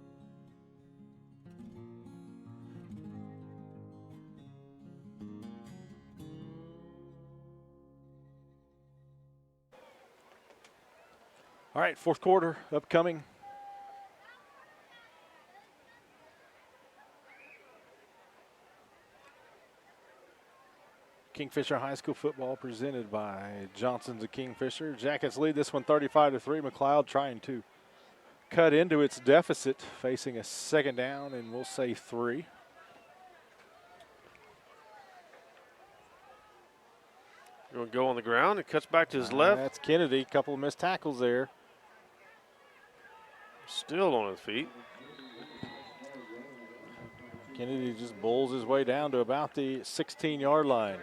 All right, fourth quarter upcoming. Kingfisher High School football presented by Johnson's of Kingfisher. Jackets lead this one 35-3. McLoud trying to cut into its deficit, facing a second down, and we'll say 3. Going to go on the ground. It cuts back to his left. That's Kennedy. Couple of missed tackles there. Still on his feet. Kennedy just bowls his way down to about the 16-yard line.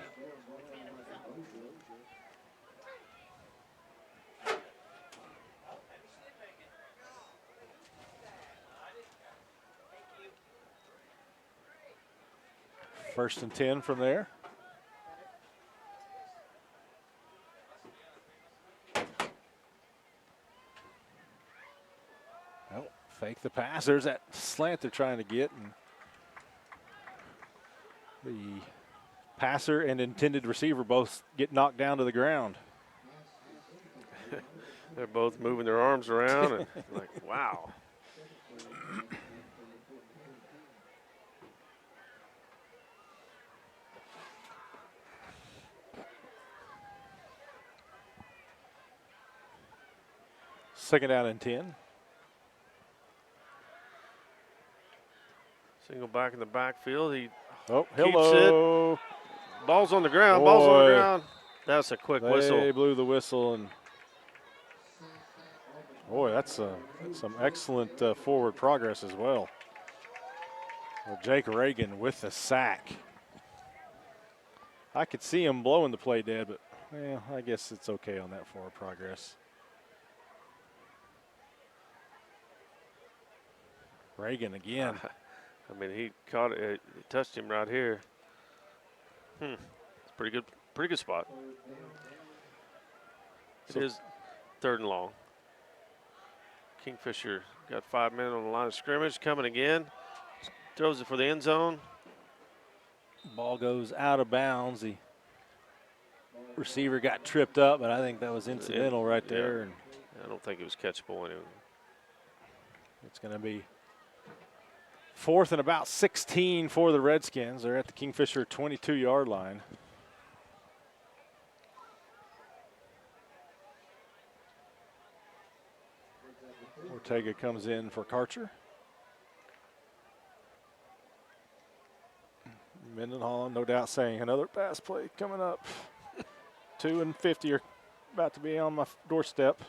First and 10 from there. Oh, fake the pass. There's that slant they're trying to get. And the passer and intended receiver both get knocked down to the ground. They're both moving their arms around and like, wow. Second down and 10. Single back in the backfield. He hello. Keeps it. Ball's on the ground. Ball's on the ground. That's a quick whistle. They blew the whistle, and boy, that's some excellent forward progress as well. Jake Reagan with the sack. I could see him blowing the play dead, but I guess it's okay on that forward progress. Reagan again. I mean, he caught it. He touched him right here. It's pretty good spot. It is third and long. Kingfisher got 5 men on the line of scrimmage. Coming again. Throws it for the end zone. Ball goes out of bounds. The receiver got tripped up, but I think that was incidental right there. Yeah. And I don't think it was catchable anyway. It's going to be 4th and about 16 for the Redskins. They're at the Kingfisher 22-yard line. Ortega comes in for Karcher. Mendenhall, no doubt, saying another pass play coming up. 2 and 50 are about to be on my doorstep.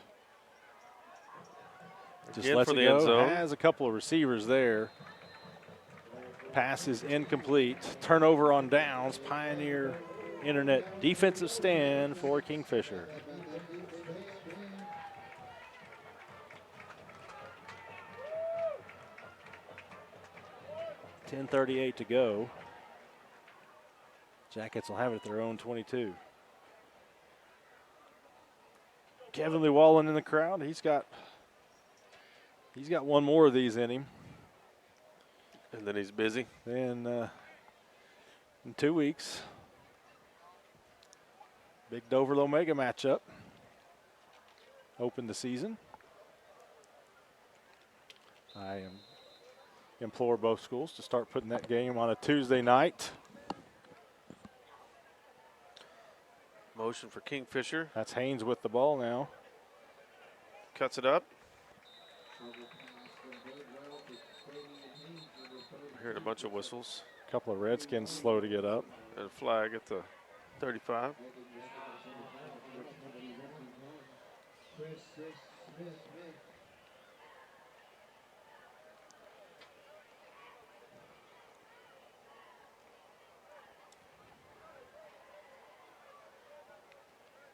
Just lets it go. Has a couple of receivers there. Pass is incomplete. Turnover on downs. Pioneer Internet defensive stand for Kingfisher. .10:38 to go. Jackets will have it at their own 22. Kevin Llewellyn in the crowd. He's got one more of these in him. And then he's busy. And in 2 weeks, big Dover Omega matchup. Open the season. I implore both schools to start putting that game on a Tuesday night. Motion for Kingfisher. That's Haynes with the ball now. Cuts it up. Heard a bunch of whistles. A couple of Redskins slow to get up. And a flag at the 35. It's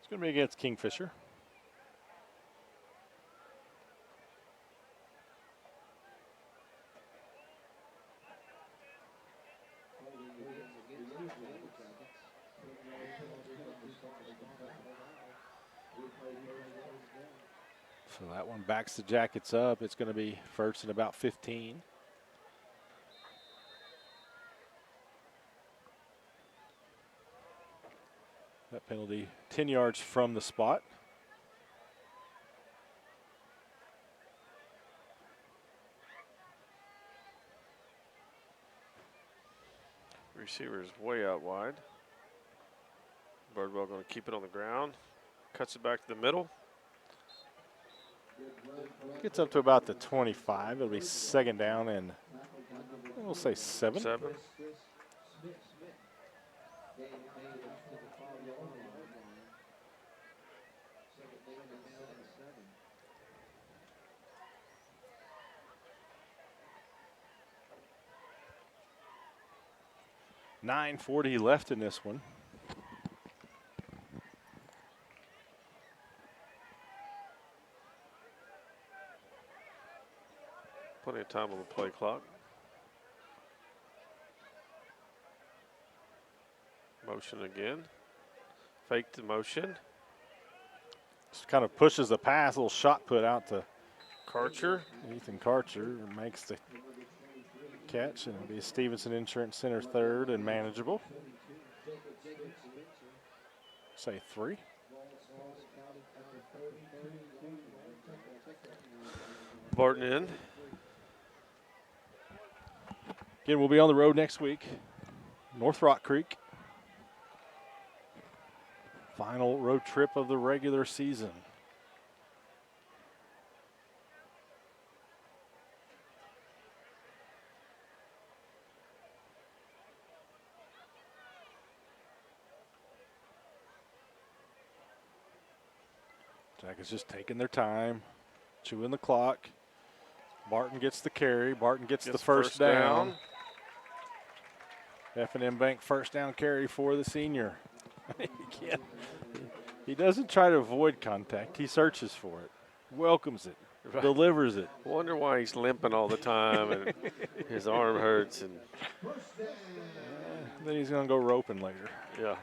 going to be against Kingfisher. So that one backs the Jackets up. It's going to be first and about 15. That penalty 10 yards from the spot. Receiver is way out wide. Birdwell going to keep it on the ground. Cuts it back to the middle. Gets up to about the 25. It'll be second down and we'll say 7. 9:40 left in this one. Plenty of time on the play clock. Motion again. Fake the motion. Just kind of pushes the pass, a little shot put out to Karcher. Ethan Karcher makes the catch, and it'll be Stevenson Insurance Center third and manageable. Say 3. Barton in. Again, we'll be on the road next week. North Rock Creek. Final road trip of the regular season. Jackets just taking their time, chewing the clock. Barton gets the carry. Barton gets the first down. F&M Bank first down carry for the senior. He doesn't try to avoid contact. He searches for it, welcomes it, delivers it. Wonder why he's limping all the time and his arm hurts. And then he's going to go roping later. Yeah.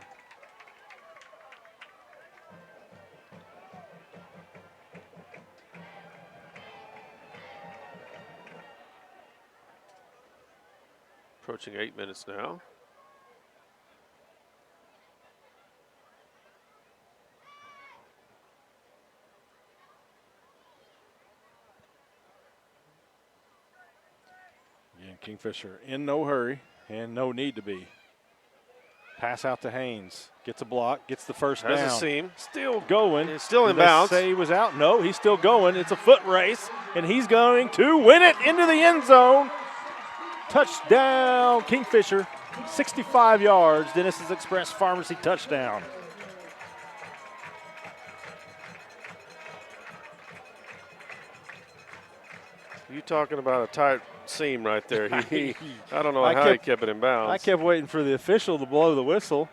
Approaching 8 minutes now. Yeah, Kingfisher in no hurry and no need to be. Pass out to Haynes. Gets a block, gets the first down. Has a seam. Still going. It's still in bounds. Say he was out. No, he's still going. It's a foot race, and he's going to win it into the end zone. Touchdown, Kingfisher, 65 yards. Dennis's Express Pharmacy touchdown. You talking about a tight seam right there. I don't know how he kept it in bounds. I kept waiting for the official to blow the whistle.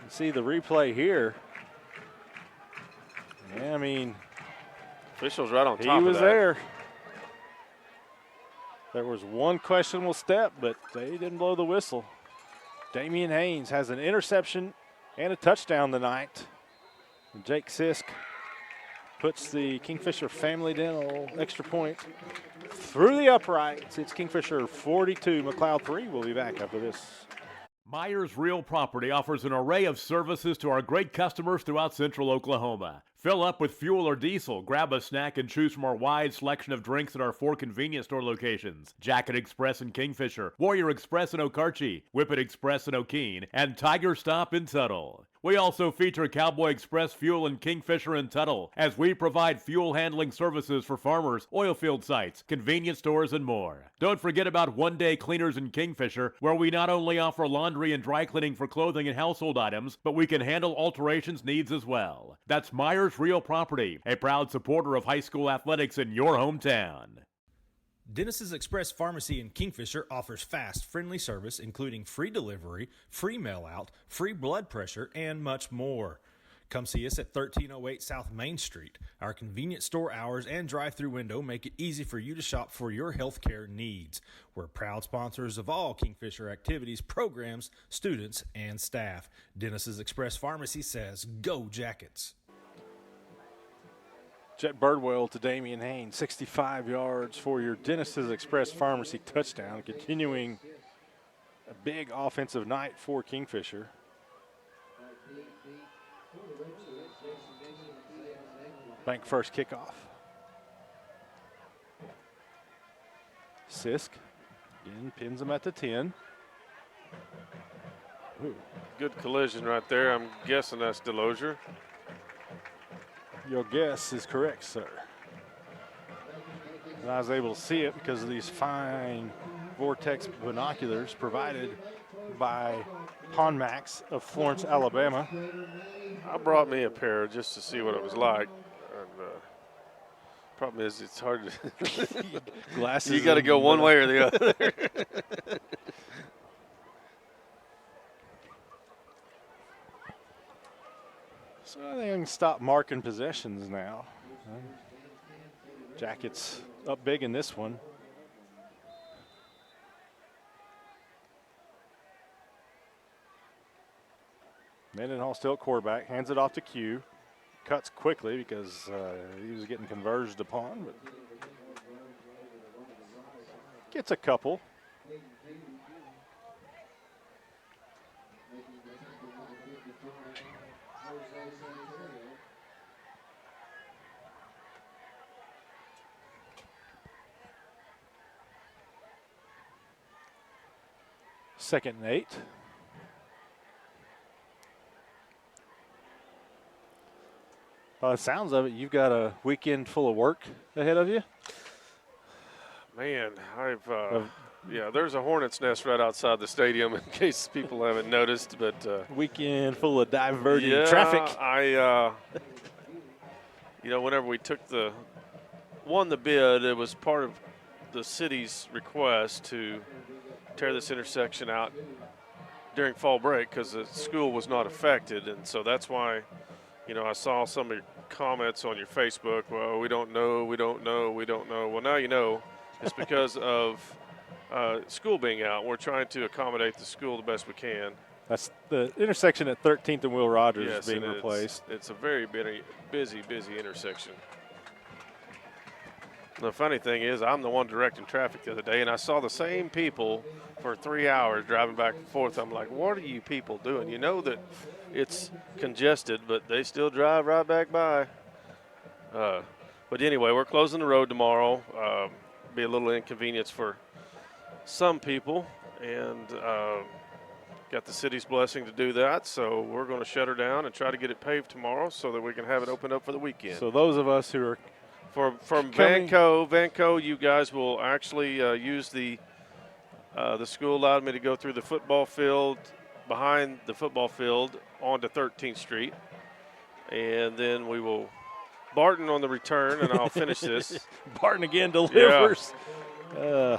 You see the replay here. Yeah, I mean. Official's right on top of that. He was there. There was one questionable step, but they didn't blow the whistle. Damian Haynes has an interception and a touchdown tonight. And Jake Sisk puts the Kingfisher Family Dental extra point through the uprights. It's Kingfisher 42, McLoud 3. We'll be back after this. Myers Real Property offers an array of services to our great customers throughout central Oklahoma. Fill up with fuel or diesel, grab a snack, and choose from our wide selection of drinks at our 4 convenience store locations: Jacket Express in Kingfisher, Warrior Express in Okarche, Whippet Express in O'Keene, and Tiger Stop in Tuttle. We also feature Cowboy Express Fuel and Kingfisher and Tuttle as we provide fuel handling services for farmers, oil field sites, convenience stores, and more. Don't forget about One Day Cleaners in Kingfisher, where we not only offer laundry and dry cleaning for clothing and household items, but we can handle alterations needs as well. That's Myers Real Property, a proud supporter of high school athletics in your hometown. Dennis's Express Pharmacy in Kingfisher offers fast, friendly service, including free delivery, free mail-out, free blood pressure, and much more. Come see us at 1308 South Main Street. Our convenient store hours and drive-through window make it easy for you to shop for your healthcare needs. We're proud sponsors of all Kingfisher activities, programs, students, and staff. Dennis's Express Pharmacy says, go Jackets! Jet Birdwell to Damian Haynes, 65 yards for your Dennis's Express Pharmacy touchdown, continuing a big offensive night for Kingfisher. Bank first kickoff. Sisk again pins him at the 10. Ooh. Good collision right there. I'm guessing that's Delosier. Your guess is correct, sir. And I was able to see it because of these fine vortex binoculars provided by Ponmax of Florence, Alabama. I brought me a pair just to see what it was like. And, problem is, it's hard to. Glasses. You got to go one way or the other. So I think I can stop marking possessions now. Jackets up big in this one. Mendenhall still at quarterback, hands it off to Q. Cuts quickly because he was getting converged upon, but gets a couple. Second and 8. By the sounds of it, you've got a weekend full of work ahead of you. Man, yeah, there's a hornet's nest right outside the stadium in case people haven't noticed. But weekend full of diverting traffic. traffic. Whenever we won the bid, it was part of the city's request to tear this intersection out during fall break because the school was not affected, and so that's why, I saw some of your comments on your Facebook. Well, we don't know. Well, now you know. It's because of school being out. We're trying to accommodate the school the best we can. That's the intersection at 13th and Will Rogers being replaced. It's a very busy intersection. The funny thing is, I'm the one directing traffic the other day, and I saw the same people for 3 hours driving back and forth. I'm like, what are you people doing? You know that it's congested, but they still drive right back by. But anyway, we're closing the road tomorrow. Be a little inconvenience for some people, and got the city's blessing to do that. So we're going to shut her down and try to get it paved tomorrow so that we can have it opened up for the weekend. So those of us who are from Vanco, you guys will actually use the school allowed me to go through the football field, behind the football field onto 13th Street, and then we will Barton on the return, and I'll finish this. Barton again delivers. Yeah.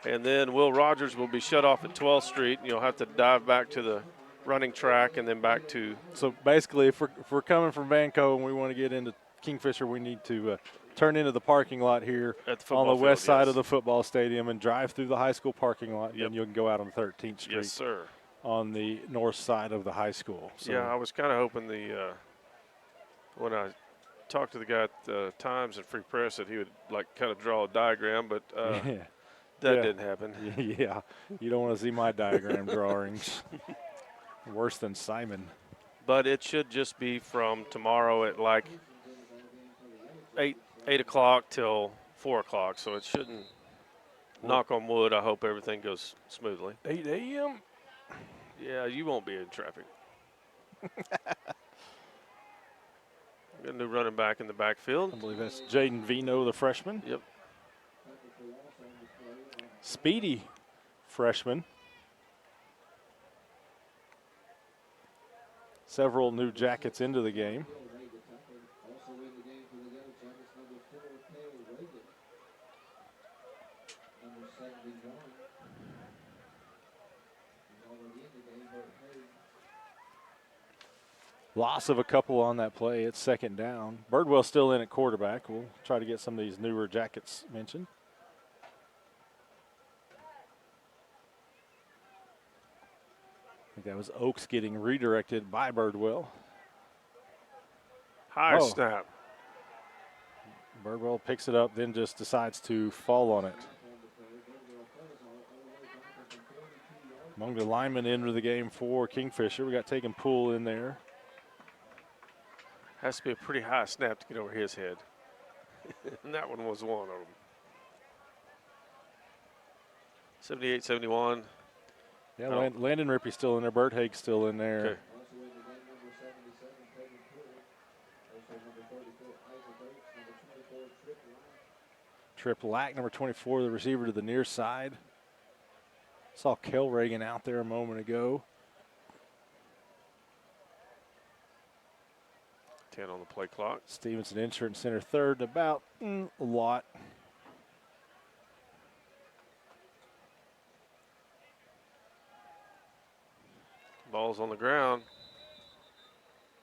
And then Will Rogers will be shut off at 12th Street, and you'll have to dive back to the running track and then back to. So basically, if we're coming from Vanco and we want to get into Kingfisher, we need to turn into the parking lot here on the west side of the football stadium and drive through the high school parking lot. Yep. Then you can go out on 13th Street. Yes, sir. On the north side of the high school. So yeah, I was kind of hoping when I talked to the guy at the Times and Free Press that he would kind of draw a diagram, but that didn't happen. Yeah, you don't want to see my diagram drawings. Worse than Simon. But it should just be from tomorrow at 8 o'clock till 4 o'clock, so it shouldn't. Knock on wood. I hope everything goes smoothly. 8 a.m. Yeah, you won't be in traffic. Got a new running back in the backfield. I believe that's Jaden Vino, the freshman. Yep. Speedy freshman. Several new Jackets into the game. Loss of a couple on that play. It's second down. Birdwell's still in at quarterback. We'll try to get some of these newer Jackets mentioned. I think that was Oaks getting redirected by Birdwell. High snap. Birdwell picks it up, then just decides to fall on it. Among the linemen into the game for Kingfisher, we got Taken Poole in there. Has to be a pretty high snap to get over his head. And that one was one of them. 78-71. Yeah, Landon Rippey's still in there. Bert Haig's still in there. Okay. Trip Lack, number 24, the receiver to the near side. Saw Kel Reagan out there a moment ago. 10 on the play clock. Stevenson Insurance Center third, about a lot. Ball's on the ground.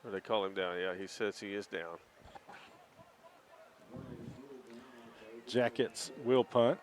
Or they call him down. Yeah, he says he is down. Jackets will punt.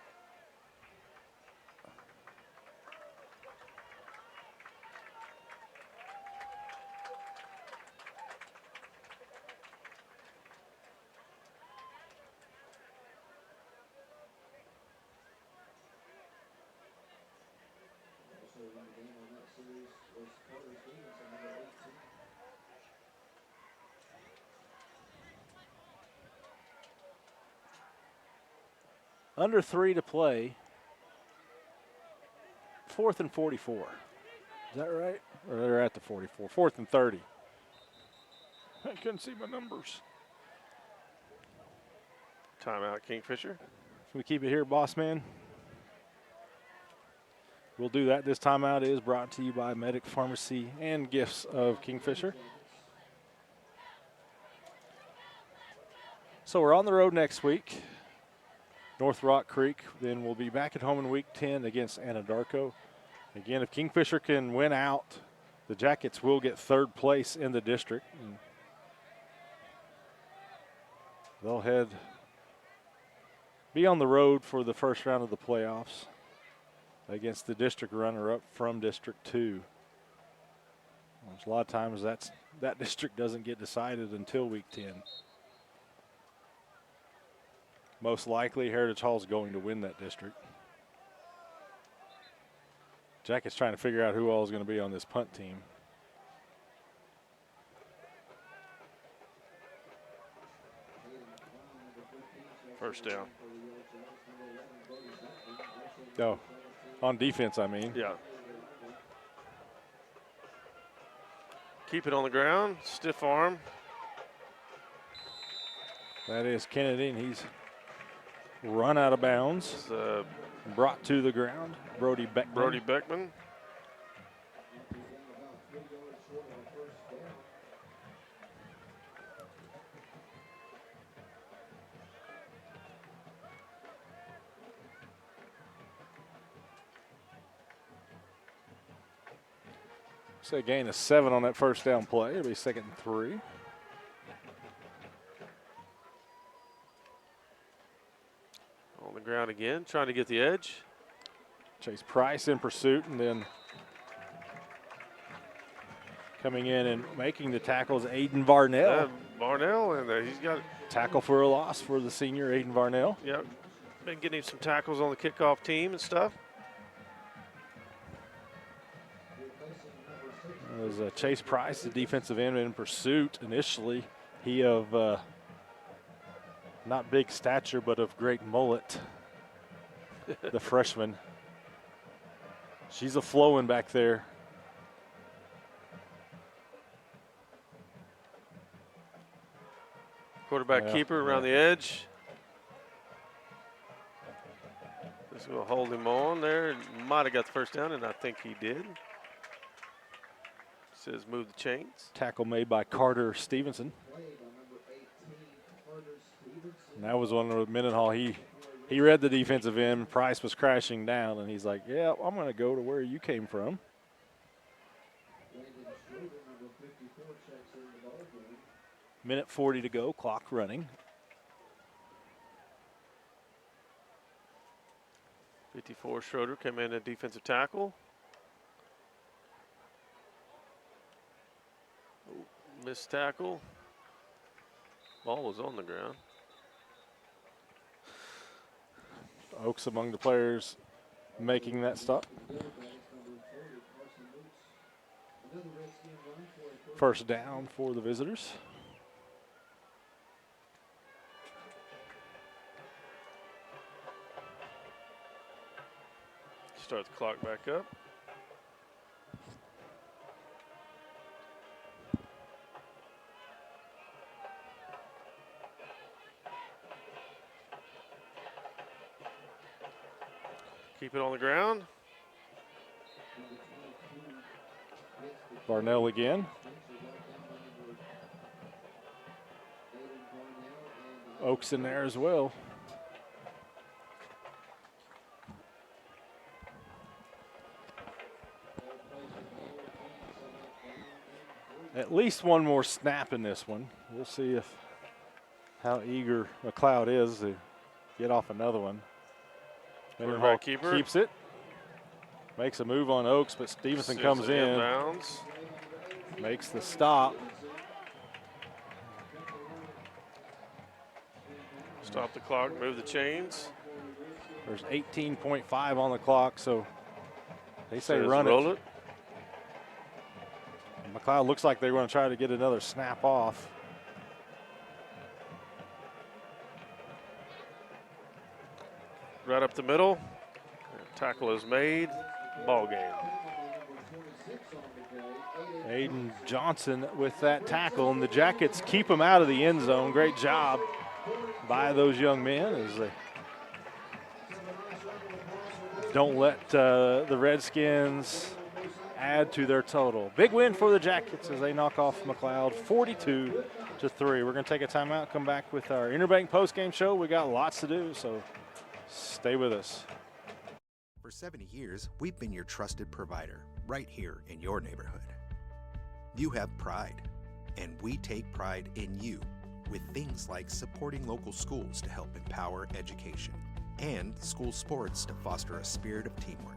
Under 3 to play. 4th and 44. Is that right? Or they're at the 44. 4th and 30. I couldn't see my numbers. Timeout, Kingfisher. Can we keep it here, boss man? We'll do that. This timeout is brought to you by Medic Pharmacy and Gifts of Kingfisher. So we're on the road next week. North Rock Creek. Then we'll be back at home in week 10 against Anadarko. Again, if Kingfisher can win out, the Jackets will get third place in the district. And they'll be on the road for the first round of the playoffs against the district runner-up from District 2. There's a lot of times that district doesn't get decided until week 10. Most likely, Heritage Hall is going to win that district. Jackets trying to figure out who all is going to be on this punt team. First down. Oh, on defense, I mean. Yeah. Keep it on the ground. Stiff arm. That is Kennedy, and he's run out of bounds. Brought to the ground. Brody Beckman. So a gain of 7 on that first down play. It'll be 2nd and 3. On the ground again, trying to get the edge. Chase Price in pursuit, and then coming in and making the tackles, Aiden Varnell. Varnell, and he's got tackle for a loss for the senior Aiden Varnell. Yep, been getting some tackles on the kickoff team and stuff. It was Chase Price, the defensive end, in pursuit initially. He of not big stature, but of great mullet. The freshman. She's a flowing back there. Quarterback keeper around the edge. Just going to hold him on there. Might have got the first down, and I think he did. Says move the chains. Tackle made by Carter Stevenson. And that was one of Mendenhall. He read the defensive end. Price was crashing down, and he's like, yeah, I'm going to go to where you came from. Minute 40 to go, clock running. 54 Schroeder came in at defensive tackle. Missed tackle. Ball was on the ground. Oaks among the players making that stop. First down for the visitors. Start the clock back up. Keep it on the ground. Barnell again. Oaks in there as well. At least one more snap in this one. We'll see how eager McLeod is to get off another one. Mendenhall keeps it. Makes a move on Oaks, but Stevenson comes in. Inbounds. Makes the stop. Stop the clock, move the chains. There's 18.5 on the clock, so they say Says run roll it. McLeod looks like they're going to try to get another snap off. Right up the middle. Tackle is made. Ball game. Aiden Johnson with that tackle, and the Jackets keep him out of the end zone. Great job by those young men as they don't let the Redskins add to their total. Big win for the Jackets as they knock off McLeod 42-3. We're going to take a timeout, come back with our Interbank postgame show. We got lots to do, so stay with us. For 70 years, we've been your trusted provider right here in your neighborhood. You have pride, and we take pride in you with things like supporting local schools to help empower education and school sports to foster a spirit of teamwork.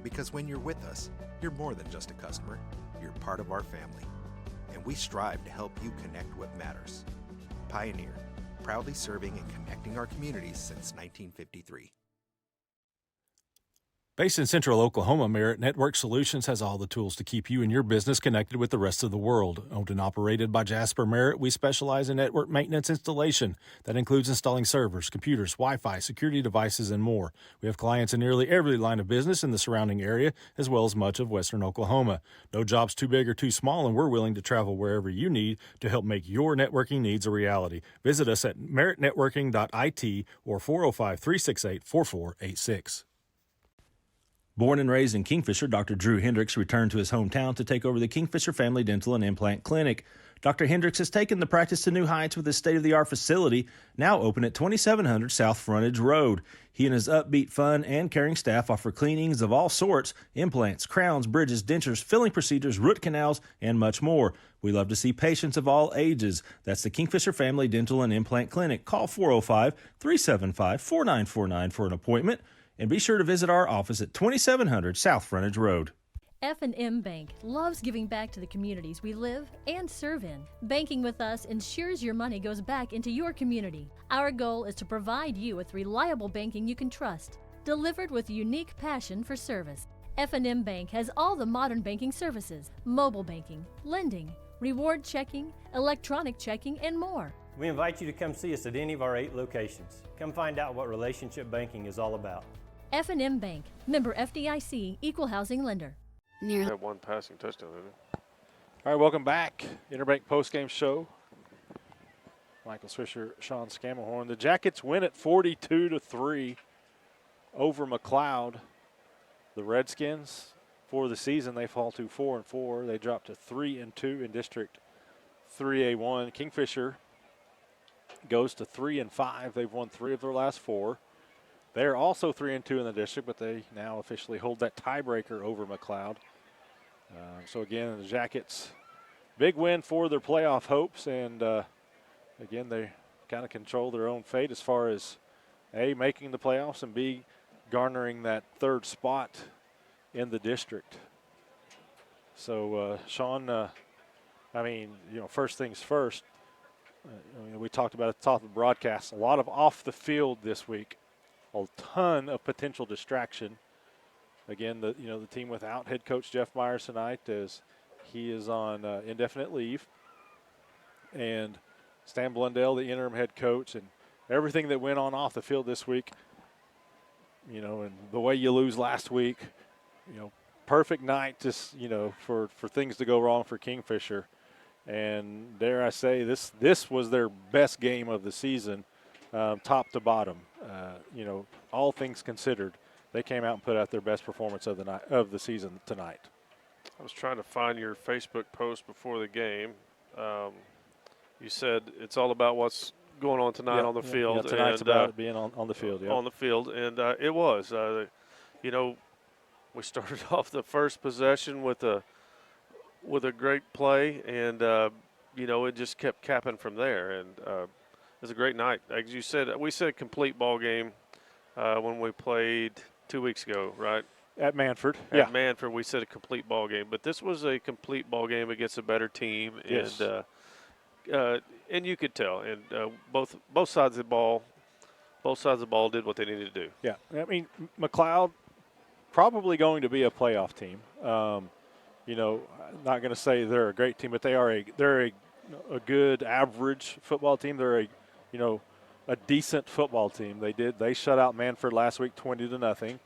Because when you're with us, you're more than just a customer, you're part of our family. And we strive to help you connect what matters. Pioneer, proudly serving and connecting our communities since 1953. Based in Central Oklahoma, Merit Network Solutions has all the tools to keep you and your business connected with the rest of the world. Owned and operated by Jasper Merit, we specialize in network maintenance installation. That includes installing servers, computers, Wi-Fi, security devices, and more. We have clients in nearly every line of business in the surrounding area, as well as much of western Oklahoma. No job's too big or too small, and we're willing to travel wherever you need to help make your networking needs a reality. Visit us at meritnetworking.it or 405-368-4486. Born and raised in Kingfisher, Dr. Drew Hendricks returned to his hometown to take over the Kingfisher Family Dental and Implant Clinic. Dr. Hendricks has taken the practice to new heights with his state-of-the-art facility, now open at 2700 South Frontage Road. He and his upbeat, fun, and caring staff offer cleanings of all sorts, implants, crowns, bridges, dentures, filling procedures, root canals, and much more. We love to see patients of all ages. That's the Kingfisher Family Dental and Implant Clinic. Call 405-375-4949 for an appointment. And be sure to visit our office at 2700 South Frontage Road. F&M Bank loves giving back to the communities we live and serve in. Banking with us ensures your money goes back into your community. Our goal is to provide you with reliable banking you can trust, delivered with unique passion for service. F&M Bank has all the modern banking services, mobile banking, lending, reward checking, electronic checking, and more. We invite you to come see us at any of our 8 locations. Come find out what relationship banking is all about. F&M Bank, member FDIC, equal housing lender. Had one passing touchdown, didn't it? All right, welcome back. Interbank postgame show. Michael Swisher, Sean Scammahorn. The Jackets win it 42-3 over McLoud. The Redskins, for the season, they fall to 4-4. They drop to 3-2 in District 3A1. Kingfisher goes to 3-5. They've won 3 of their last 4. They're also 3-2 in the district, but they now officially hold that tiebreaker over McLoud. So again, the Jackets, big win for their playoff hopes, and again, they kind of control their own fate as far as A, making the playoffs, and B, garnering that 3rd spot in the district. So, Sean, I mean, first things first, we talked about at the top of the broadcast, a lot of off the field this week, a ton of potential distraction. Again, the team without head coach Jeff Myers tonight, as he is on indefinite leave, and Stan Blundell, the interim head coach, and everything that went on off the field this week. And the way you lose last week, perfect night just for things to go wrong for Kingfisher. And dare I say, this was their best game of the season, top to bottom. All things considered, they came out and put out their best performance of the season tonight. I was trying to find your Facebook post before the game. You said it's all about what's going on tonight on the field. Yeah, tonight's about being on the field. On the field, and it was. We started off the first possession with a great play, and it just kept capping from there. And it was a great night. As you said, we said a complete ball game when we played 2 weeks ago, right? At Manford. At Manford, we said a complete ball game, but this was a complete ball game against a better team, yes. And you could tell. And both sides of the ball did what they needed to do. Yeah, I mean, McLoud probably going to be a playoff team. Not going to say they're a great team, but they're a good average football team. They're a decent football team. They shut out Manford last week 20-0.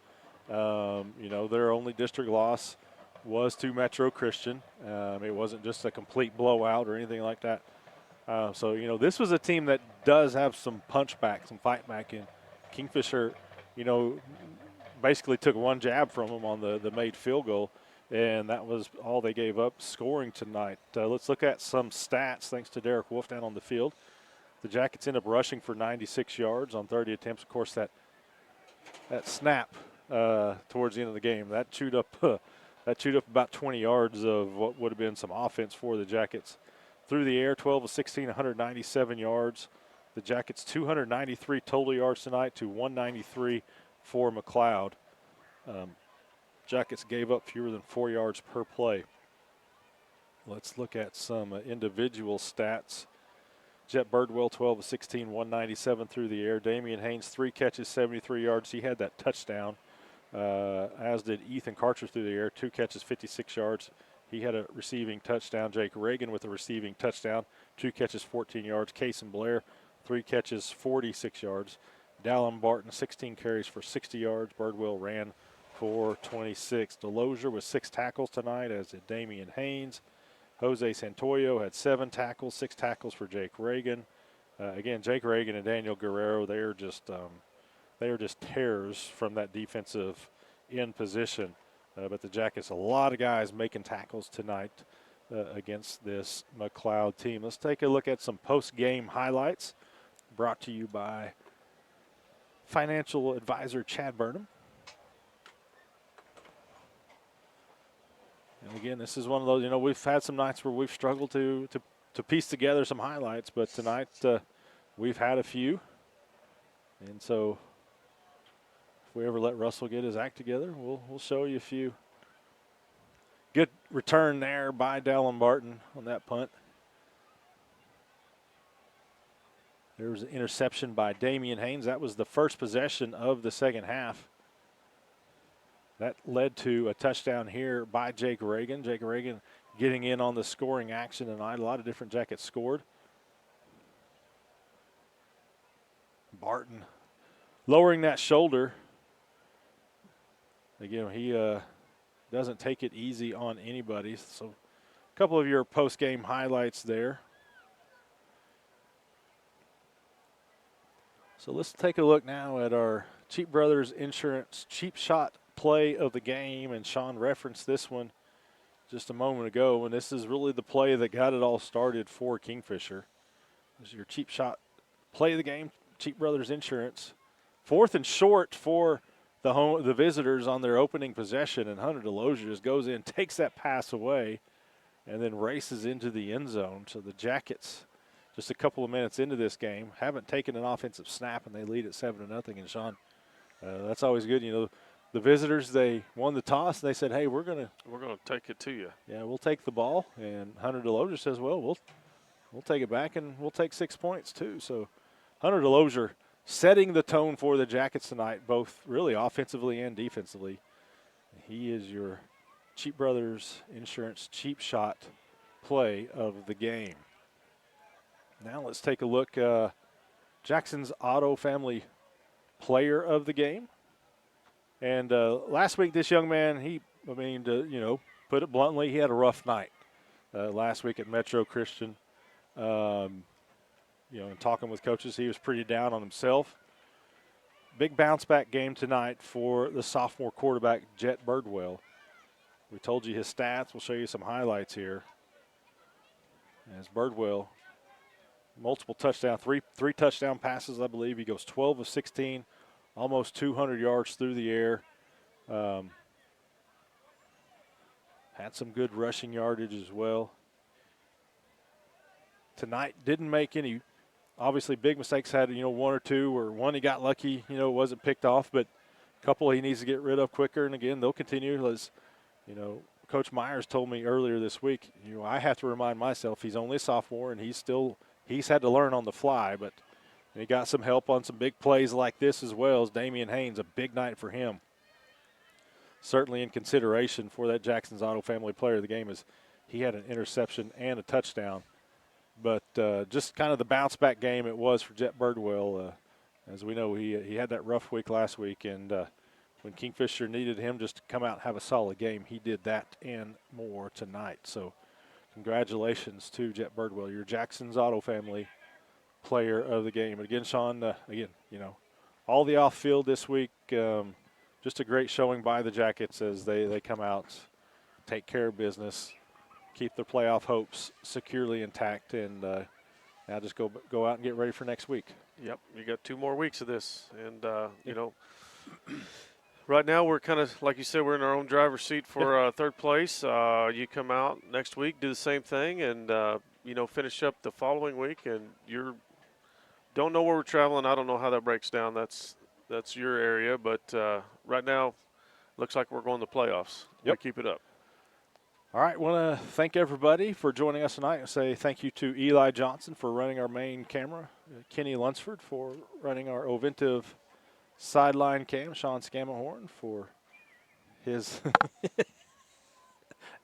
Their only district loss was to Metro Christian. It wasn't just a complete blowout or anything like that. This was a team that does have some punch back, some fight back in. Kingfisher, basically took one jab from them on the made field goal, and that was all they gave up scoring tonight. Let's look at some stats thanks to Derek Wolf down on the field. The Jackets end up rushing for 96 yards on 30 attempts. Of course, that snap towards the end of the game, that chewed up about 20 yards of what would have been some offense for the Jackets. Through the air, 12 of 16, 197 yards. The Jackets 293 total yards tonight to 193 for McLoud. Jackets gave up fewer than 4 yards per play. Let's look at some individual stats. Jet Birdwell, 12 of 16, 197 through the air. Damian Haynes, 3 catches, 73 yards. He had that touchdown, as did Ethan Karcher through the air, 2 catches, 56 yards. He had a receiving touchdown. Jake Reagan with a receiving touchdown, 2 catches, 14 yards. Cason Blair, 3 catches, 46 yards. Dallin Barton, 16 carries for 60 yards. Birdwell ran for 26. Delosier with 6 tackles tonight, as did Damian Haynes. Jose Santoyo had 7 tackles, 6 tackles for Jake Reagan. Again, Jake Reagan and Daniel Guerrero, they are just terrors from that defensive end position. But the Jackets, a lot of guys making tackles tonight against this McLoud team. Let's take a look at some post-game highlights brought to you by financial advisor Chad Burnham. And again, this is one of those, we've had some nights where we've struggled to piece together some highlights, but tonight we've had a few. And so if we ever let Russell get his act together, we'll show you a few. Good return there by Dallin Barton on that punt. There was an interception by Damian Haynes. That was the first possession of the second half. That led to a touchdown here by Jake Reagan. Jake Reagan getting in on the scoring action tonight. A lot of different Jackets scored. Barton lowering that shoulder. Again, he doesn't take it easy on anybody. So a couple of your post-game highlights there. So let's take a look now at our Cheap Brothers Insurance cheap shot play of the game. And Sean referenced this one just a moment ago, and this is really the play that got it all started for Kingfisher. This is your cheap shot play of the game, Cheap Brothers Insurance. 4th and short for the visitors on their opening possession, and Hunter Delozier just goes in, takes that pass away, and then races into the end zone. So the Jackets, just a couple of minutes into this game, haven't taken an offensive snap, and they lead at 7-0. And Sean, that's always good. You know, the visitors, they won the toss. And they said, "Hey, we're gonna take it to you. Yeah, we'll take the ball." And Hunter Delozier says, "Well, we'll take it back, and we'll take 6 points too." So Hunter Delozier setting the tone for the Jackets tonight, both really offensively and defensively. He is your Cheap Brothers Insurance cheap shot play of the game. Now let's take a look. Jackson's Auto Family player of the game. And last week, this young man, put it bluntly, he had a rough night last week at Metro Christian. In talking with coaches, he was pretty down on himself. Big bounce back game tonight for the sophomore quarterback, Jet Birdwell. We told you his stats. We'll show you some highlights here. As Birdwell, multiple touchdowns, three touchdown passes, I believe. He goes 12 of 16, almost 200 yards through the air. Had some good rushing yardage as well. Tonight didn't make any, obviously, big mistakes. Had, one or two, or one he got lucky, wasn't picked off, but a couple he needs to get rid of quicker. And again, they'll continue. As Coach Myers told me earlier this week, I have to remind myself he's only a sophomore and he's had to learn on the fly, but he got some help on some big plays like this as well as Damian Haynes, a big night for him. Certainly in consideration for that Jackson's Auto Family player of the game, as he had an interception and a touchdown. But just kind of the bounce back game it was for Jet Birdwell. As we know, he had that rough week last week, and when Kingfisher needed him just to come out and have a solid game, he did that and more tonight. So congratulations to Jet Birdwell, your Jackson's Auto Family player of the game. And again, Sean, all the off-field this week, just a great showing by the Jackets as they come out, take care of business, keep their playoff hopes securely intact, and now just go out and get ready for next week. Yep, you got 2 more weeks of this, and right now we're kind of, like you said, we're in our own driver's seat for third place. You come out next week, do the same thing, and finish up the following week, and don't know where we're traveling. I don't know how that breaks down. That's your area, but right now looks like we're going to the playoffs. Yep. Keep it up. All right, want to thank everybody for joining us tonight. And say thank you to Eli Johnson for running our main camera, Kenny Lunsford for running our Oventive sideline cam, Sean Scammahorn for his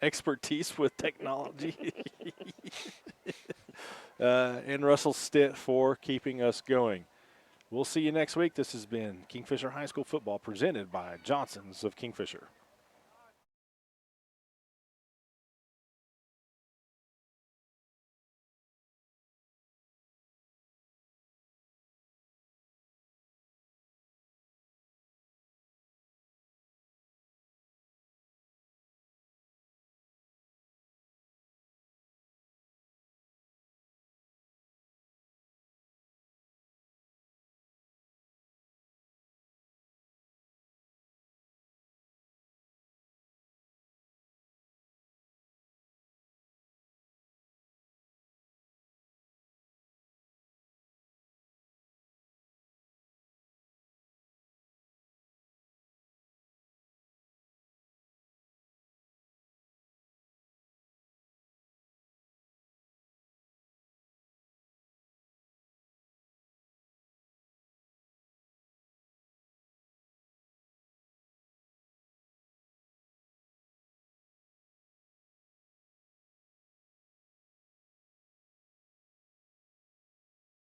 expertise with technology, and Russell Stitt for keeping us going. We'll see you next week. This has been Kingfisher High School football presented by Johnson's of Kingfisher.